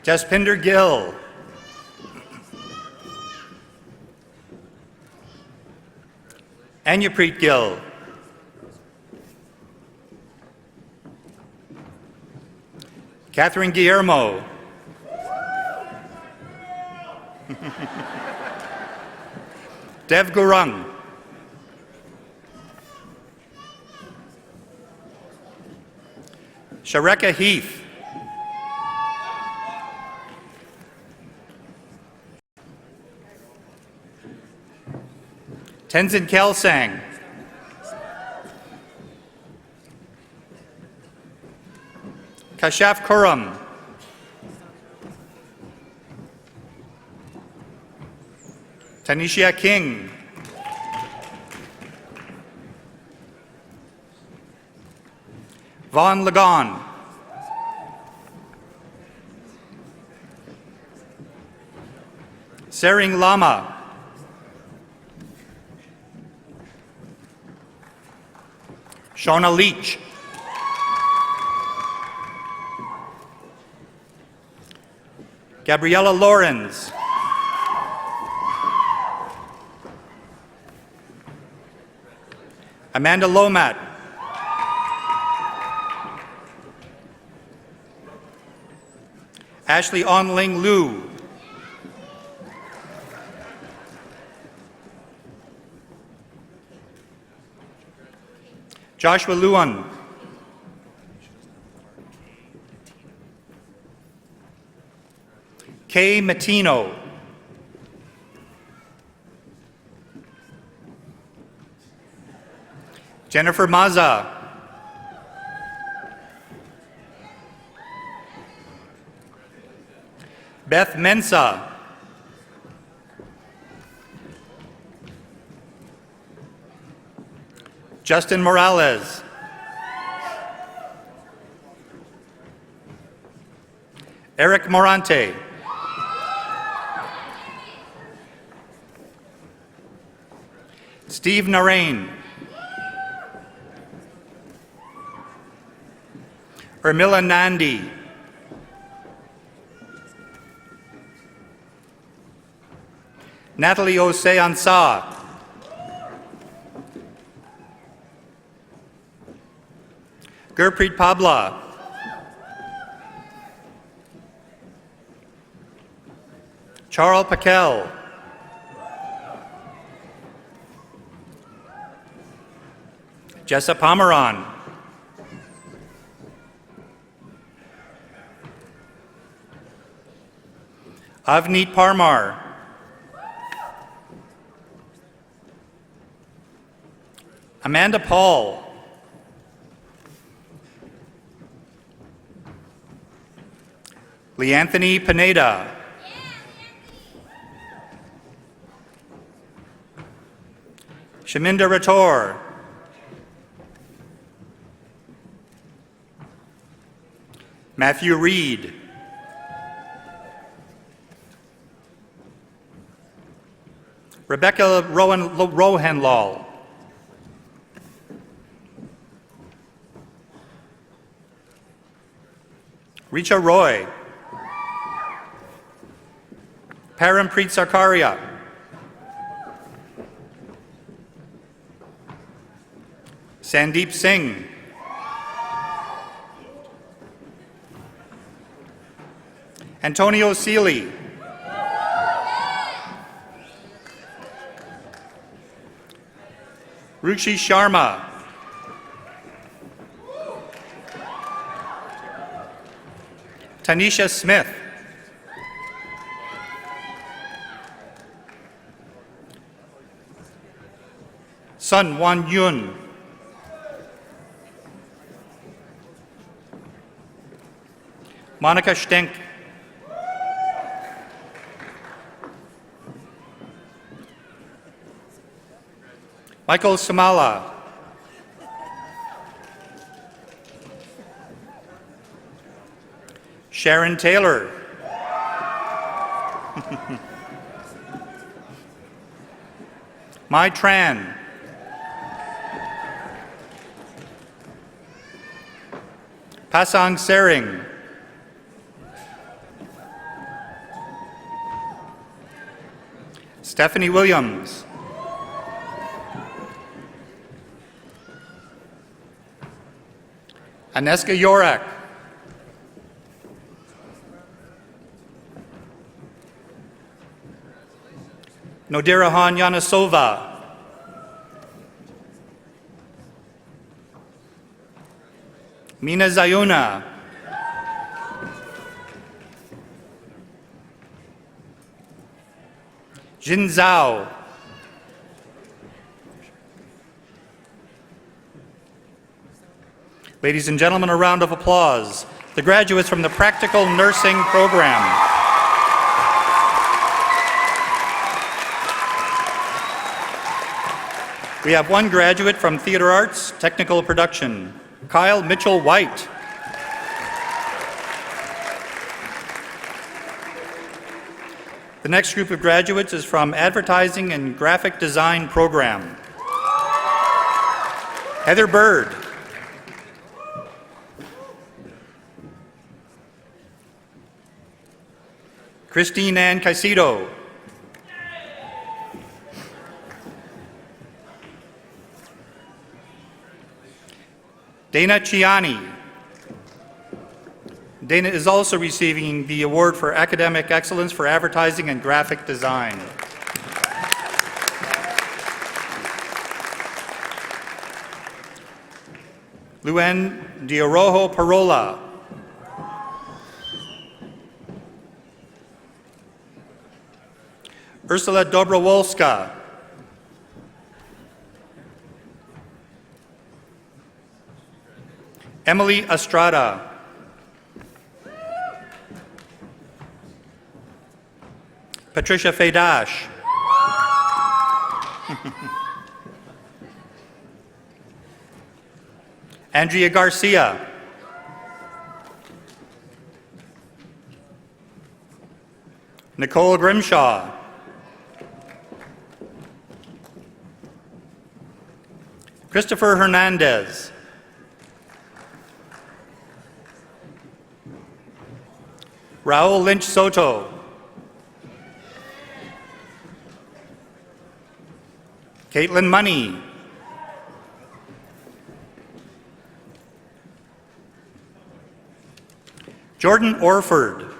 Jaspinder Gill. Anyapreet Gill. Catherine Guillermo. Dev Gurung. Shareka Heath. Tenzin Kelsang. Kashaf Kuram. Tanisha King. Vaughn Lagon. Sering Lama. Shauna Leach. Gabriella Lorenz. Amanda Lomat. Ashley Onling Liu. Joshua Luan. Kay Matino. Jennifer Maza. Beth Mensa. Justin Morales. Eric Morante. Steve Narain. Urmila Nandi. Natalie Oseansa. Gurpreet Pabla. Charles Pakel. Jessa Pomeron. Avneet Parmar. Amanda Paul. Leanthony Pineda. Shaminda Rator. Matthew Reed. Rebecca Rohenlal. Richa Roy. Parampreet Sarkaria. Sandeep Singh. Antonio Seeley. Ruchi Sharma. Tanisha Smith. Sun Wan Yun. Monica Stenk. Michael Samala. Sharon Taylor. Mai Tran. Pasang Sering. Stephanie Williams. Aneska Yorak. Nodirahan Yanasova. Mina Zayuna. Jin Zhao. Ladies and gentlemen, a round of applause. The graduates from the Practical Nursing Program. We have one graduate from Theater Arts, Technical Production, Kyle Mitchell White. The next group of graduates is from Advertising and Graphic Design Program. Heather Bird. Christine Ann Caicedo. Dana Ciani. Dana is also receiving the Award for Academic Excellence for Advertising and Graphic Design. Luen Diorojo Parola. Ursula Dobrowolska. Emily Estrada. Patricia Faydash. Andrea Garcia. Nicole Grimshaw. Christopher Hernandez. Raul Lynch Soto. Caitlin Money. Jordan Orford.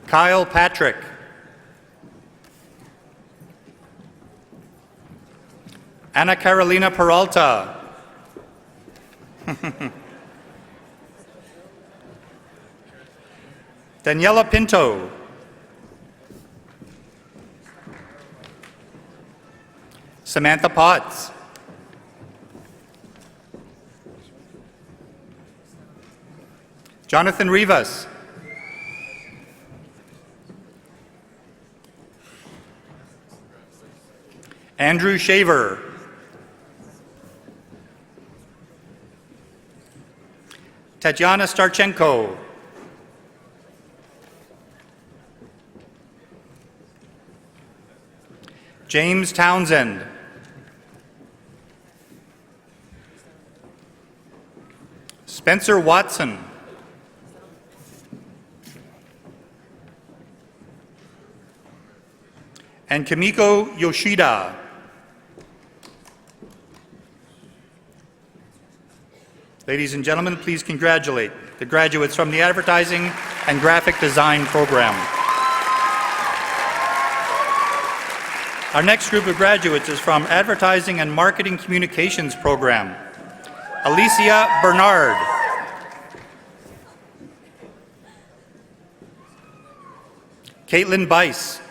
Kyle Patrick. Ana Carolina Peralta. Daniela Pinto. Samantha Potts. Jonathan Rivas. Andrew Shaver. Tatiana Starchenko. James Townsend. Spencer Watson. And Kimiko Yoshida. Ladies and gentlemen, please congratulate the graduates from the Advertising and Graphic Design Program. Our next group of graduates is from Advertising and Marketing Communications Program. Alicia Bernard. Caitlin Bice.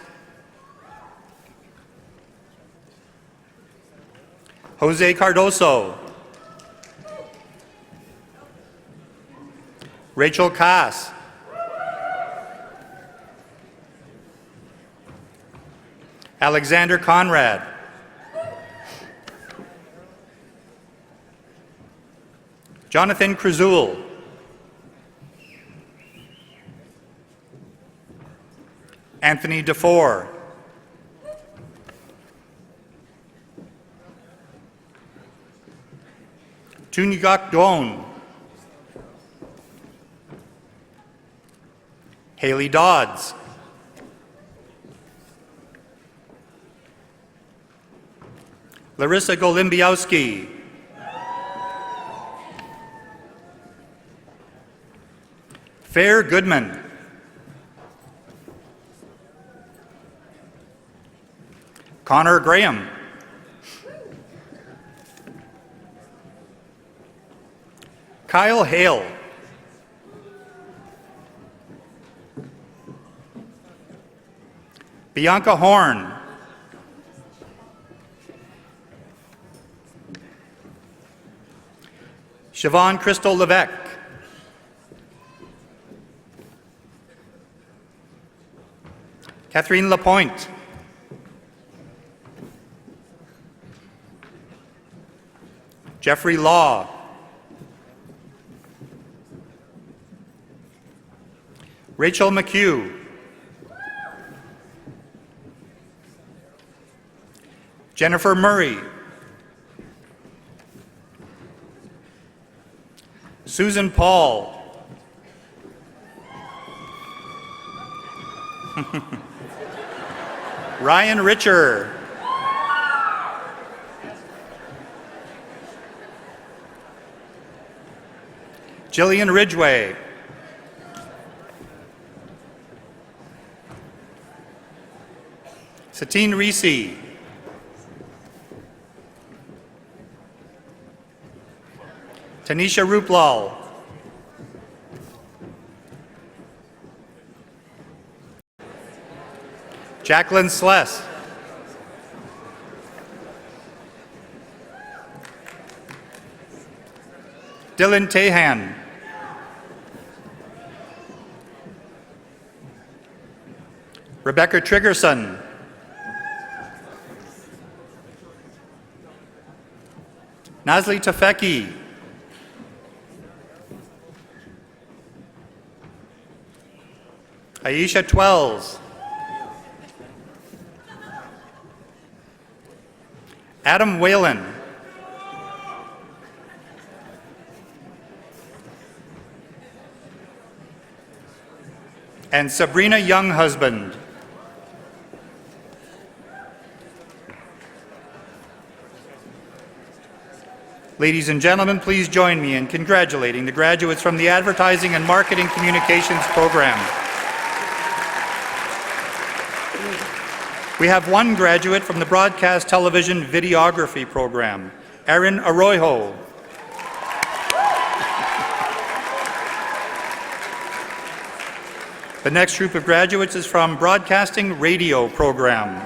Jose Cardoso. Rachel Cass. Alexander Conrad. Jonathan Kruzul. Anthony DeFore. Tunigak Doan. Haley Dodds. Larissa Golimbiowski. Fair Goodman. Connor Graham. Kyle Hale. Bianca Horn. Siobhan Crystal Levesque. Catherine Lapointe. Jeffrey Law. Rachel McHugh. Jennifer Murray. Susan Paul. Ryan Richer. Jillian Ridgway. Satine Reese. Tanisha Ruplal. Jacqueline Sless. Dylan Tahan. Rebecca Triggerson. Nazli Tafeki. Aisha Twells. Adam Whalen. And Sabrina Younghusband. Ladies and gentlemen, please join me in congratulating the graduates from the Advertising and Marketing Communications program. We have one graduate from the Broadcast Television Videography program, Erin Arroyo. The next group of graduates is from Broadcasting Radio program.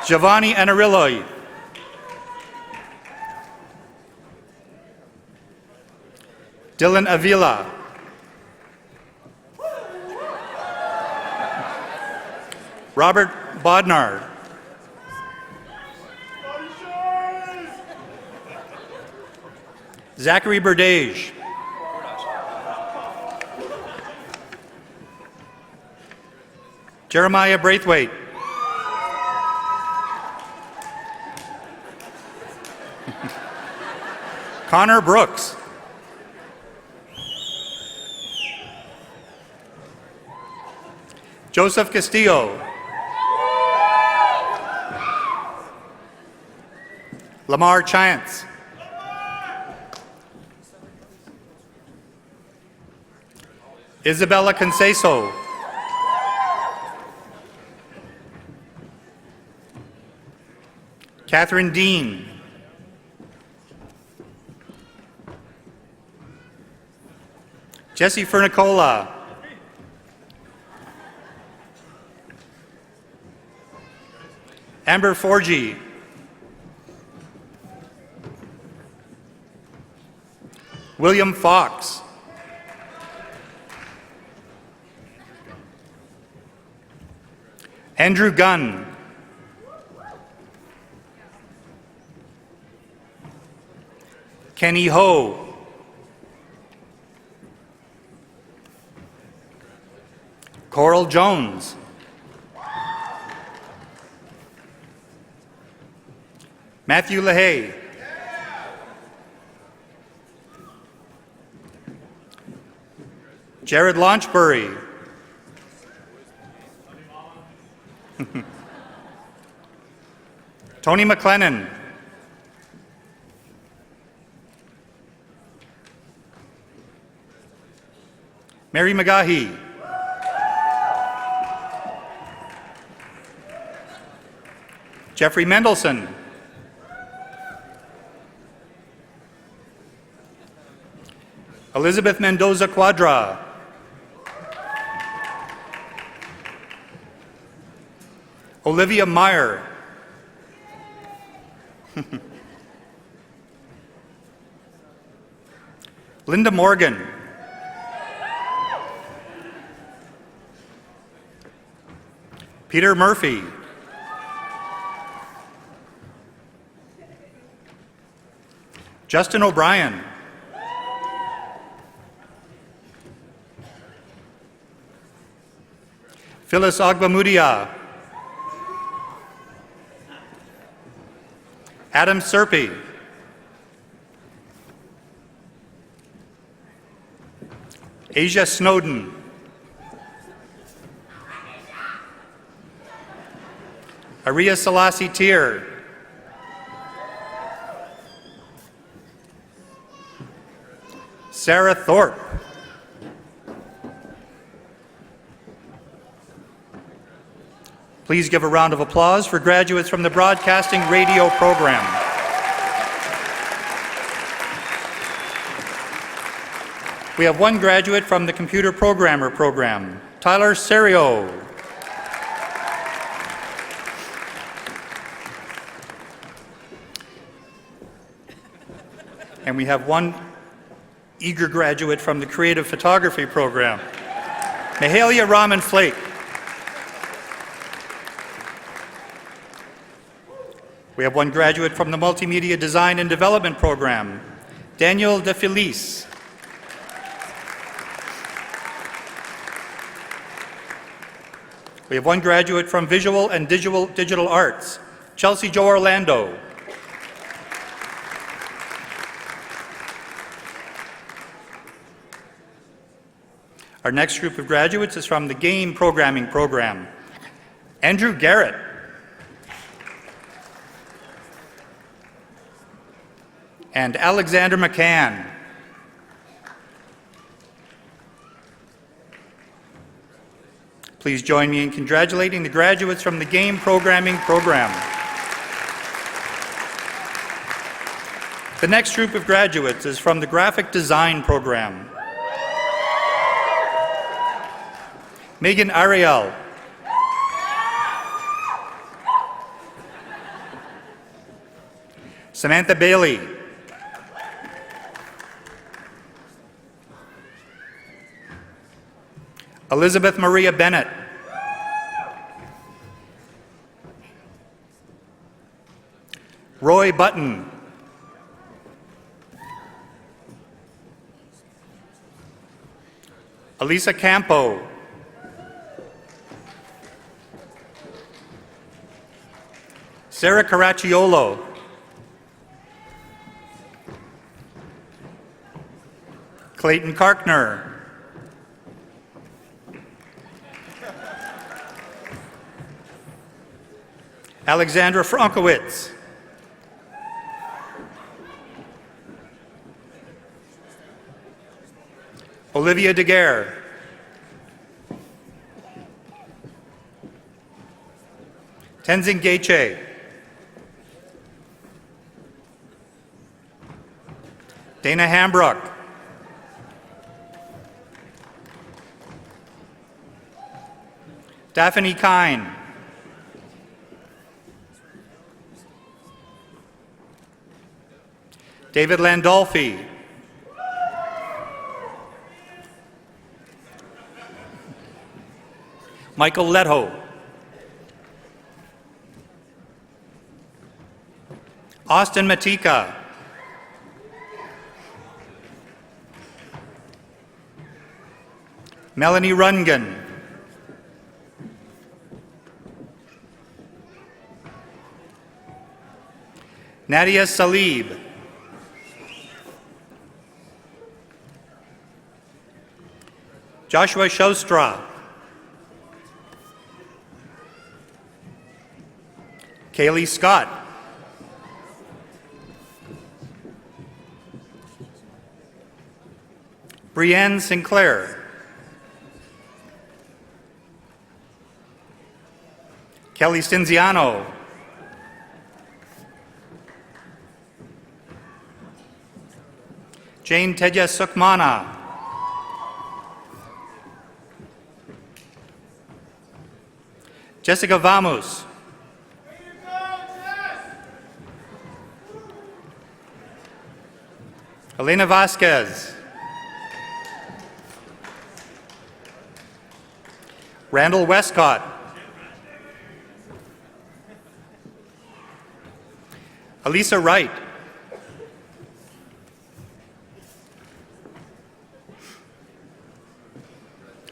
Giovanni Anarillo. Dylan Avila. Robert Bodnar. Zachary Burdage. Jeremiah Braithwaite. Connor Brooks. Joseph Castillo. Lamar Chance. Isabella Conceso. Catherine Dean. Jesse Fernicola. Amber Forgy. William Fox. Andrew Gunn. Kenny Ho. Coral Jones. Matthew LaHaye. Jared Launchbury. Tony McLennan. Mary McGahee. Jeffrey Mendelson. Elizabeth Mendoza Quadra. Olivia Meyer. Linda Morgan. Peter Murphy. Justin O'Brien. Phyllis Agbamudia. Adam Serpi. Asia Snowden. Aria Selassie Tier. Sarah Thorpe. Please give a round of applause for graduates from the Broadcasting Radio program. We have one graduate from the Computer Programmer program, Tyler Serio. And we have one eager graduate from the Creative Photography program, Mahalia Raman Flake. We have one graduate from the Multimedia Design and Development program, Daniel De Felice. We have one graduate from Visual and Digital Arts, Chelsea Jo Orlando. Our next group of graduates is from the Game Programming program, Andrew Garrett. And Alexander McCann. Please join me in congratulating the graduates from the Game Programming program. The next group of graduates is from the Graphic Design program. Megan Ariel. Samantha Bailey. Elizabeth Maria Bennett. Roy Button. Elisa Campo. Sarah Caracciolo. Clayton Karkner. Alexandra Frankowitz. Olivia Daguerre. Tenzin Gache. Dana Hambrook. Daphne Kine. David Landolfi. Michael Leto. Austin Matika. Melanie Rungan. Nadia Salib. Joshua Shostra. Kaylee Scott. Brienne Sinclair. Kelly Stinziano. Jane Teja Sukmana. Jessica Vamos. Elena Vasquez. Randall Westcott. Elisa Wright.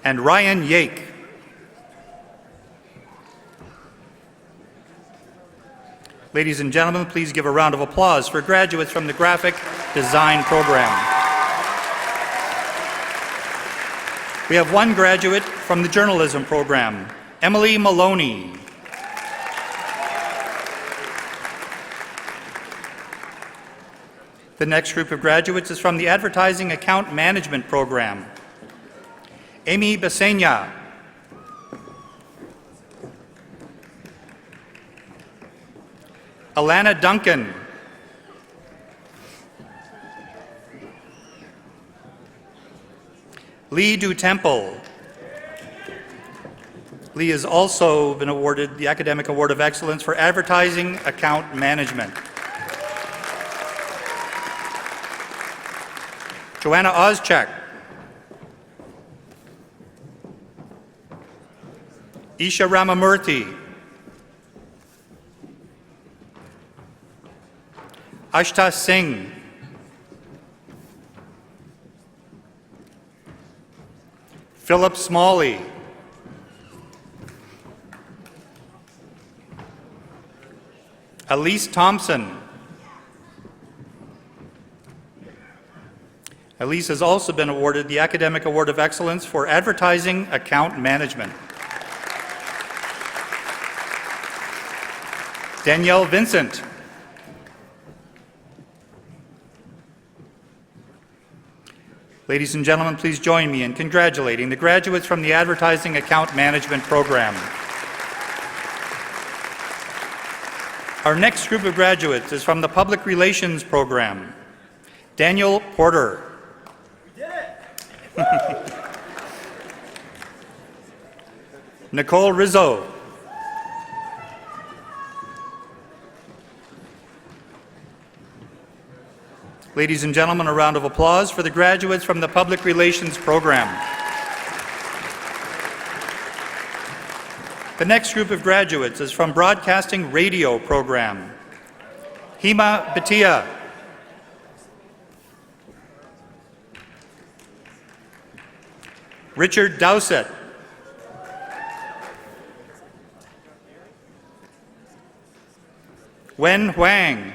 And Ryan Yake. Ladies and gentlemen, please give a round of applause for graduates from the Graphic Design program. We have one graduate from the Journalism program, Emily Maloney. The next group of graduates is from the Advertising Account Management program, Amy Basenya. Alana Duncan. Lee Du Temple. Lee has also been awarded the Academic Award of Excellence for Advertising Account Management. Joanna Ozchak. Isha Ramamurthy. Ashta Singh. Philip Smalley. Elise Thompson. Elise has also been awarded the Academic Award of Excellence for Advertising Account Management. Danielle Vincent. Ladies and gentlemen, please join me in congratulating the graduates from the Advertising Account Management program. Our next group of graduates is from the Public Relations program. Daniel Porter. We did it! Nicole Rizzo. Ladies and gentlemen, a round of applause for the graduates from the Public Relations program. The next group of graduates is from Broadcasting Radio program. Hima Bhatia. Richard Dowsett. Wen Huang.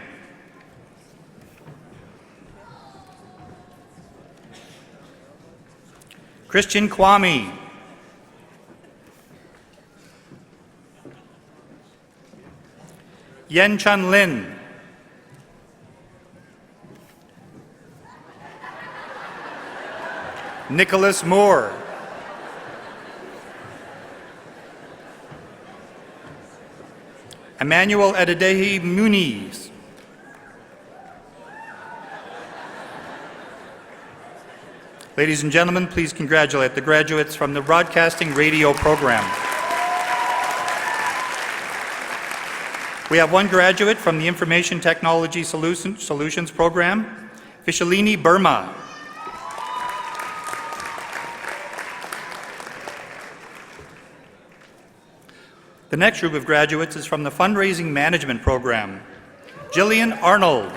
Christian Kwame. Yen Chun Lin. Nicholas Moore. Emmanuel Adedehi Muniz. Ladies and gentlemen, please congratulate the graduates from the Broadcasting Radio program. We have one graduate from the Information Technology Solutions program, Vishalini Burma. The next group of graduates is from the Fundraising Management program, Jillian Arnold.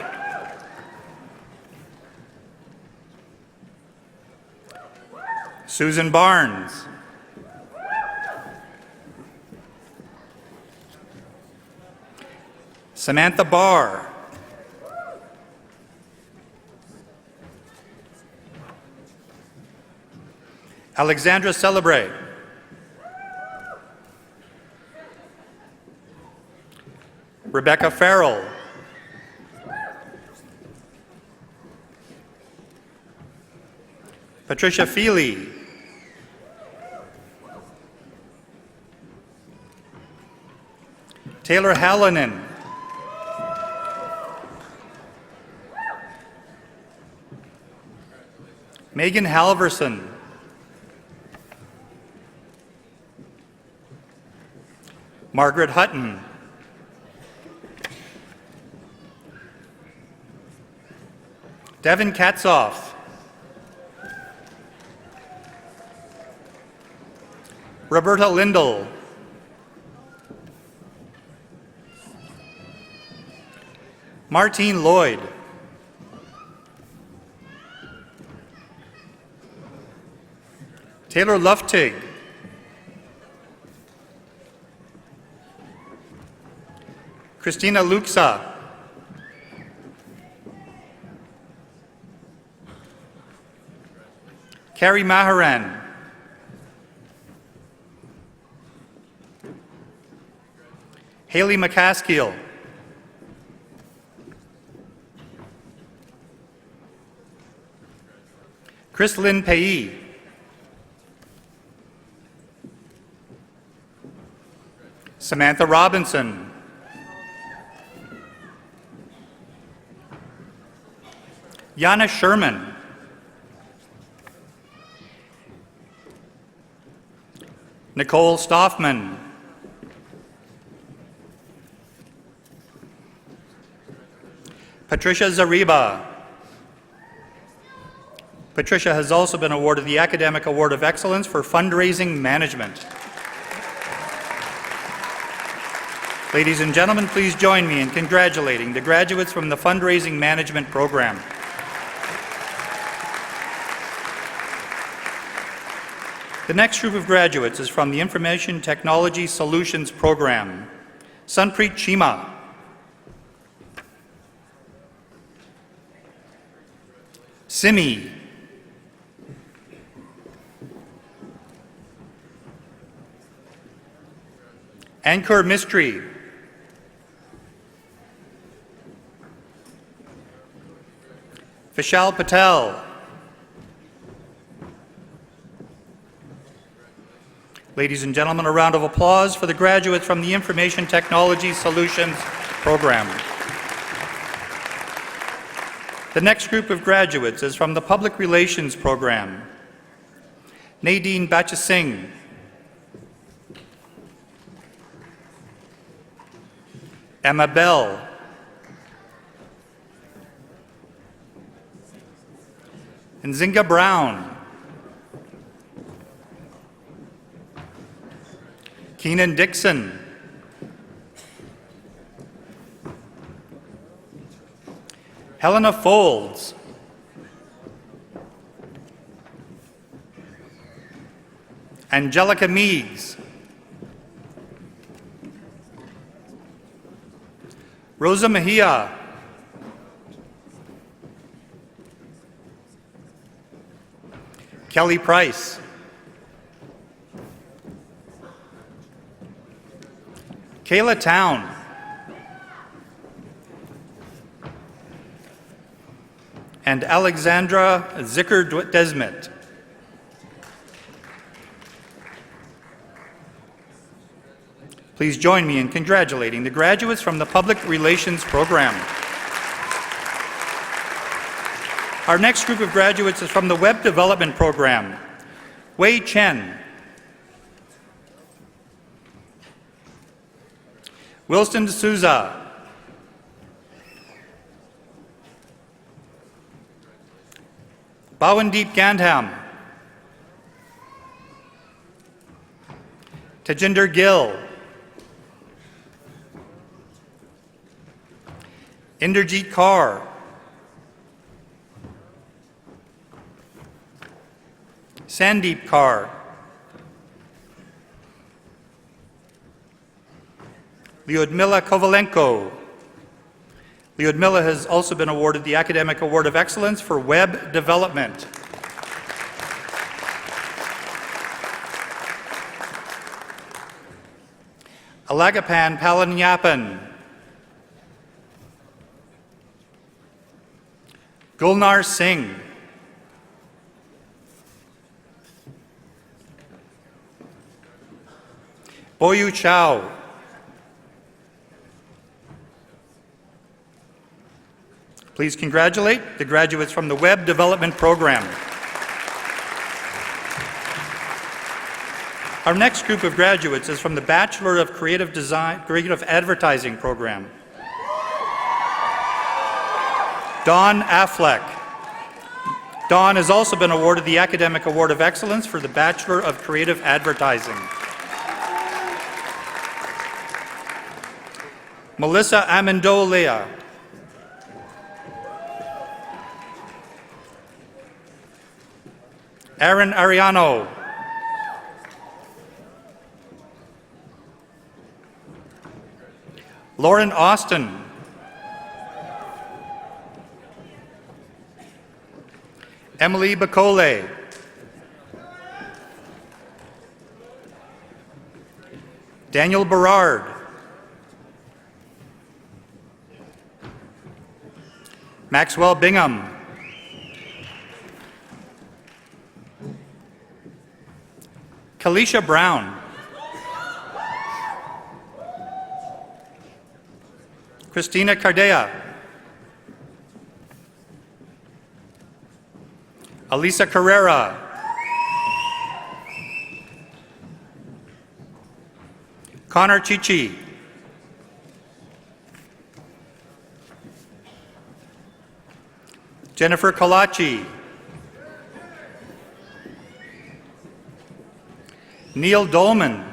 Susan Barnes. Samantha Barr. Alexandra Celebre. Rebecca Farrell. Patricia Feely. Taylor Hallinan. Megan Halverson. Margaret Hutton. Devin Katzoff. Roberta Lindell. Martine Lloyd. Taylor Luftig. Christina Luxa. Carrie Maharan. Haley McCaskill. Chris Lynn Payee. Samantha Robinson. Yana Sherman. Nicole Stoffman. Patricia Zariba. Patricia has also been awarded the Academic Award of Excellence for Fundraising Management. Ladies and gentlemen, please join me in congratulating the graduates from the Fundraising Management Program. The next group of graduates is from the Information Technology Solutions Program. Sunpreet Chima. Simi. Ankur Mistry. Vishal Patel. Ladies and gentlemen, a round of applause for the graduates from the Information Technology Solutions Program. The next group of graduates is from the Public Relations Program. Nadine Bachasingh. Emma Bell. Nzinga Brown. Keenan Dixon. Helena Folds. Angelica Meads. Rosa Mejia. Kelly Price. Kayla Town. And Alexandra Zicker-Desmet. Please join me in congratulating the graduates from the Public Relations Program. Our next group of graduates is from the Web Development Program. Wei Chen. Wilston D'Souza. Bawandeep Gandham. Tajinder Gill. Inderjeet Kaur. Sandeep Kaur, Lyudmila Kovalenko. Lyudmila has also been awarded the Academic Award of Excellence for Web Development. Alagapan Palanyapan, Gulnar Singh, Boyu Chow, please congratulate the graduates from the Web Development Program. Our next group of graduates is from the Bachelor of Creative Advertising program. Dawn Affleck. Dawn has also been awarded the Academic Award of Excellence for the Bachelor of Creative Advertising. Melissa Amendolia. Aaron Ariano. Lauren Austin. Emily Bacole. Daniel Berard. Maxwell Bingham. Kalisha Brown. Christina Cardea. Alisa Carrera. Connor Chichi. Jennifer Kalachi. Neil Dolman.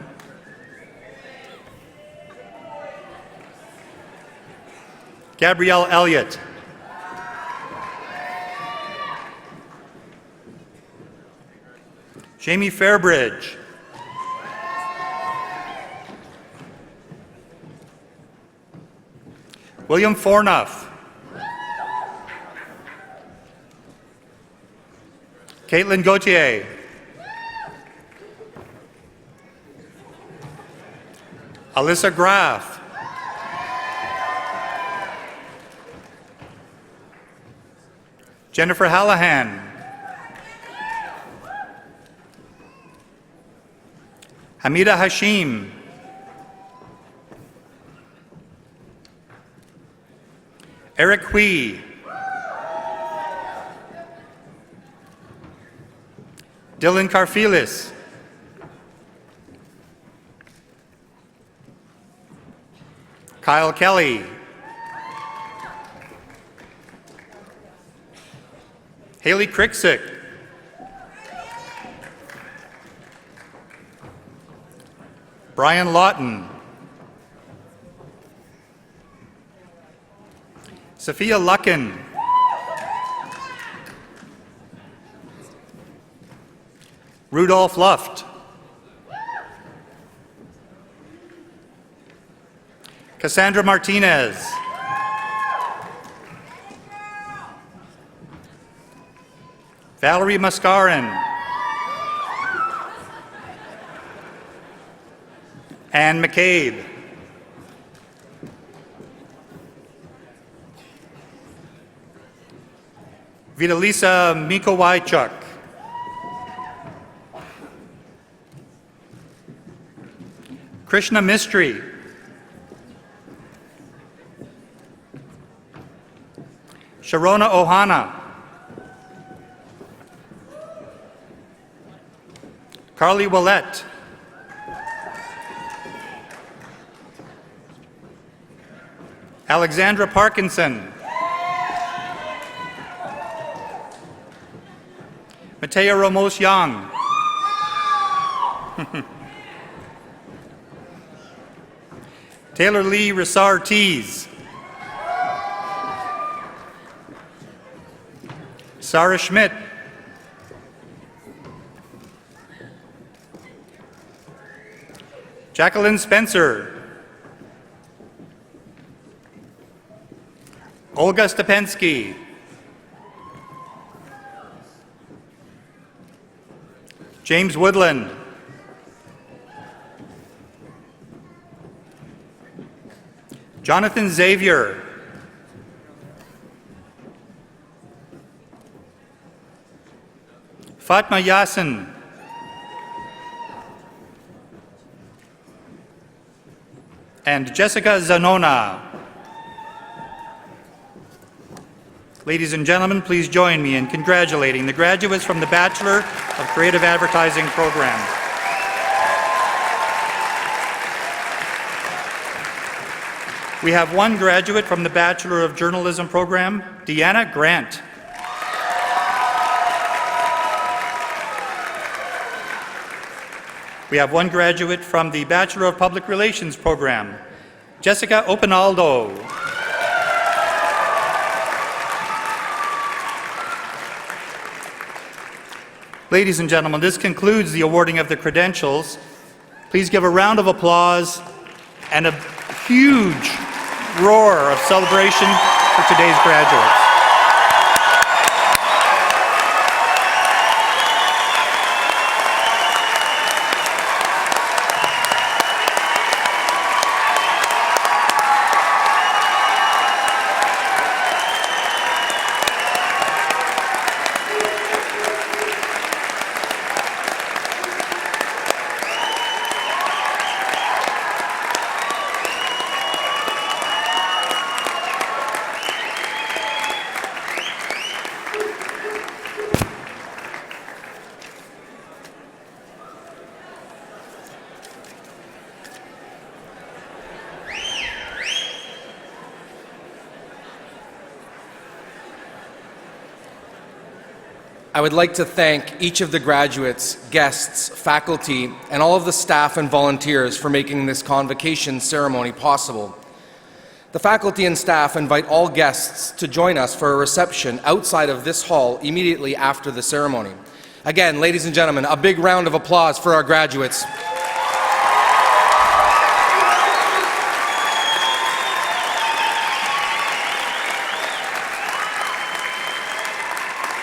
Gabrielle Elliott. Jamie Fairbridge. William Fornuff. Caitlin Gauthier. Alyssa Graff. Jennifer Hallahan. Hamida Hashim. Eric Hui. Dylan Karfilis. Kyle Kelly. Haley Kriksick. Brian Lawton. Sophia Lucken. Rudolph Luft. Cassandra Martinez. Valerie Mascarin. Anne McCabe. Vitalisa Mikowajczuk. Krishna Mistry. Sharona Ohana. Carly Willett. Alexandra Parkinson. Matea Ramos Young. Taylor Lee Rissar Tees. Sarah Schmidt. Jacqueline Spencer. Olga Stepensky. James Woodland. Jonathan Xavier. Fatma Yassin. And Jessica Zanona. Ladies and gentlemen, please join me in congratulating the graduates from the Bachelor of Creative Advertising program. We have one graduate from the Bachelor of Journalism program, Deanna Grant. We have one graduate from the Bachelor of Public Relations program, Jessica Opinaldo. Ladies and gentlemen, this concludes the awarding of the credentials. Please give a round of applause and a huge roar of celebration for today's graduates. I would like to thank each of the graduates, guests, faculty, and all of the staff and volunteers for making this convocation ceremony possible. The faculty and staff invite all guests to join us for a reception outside of this hall immediately after the ceremony. Again, ladies and gentlemen, a big round of applause for our graduates.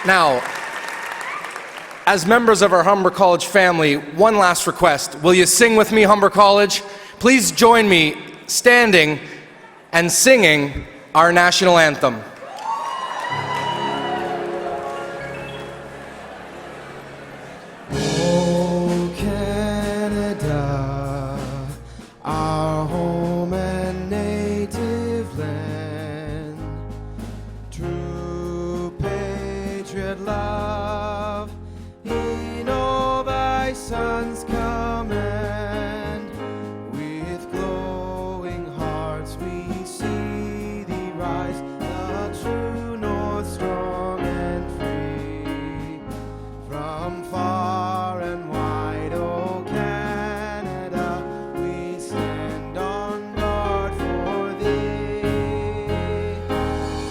Now, as members of our Humber College family, one last request. Will you sing with me, Humber College? Please join me standing and singing our national anthem. Oh, Canada, our home and native land, true patriot love, in all thy sons' command, with glowing hearts we see thee rise, the true north, strong and free, from far and wide, oh Canada, we stand on guard for thee.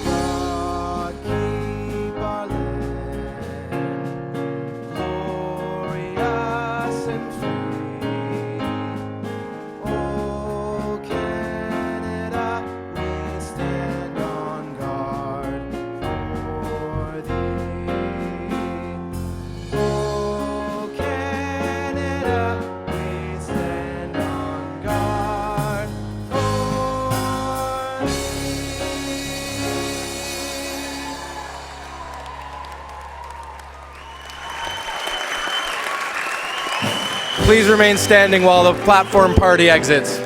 God keep our land glorious and free. Oh Canada, we stand on guard for thee. Oh Canada, we stand on guard for thee. Please remain standing while the platform party exits.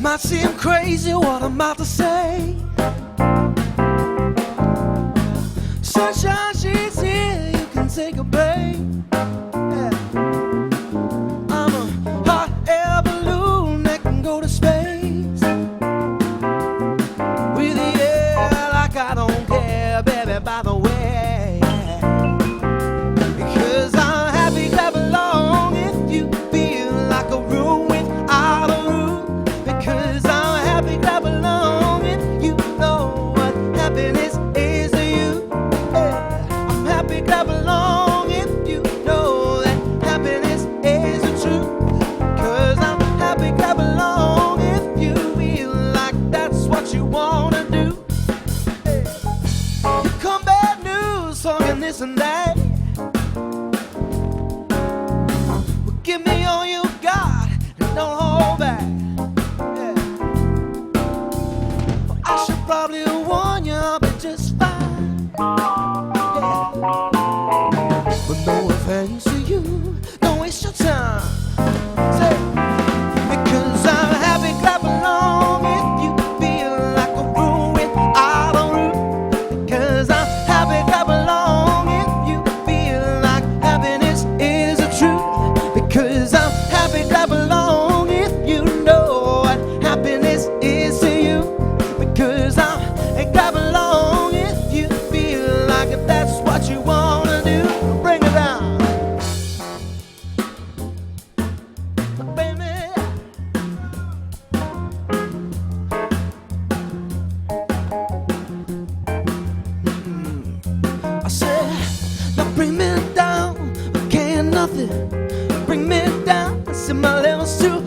Might seem crazy what I'm about to say. Sunshine, she's here, you can take a break. Yeah. I'm a hot air balloon that can go to space. With the air like I don't care, baby, by the way. Because I'm happy, clap along if you feel like a room without a roof. Because I'm happy, clap along if you know what happiness is to you. Yeah. I'm happy, clap along if you know that happiness is the truth. Because I'm happy, clap along if you feel like that's what you wanna do. Yeah. You come bad news, talking this and that. Well, give me all you got and don't hold back. I should probably warn you, I'll be just fine. Yeah. But no offense to you, don't waste your time. Say, because I'm happy, clap along if you feel like a room without a roof. Because I'm happy, clap along if you feel like happiness is the truth. Because I'm happy, clap along if you know what happiness is to you. Because I'm clap along if you feel like if that's what you wanna do. Bring it down, baby. I said, now bring me down, I can't nothing. Bring me down, I said my level's too